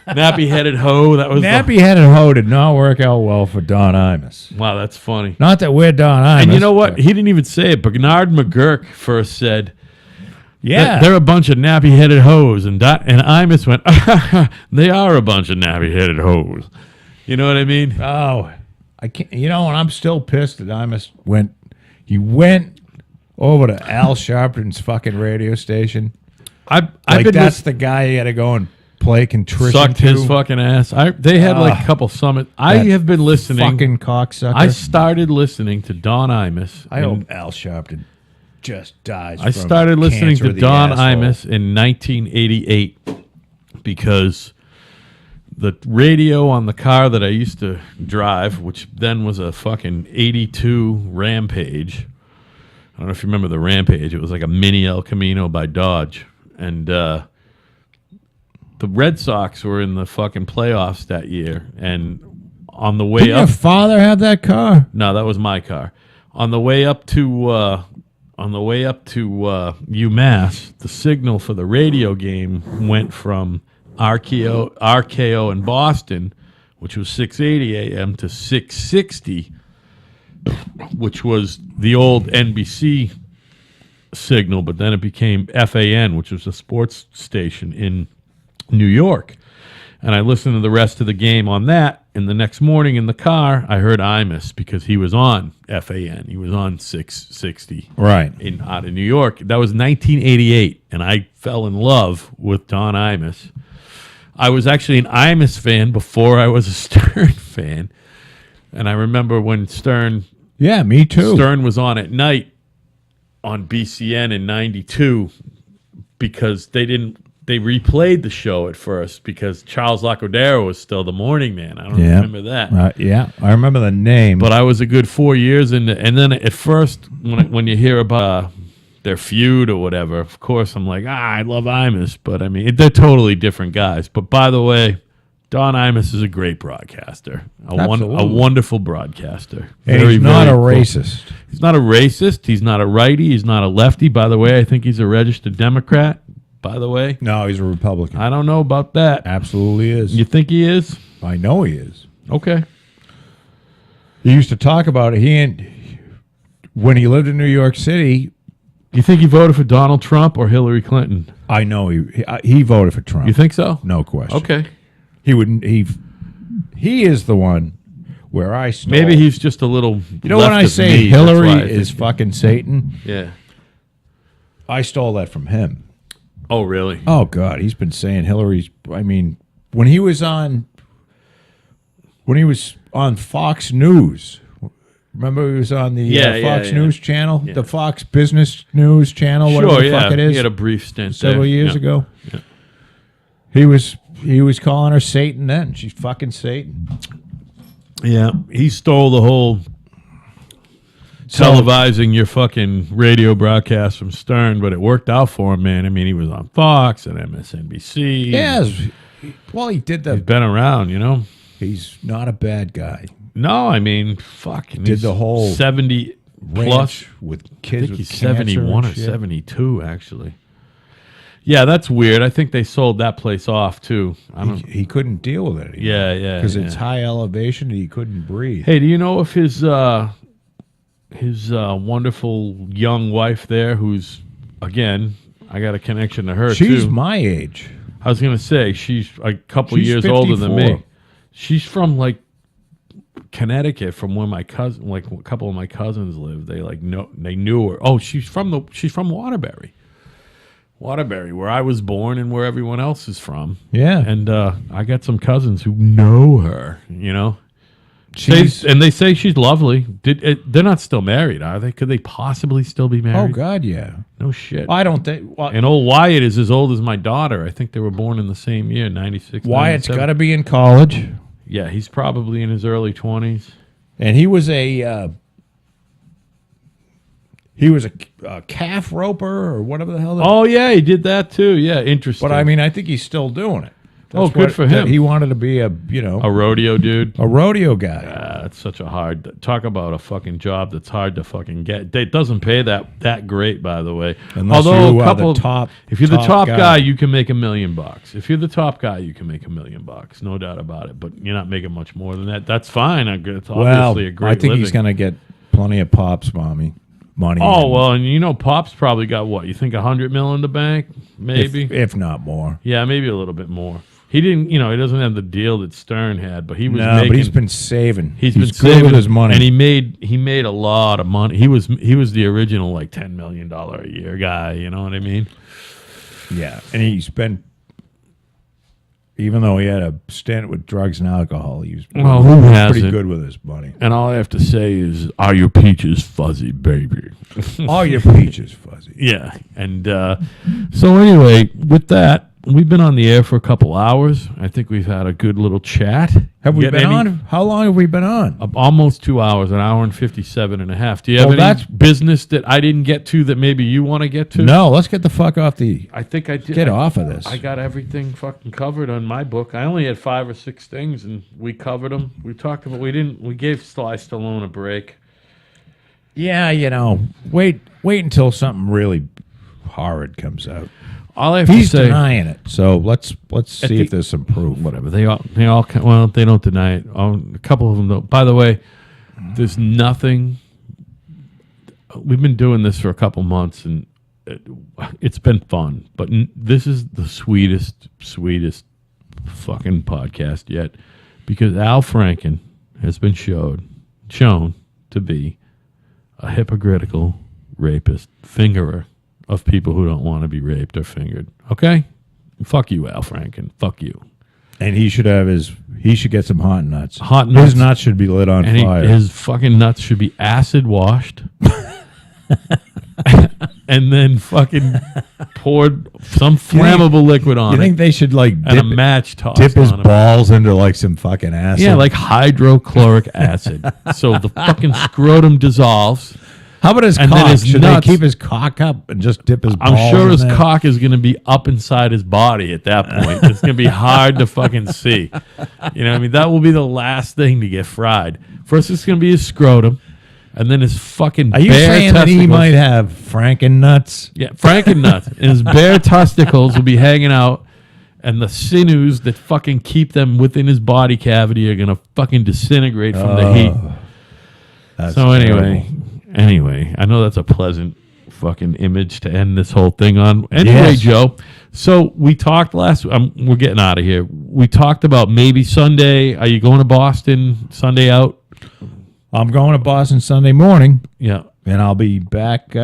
Nappy-headed hoe. That was Nappy-headed hoe did not work out well for Don Imus. Wow, that's funny. Not that we're Don Imus. And you know what? but- He didn't even say it. Bernard McGurk first said, Yeah. they're a bunch of nappy-headed hoes. And Imus went, they are a bunch of nappy-headed hoes. You know what I mean? Oh, I can't. And I'm still pissed that Imus went. He went over to Al Sharpton's fucking radio station. I've Like been that's the guy you got to go and play contrition sucked to. his fucking ass. They had like a couple summits. I that have been listening. Fucking cocksucker. I started listening to Don Imus. I hope Al Sharpton just dies. I from started listening cancer to of the Don asshole. Imus in 1988 because the radio on the car that I used to drive, which then was a fucking 82 Rampage. I don't know if you remember the Rampage. It was like a mini El Camino by Dodge. And the Red Sox were in the fucking playoffs that year. And on the way Didn't your up... father have that car? No, that was my car. On the way up to UMass, the signal for the radio game went from RKO in Boston, which was 680 AM, to 660, which was the old NBC signal, but then it became FAN, which was a sports station in New York. And I listened to the rest of the game on that. And the next morning in the car, I heard Imus because he was on FAN. He was on 660 Right. out of New York. That was 1988, and I fell in love with Don Imus. I was actually an Imus fan before I was a Stern fan. And I remember when Stern Yeah, me too. was on at night on BCN in 92 because they replayed the show at first because Charles Lacodero was still the morning man. I don't Yeah. remember that. Yeah, I remember the name. But I was a good 4 years in and then at first when you hear about their feud or whatever, of course I'm like, I love Imus, but I mean they're totally different guys. But by the way, Don Imus is a great broadcaster, a Absolutely. wonderful broadcaster. and he's not a cool. racist. He's not a racist. He's not a righty. He's not a lefty. By the way, I think he's a registered Democrat. By the way, No, he's a Republican. I don't know about that. Absolutely is. You think he is? I know he is. Okay. He used to talk about it. When he lived in New York City, You think he voted for Donald Trump or Hillary Clinton? I know he voted for Trump. You think so? No question. Okay. He wouldn't. He is the one where I stole. Maybe he's just a little. You know when I left of say me, that's Hillary why I is think- fucking Satan, Yeah. I stole that from him. Oh, really? Oh God, he's been saying Hillary's. I mean, when he was on Fox News. Remember he was on the Fox News channel, Yeah. the Fox Business News channel, whatever Sure. the Yeah. fuck it is. He had a brief stint Several there. years Yeah. ago. Yeah. He was calling her Satan then. She's fucking Satan. Yeah. He stole the whole televising your fucking radio broadcast from Stern, but it worked out for him, man. I mean, he was on Fox and MSNBC. Yes. Well, he did He's the. been around, you know? He's not a bad guy. No, I mean, fucking. Did the whole 70 plus. Ranch with I kids think with he's cancer 71 or and shit. 72, actually. Yeah, that's weird. I think they sold that place off, too. I don't. He couldn't deal with it anymore. Yeah. Because it's yeah. high elevation and he couldn't breathe. Hey, do you know if his wonderful young wife there, who's, again, I got a connection to her, She's too. my age. I was going to say, she's a couple She's years older than 54. me. She's from, like, Connecticut, from where my cousin, like a couple of my cousins live. They they knew her. Oh, she's from Waterbury, where I was born and where everyone else is from. Yeah. And I got some cousins who know her. You know, She's, and they say she's lovely. They're not still married, are they? Could they possibly still be oh, married? God, yeah. No shit. I don't think. Well, And old Wyatt is as old as my daughter. I think they were born in the same year, 96. Wyatt's 97. got to be in college. Yeah, he's probably in his early 20s. And he was a. He was a calf roper or whatever the hell. Oh, yeah, he did that too. Yeah, interesting. But I mean, I think he's still doing it. Oh, good for him. He wanted to be a rodeo dude. rodeo guy. That's such a hard. Talk about a fucking job that's hard to fucking get. It doesn't pay that great, by the way. Unless Although you a are couple, the top. if you're the top guy. guy, you can make $1 million. If you're the top guy, you can make $1 million. No doubt about it. But you're not making much more than that. That's fine. It's obviously Well, a great I think he's living. going to get plenty of pops, mommy. Money. Oh well, and you know, Pop's probably got what? You think $100 million in the bank? Maybe. if not more. Yeah, maybe a little bit more. He didn't. You know, he doesn't have the deal that Stern had, but he was. No, making, but he's been saving. He's been good saving with his money. and he made a lot of money. He was the original like $10 million a year guy. You know what I mean? Yeah, and he's been, even though he had a stint with drugs and alcohol, he was Well, who pretty hasn't? good with his money. And all I have to say is, are your peaches fuzzy, baby? All your peaches fuzzy. Yeah. And so anyway, with that, we've been on the air for a couple hours. I think we've had a good little chat. Have we Get been any- on? How long have we been on? Almost 2 hours, an hour and 57 and a half. Do you have Well, any that's- business that I didn't get to that maybe you want to get to? No, let's get the fuck off the. I think I did. Get off of this. I got everything fucking covered on my book. I only had 5 or 6 things, and we covered them. We talked about. We didn't. We gave Sly Stallone a break. Yeah, wait until something really horrid comes out. All I have He's to say, denying it, so let's see the- if there's some proof. whatever they all. Well, they don't deny it. A couple of them don't. By the way, there's nothing. We've been doing this for a couple months, and it's been fun. But this is the sweetest fucking podcast yet, because Al Franken has been shown to be a hypocritical rapist, fingerer of people who don't want to be raped or fingered. Okay? Fuck you, Al Franken. Fuck you. And he should have he should get some hot nuts. Hot nuts. His nuts should be lit on And fire. his fucking nuts should be acid washed. And then fucking poured some flammable liquid on you think it. they should like And a match tossed dip his on him. balls into like some fucking acid? Yeah, like hydrochloric acid. So the fucking scrotum dissolves. how about his and cock? then his Should nuts- they keep his cock up and just dip his balls? I'm sure in his there? cock is going to be up inside his body at that point. It's going to be hard to fucking see. You know what I mean? That will be the last thing to get fried. First, it's going to be his scrotum, and then his fucking Are you bare saying that he testicles. might have Franken nuts? Yeah, Frankennuts. And his bare testicles will be hanging out, and the sinews that fucking keep them within his body cavity are going to fucking disintegrate from the heat. That's So anyway, terrible. I know that's a pleasant fucking image to end this whole thing on. Anyway, Yes. Joe, so we talked last. We're getting out of here. We talked about maybe Sunday. Are you going to Boston Sunday out? I'm going to Boston Sunday morning, Yeah. and I'll be back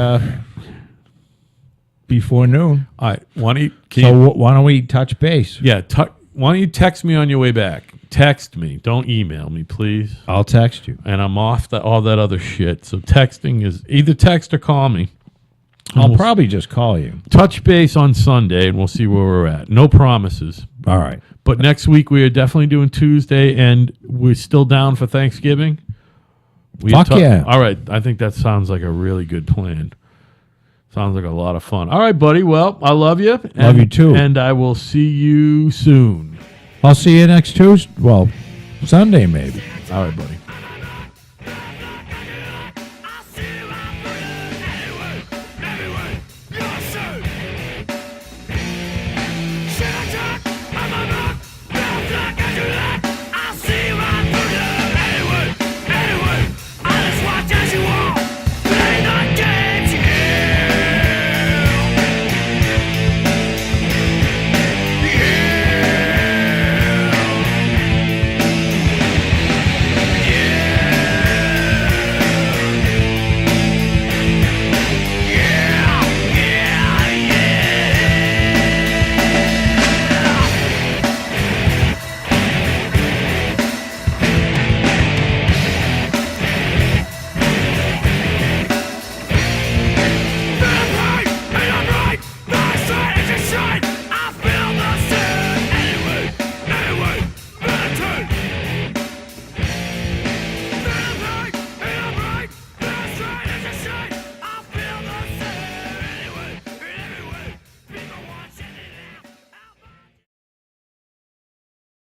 before noon. All right. Why don't you? So why don't we touch base? Yeah. Why don't you text me on your way back? Text me. Don't email me, please. I'll text you. And I'm off all that other shit. So texting is either text or call me. I'll we'll probably just call you. touch base on Sunday, and we'll see where we're at. No promises. All right. But next week we are definitely doing Tuesday, and we're still down for Thanksgiving. Fuck yeah. All right. I think that sounds like a really good plan. Sounds like a lot of fun. All right, buddy. Well, I love you. Love you too. And I will see you soon. I'll see you next Tuesday. Well, Sunday maybe. All right, buddy.